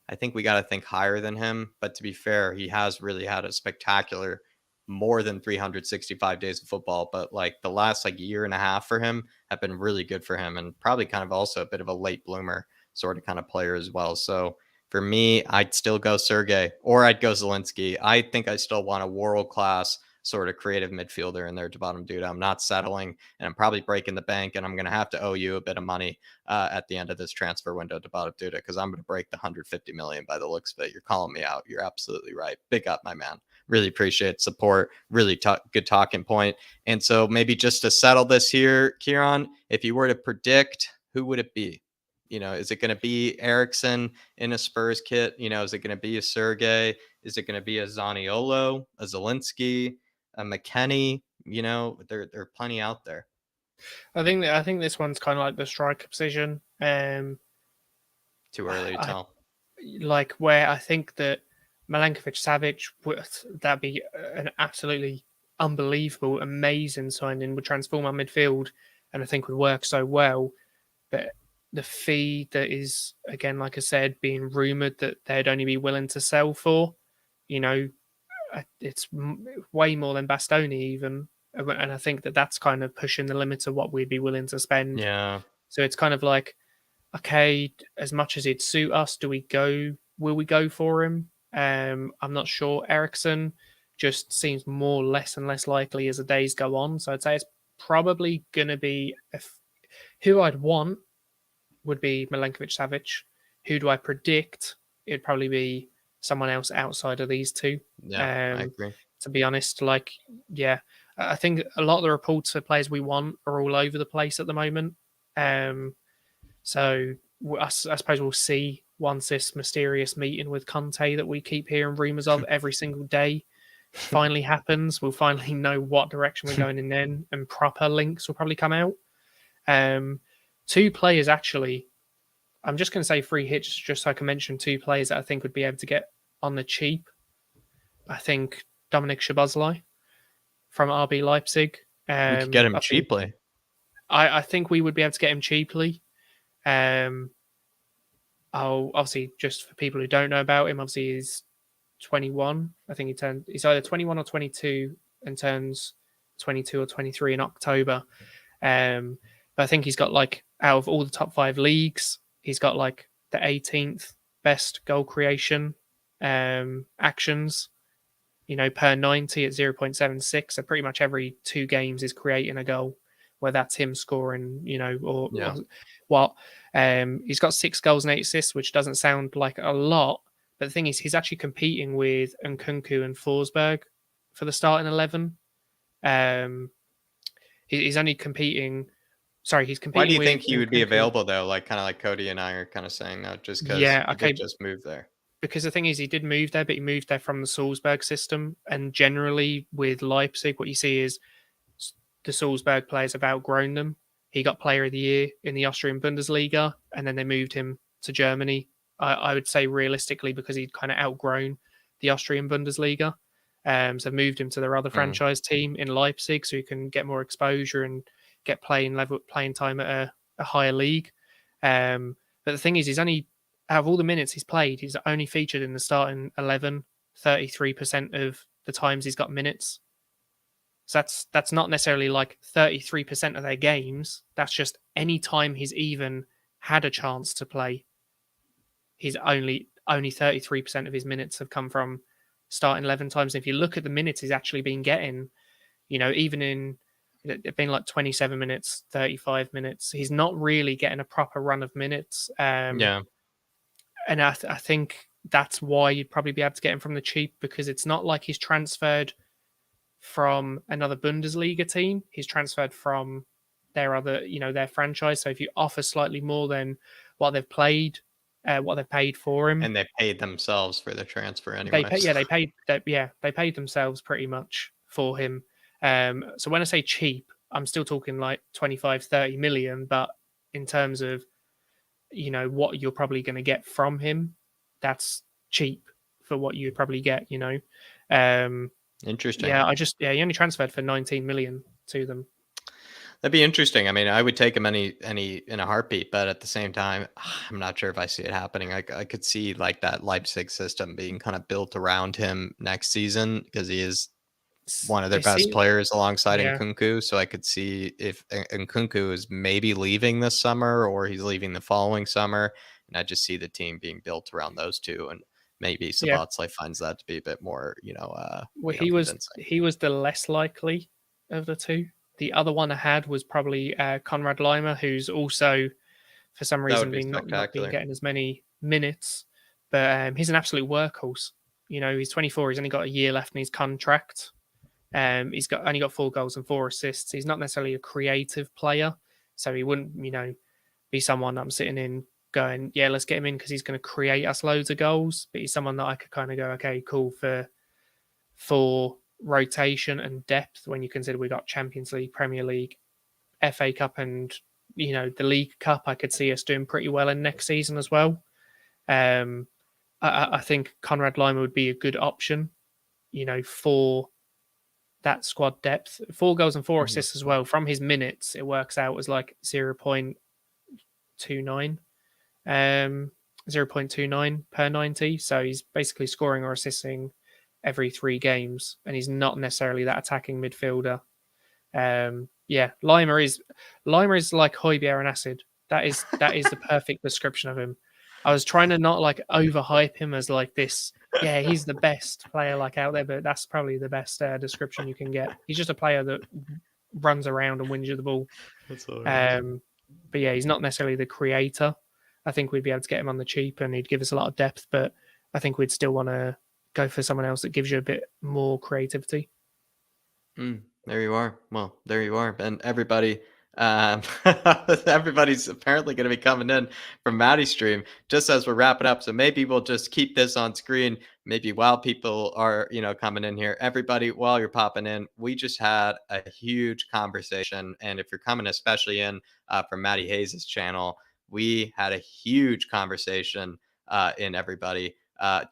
Speaker 1: I think we got to think higher than him. But to be fair, he has really had a spectacular more than 365 days of football. But like the last like year and a half for him have been really good for him, and probably kind of also a bit of a late bloomer sort of kind of player as well. So for me, I'd still go Sergey, or I'd go Zielinski. I think I still want a world-class sort of creative midfielder in there to Bottom Dude. I'm not settling, and I'm probably breaking the bank, and I'm going to have to owe you a bit of money at the end of this transfer window to Bottom Dude, because I'm going to break the 150 million by the looks of it. You're calling me out. You're absolutely right. Big up, my man. Really appreciate support. Really good talking point. And so maybe just to settle this here, Kieran, if you were to predict, who would it be? You know, is it going to be Ericsson in a Spurs kit? You know, is it going to be a Sergey? Is it going to be a Zaniolo, a Zielinski, a McKennie? You know, there are plenty out there.
Speaker 3: I think this one's kind of like the striker position.
Speaker 1: Too early to tell.
Speaker 3: Like where I think that Milankovic-Savic, that'd be an absolutely unbelievable, amazing signing. Would transform our midfield, and I think would work so well. But the fee that is, again, like I said, being rumoured that they'd only be willing to sell for, it's way more than Bastoni even. And I think that that's kind of pushing the limits of what we'd be willing to spend.
Speaker 1: Yeah.
Speaker 3: So it's kind of like, okay, as much as it'd suit us, will we go for him? I'm not sure. Ericsson just seems less and less likely as the days go on. So I'd say it's probably going to be who I'd want would be Milankovic-Savic. Who do I predict? It'd probably be someone else outside of these two.
Speaker 1: Yeah, I agree.
Speaker 3: To be honest, I think a lot of the reports for players we want are all over the place at the moment. So I suppose we'll see once this mysterious meeting with Conte that we keep hearing rumours of every single day finally happens. We'll finally know what direction we're going in then, and proper links will probably come out. Two players, actually. I'm just going to say free hits just so I can mention two players that I think would be able to get on the cheap. I think Dominic Szoboszlai from RB Leipzig.
Speaker 1: We could get him cheaply.
Speaker 3: I think we would be able to get him cheaply. Obviously, just for people who don't know about him, obviously he's 21. I think he's either 21 or 22 and turns 22 or 23 in October. But I think he's got out of all the top 5 leagues, he's got the 18th best goal creation actions, per 90 at 0.76. So pretty much every 2 games is creating a goal, whether that's him scoring, he's got 6 goals and 8 assists, which doesn't sound like a lot. But the thing is, he's actually competing with Nkunku and Forsberg for the starting 11. He's only competing. Sorry, he's competing.
Speaker 1: Why do you
Speaker 3: with
Speaker 1: think he would be
Speaker 3: Nkunku.
Speaker 1: available though? Kind of like Cody and I are kind of saying that, just because he did just move there.
Speaker 3: Because the thing is, he did move there, but he moved there from the Salzburg system. And generally, with Leipzig, what you see is the Salzburg players have outgrown them. He got Player of the Year in the Austrian Bundesliga, and then they moved him to Germany. I would say realistically because he'd kind of outgrown the Austrian Bundesliga. So moved him to their other franchise team in Leipzig so he can get more exposure and get playing time at a higher league. But the thing is, he's only, out of all the minutes he's played, he's only featured in the starting 11 33% of the times he's got minutes. So that's not necessarily 33% of their games. That's just any time he's even had a chance to play. He's only 33% of his minutes have come from starting 11 times. And if you look at the minutes he's actually been getting, even in it's been 27 minutes, 35 minutes, he's not really getting a proper run of minutes. And I think that's why you'd probably be able to get him from the cheap, because it's not like he's transferred from another Bundesliga team. He's transferred from their other, their franchise. So if you offer slightly more than what they've paid for him,
Speaker 1: and they paid themselves for the transfer anyway.
Speaker 3: They paid themselves pretty much for him. So when I say cheap, I'm still talking 25, 30 million. But in terms of, what you're probably going to get from him, that's cheap for what you'd probably get,
Speaker 1: Interesting.
Speaker 3: He only transferred for 19 million to them.
Speaker 1: That'd be interesting. I mean, I would take him any in a heartbeat, but at the same time, I'm not sure if I see it happening. I could see that Leipzig system being kind of built around him next season, because he is one of their best players alongside Nkunku. So I could see if Nkunku is maybe leaving this summer or he's leaving the following summer, and I just see the team being built around those two, and maybe Szoboszlai finds that to be a bit more,
Speaker 3: he was the less likely of the two. The other one I had was probably Konrad Laimer, who's also, for some reason, not been getting as many minutes. But he's an absolute workhorse. He's 24. He's only got a year left in his contract. He's only got 4 goals and 4 assists. He's not necessarily a creative player, so he wouldn't, be someone I'm sitting in going, yeah, let's get him in because he's going to create us loads of goals. But he's someone that I could kind of go, okay, cool, for rotation and depth, when you consider we got Champions League, Premier League, FA Cup, and the League Cup. I could see us doing pretty well in next season as well. But I think Conrad Lima would be a good option, for that squad depth. 4 goals and 4 assists as well. From his minutes, it works out as like 0.29, 0.29 per 90. So he's basically scoring or assisting every 3 games, and he's not necessarily that attacking midfielder. Lima is like Højbjerg and acid. That is the perfect description of him. I was trying to not like overhype him as like this. Yeah, he's the best player like out there, but that's probably the best description you can get. He's just a player that runs around and wins you the ball.
Speaker 1: That's all right.
Speaker 3: But yeah, he's not necessarily the creator. I think we'd be able to get him on the cheap, and he'd give us a lot of depth. But I think we'd still want to go for someone else that gives you a bit more creativity.
Speaker 1: There you are. Well, there you are. And everybody, everybody's apparently going to be coming in from Maddie's stream just as we're wrapping up. So maybe we'll just keep this on screen. Maybe while people are, coming in here, everybody, while you're popping in, we just had a huge conversation. And if you're coming, especially in from Maddie Hayes' channel, we had a huge conversation in everybody.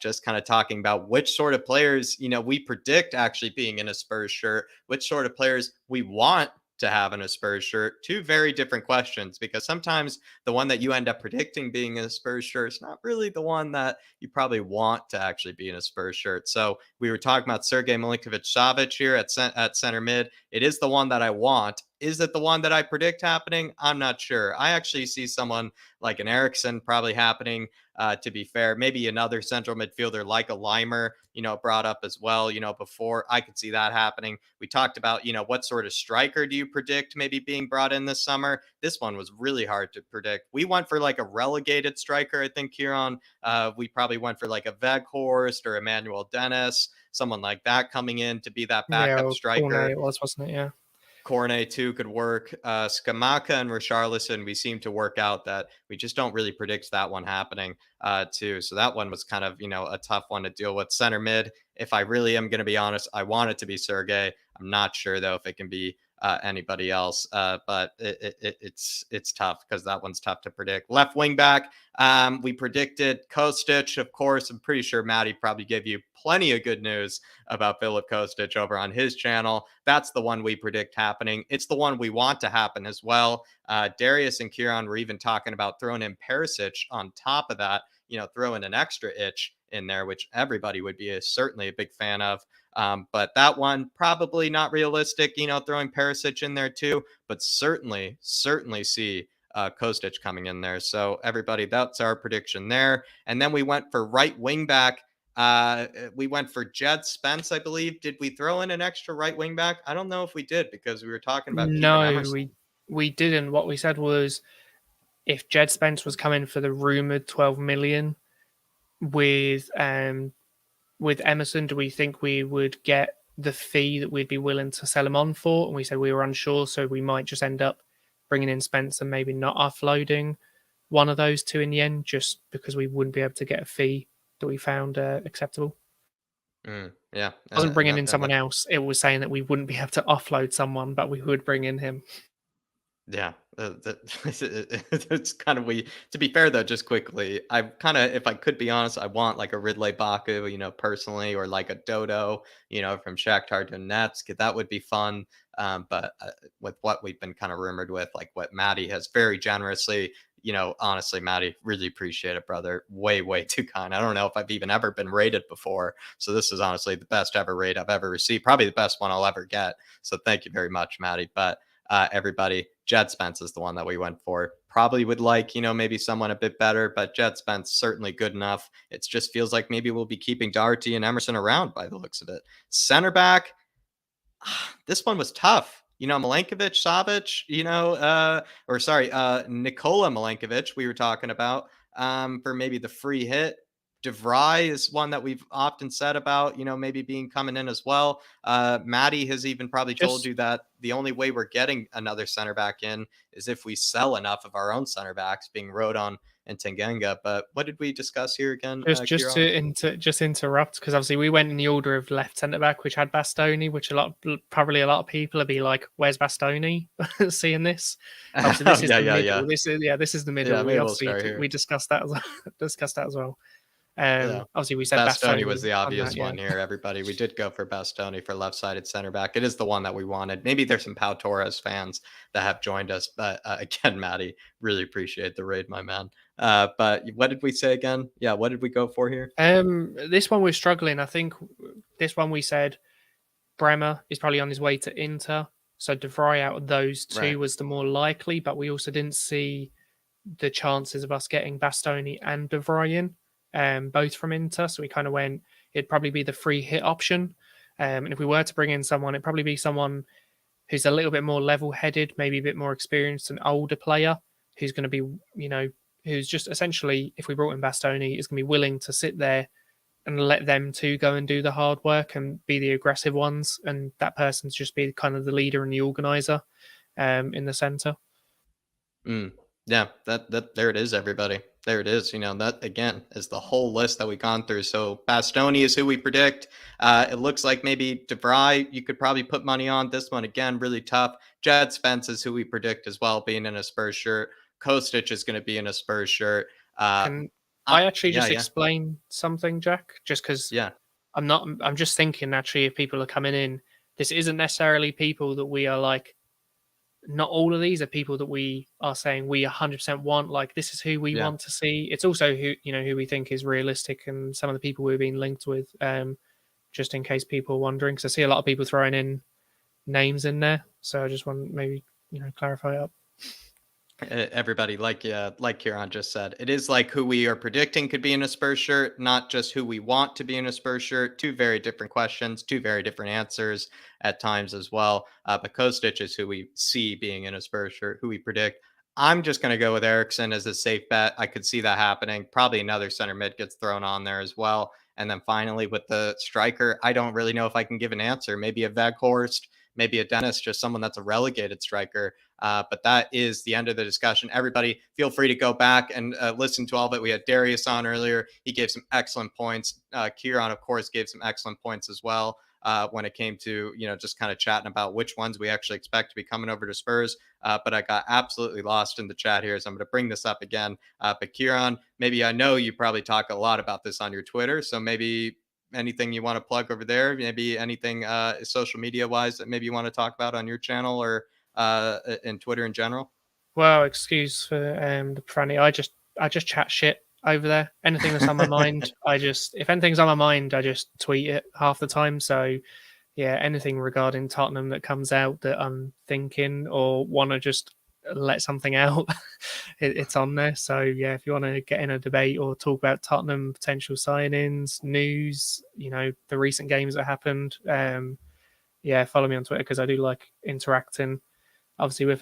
Speaker 1: Just kind of talking about which sort of players, we predict actually being in a Spurs shirt, which sort of players we want to have in a Spurs shirt. 2 very different questions, because sometimes the one that you end up predicting being in a Spurs shirt is not really the one that you probably want to actually be in a Spurs shirt. So we were talking about Sergej Milinkovic-Savic here at center mid. It is the one that I want. Is it the one that I predict happening? I'm not sure. I actually see someone like an Eriksson probably happening. To be fair, maybe another central midfielder like a Limer, brought up as well, before. I could see that happening. We talked about, what sort of striker do you predict maybe being brought in this summer? This one was really hard to predict. We went for like a relegated striker, I think, Kieran. We probably went for like a Weghorst or Emmanuel Dennis, someone like that coming in to be that backup striker.
Speaker 3: Cornet it was, wasn't it? Yeah.
Speaker 1: Cornet too could work. Skamaka and Richarlison, we seem to work out that we just don't really predict that one happening too. So that one was kind of, a tough one to deal with. Center mid, if I really am going to be honest, I want it to be Sergej. I'm not sure though if it can be anybody else, but it's tough because that one's tough to predict. Left wing back, we predicted Kostic, of course. I'm pretty sure Maddie probably gave you plenty of good news about Filip Kostic over on his channel. That's the one we predict happening. It's the one we want to happen as well. Darius and Kieran were even talking about throwing in Perisic on top of that, throwing an extra itch in there, which everybody would be certainly a big fan of. But that one probably not realistic, throwing Perisic in there too, but certainly see Kostic coming in there. So everybody, that's our prediction there. And then we went for right wing back. We went for Jed Spence, I believe. Did we throw in an extra right wing back? I don't know if we did, because we were talking about
Speaker 3: no, we didn't. What we said was, if Jed Spence was coming for the rumored 12 million with Emerson, do we think we would get the fee that we'd be willing to sell him on for? And we said we were unsure, so we might just end up bringing in Spence and maybe not offloading one of those 2 in the end, just because we wouldn't be able to get a fee that we found acceptable.
Speaker 1: Yeah.
Speaker 3: It wasn't bringing in someone else. It was saying that we wouldn't be able to offload someone, but we would bring in him.
Speaker 1: Yeah, it's kind of to be fair though, just quickly, I kind of, if I could be honest, I want like a Ridley Baku, personally, or like a Dodo, from Shakhtar Donetsk. That would be fun. But with what we've been kind of rumored with, like what Maddie has very generously, honestly, Maddie, really appreciate it, brother. Way, way too kind. I don't know if I've even ever been rated before. So this is honestly the best ever rate I've ever received. Probably the best one I'll ever get. So thank you very much, Maddie. But everybody, Jed Spence is the one that we went for. Probably would like, maybe someone a bit better, but Jed Spence certainly good enough. It just feels like maybe we'll be keeping Doherty and Emerson around by the looks of it. Center back, this one was tough. Milinkovic, Savic, Nikola Milinkovic, we were talking about for maybe the free hit. De Vrij is one that we've often said about, maybe coming in as well. Maddie has even probably told you that the only way we're getting another center back in is if we sell enough of our own center backs, being Rodon and Tanganga. But what did we discuss here again?
Speaker 3: Just to interrupt, because obviously we went in the order of left centre back, which had Bastoni, which probably a lot of people will be like, "Where's Bastoni?" Seeing this. Obviously, this is the middle. This is the middle.
Speaker 1: Yeah, we
Speaker 3: discussed that as well. Obviously, we said
Speaker 1: Bastoni was the
Speaker 3: on
Speaker 1: obvious
Speaker 3: that,
Speaker 1: one here, everybody. We did go for Bastoni for left-sided center back. It is the one that we wanted. Maybe there's some Pau Torres fans that have joined us, but again, Maddie, really appreciate the raid, my man. But what did we say again? Yeah, what did we go for here?
Speaker 3: This one we're struggling. I think this one we said Bremer is probably on his way to Inter. So De Vrij out of those two was the more likely, but we also didn't see the chances of us getting Bastoni and De Vrij in, both from Inter. So we kind of went, it'd probably be the free hit option. And if we were to bring in someone, it'd probably be someone who's a little bit more level-headed, maybe a bit more experienced, an older player who's going to be, who's just essentially, if we brought in Bastoni, is going to be willing to sit there and let them two go and do the hard work and be the aggressive ones, and that person's just be kind of the leader and the organizer in the center.
Speaker 1: Yeah, that there it is, everybody. There it is. That again is the whole list that we've gone through. So Bastoni is who we predict. It looks like maybe De Vrij you could probably put money on. This one again really tough. Jed Spence is who we predict as well, being in a Spurs shirt. Kostic is going to be in a Spurs shirt.
Speaker 3: Can I actually just explain something, Jack? Just because I'm just thinking actually, if people are coming in, this isn't necessarily people that we are like. Not all of these are people that we are saying we 100% want. Like, this is who we want to see. It's also who we think is realistic, and some of the people we've been linked with. Just in case people are wondering, because I see a lot of people throwing in names in there. So I just want maybe clarify up.
Speaker 1: Everybody, like Kieran just said, it is like who we are predicting could be in a Spurs shirt, not just who we want to be in a Spurs shirt. Two very different questions, two very different answers at times as well. But Kostic is who we see being in a Spurs shirt, who we predict. I'm just going to go with Eriksson as a safe bet. I could see that happening. Probably another center mid gets thrown on there as well. And then finally with the striker, I don't really know if I can give an answer. Maybe a Weghorst, maybe a Dennis, just someone that's a relegated striker. But that is the end of the discussion. Everybody, feel free to go back and listen to all of it. We had Darius on earlier. He gave some excellent points. Kieran, of course, gave some excellent points as well when it came to, just kind of chatting about which ones we actually expect to be coming over to Spurs. But I got absolutely lost in the chat here, so I'm going to bring this up again. But Kieran, maybe I know you probably talk a lot about this on your Twitter, so maybe anything you want to plug over there, maybe anything social media wise that maybe you want to talk about on your channel or in Twitter in general?
Speaker 3: Well, excuse for the profanity. I just chat shit over there. Anything that's on my mind, if anything's on my mind, I just tweet it half the time. So yeah, anything regarding Tottenham that comes out that I'm thinking or want to just let something out, it's on there. So yeah, if you want to get in a debate or talk about Tottenham potential signings, news, the recent games that happened, follow me on Twitter because I do like interacting. Obviously, we're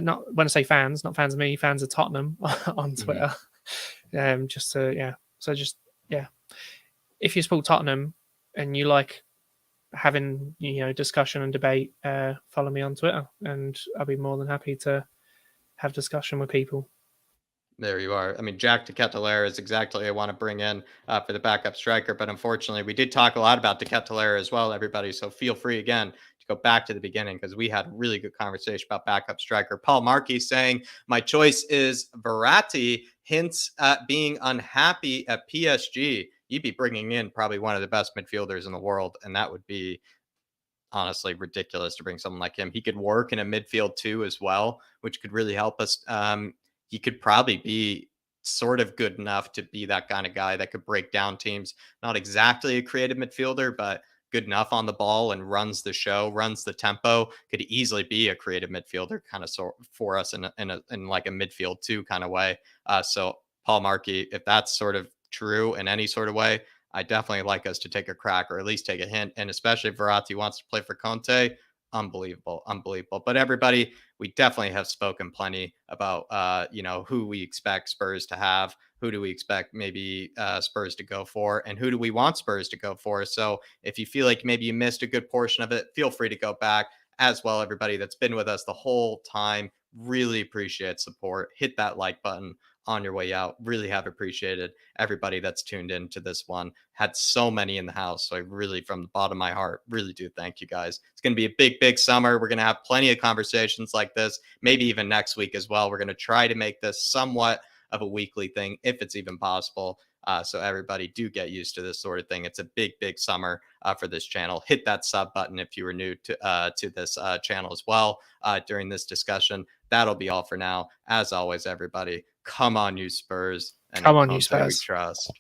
Speaker 3: not when I say fans, not fans of me, fans of Tottenham on Twitter. If you support Tottenham and you like having discussion and debate, follow me on Twitter, and I'll be more than happy to have discussion with people.
Speaker 1: There you are. I mean, Jack de Ketelaere is exactly what I want to bring in for the backup striker. But unfortunately, we did talk a lot about de Ketelaere as well, everybody. So feel free again to go back to the beginning because we had a really good conversation about backup striker. Paul Markey saying, my choice is Verratti, hints at being unhappy at PSG. You'd be bringing in probably one of the best midfielders in the world, and that would be honestly ridiculous to bring someone like him. He could work in a midfield too as well, which could really help us. He could probably be sort of good enough to be that kind of guy that could break down teams. Not exactly a creative midfielder, but good enough on the ball and runs the show, runs the tempo. Could easily be a creative midfielder kind of for us in like a midfield two kind of way. So Paul Markey, if that's sort of true in any sort of way, I definitely like us to take a crack or at least take a hint. And especially if Verratti wants to play for Conte, unbelievable. But everybody, we definitely have spoken plenty about, who we expect Spurs to have. Who do we expect maybe Spurs to go for? And who do we want Spurs to go for? So if you feel like maybe you missed a good portion of it, feel free to go back as well. Everybody that's been with us the whole time, really appreciate support. Hit that like button on your way out. Really have appreciated everybody that's tuned in to this one. Had so many in the house. So I really, from the bottom of my heart, really do thank you guys. It's going to be a big, big summer. We're going to have plenty of conversations like this, maybe even next week as well. We're going to try to make this somewhat of a weekly thing, if it's even possible. So everybody do get used to this sort of thing. It's a big summer for this channel. Hit that sub button if you were new to this channel as well during this discussion. That'll be all for now. As always, everybody, come on, you Spurs. And
Speaker 3: Come on,
Speaker 1: in
Speaker 3: you
Speaker 1: Conte we
Speaker 3: Spurs.
Speaker 1: trust.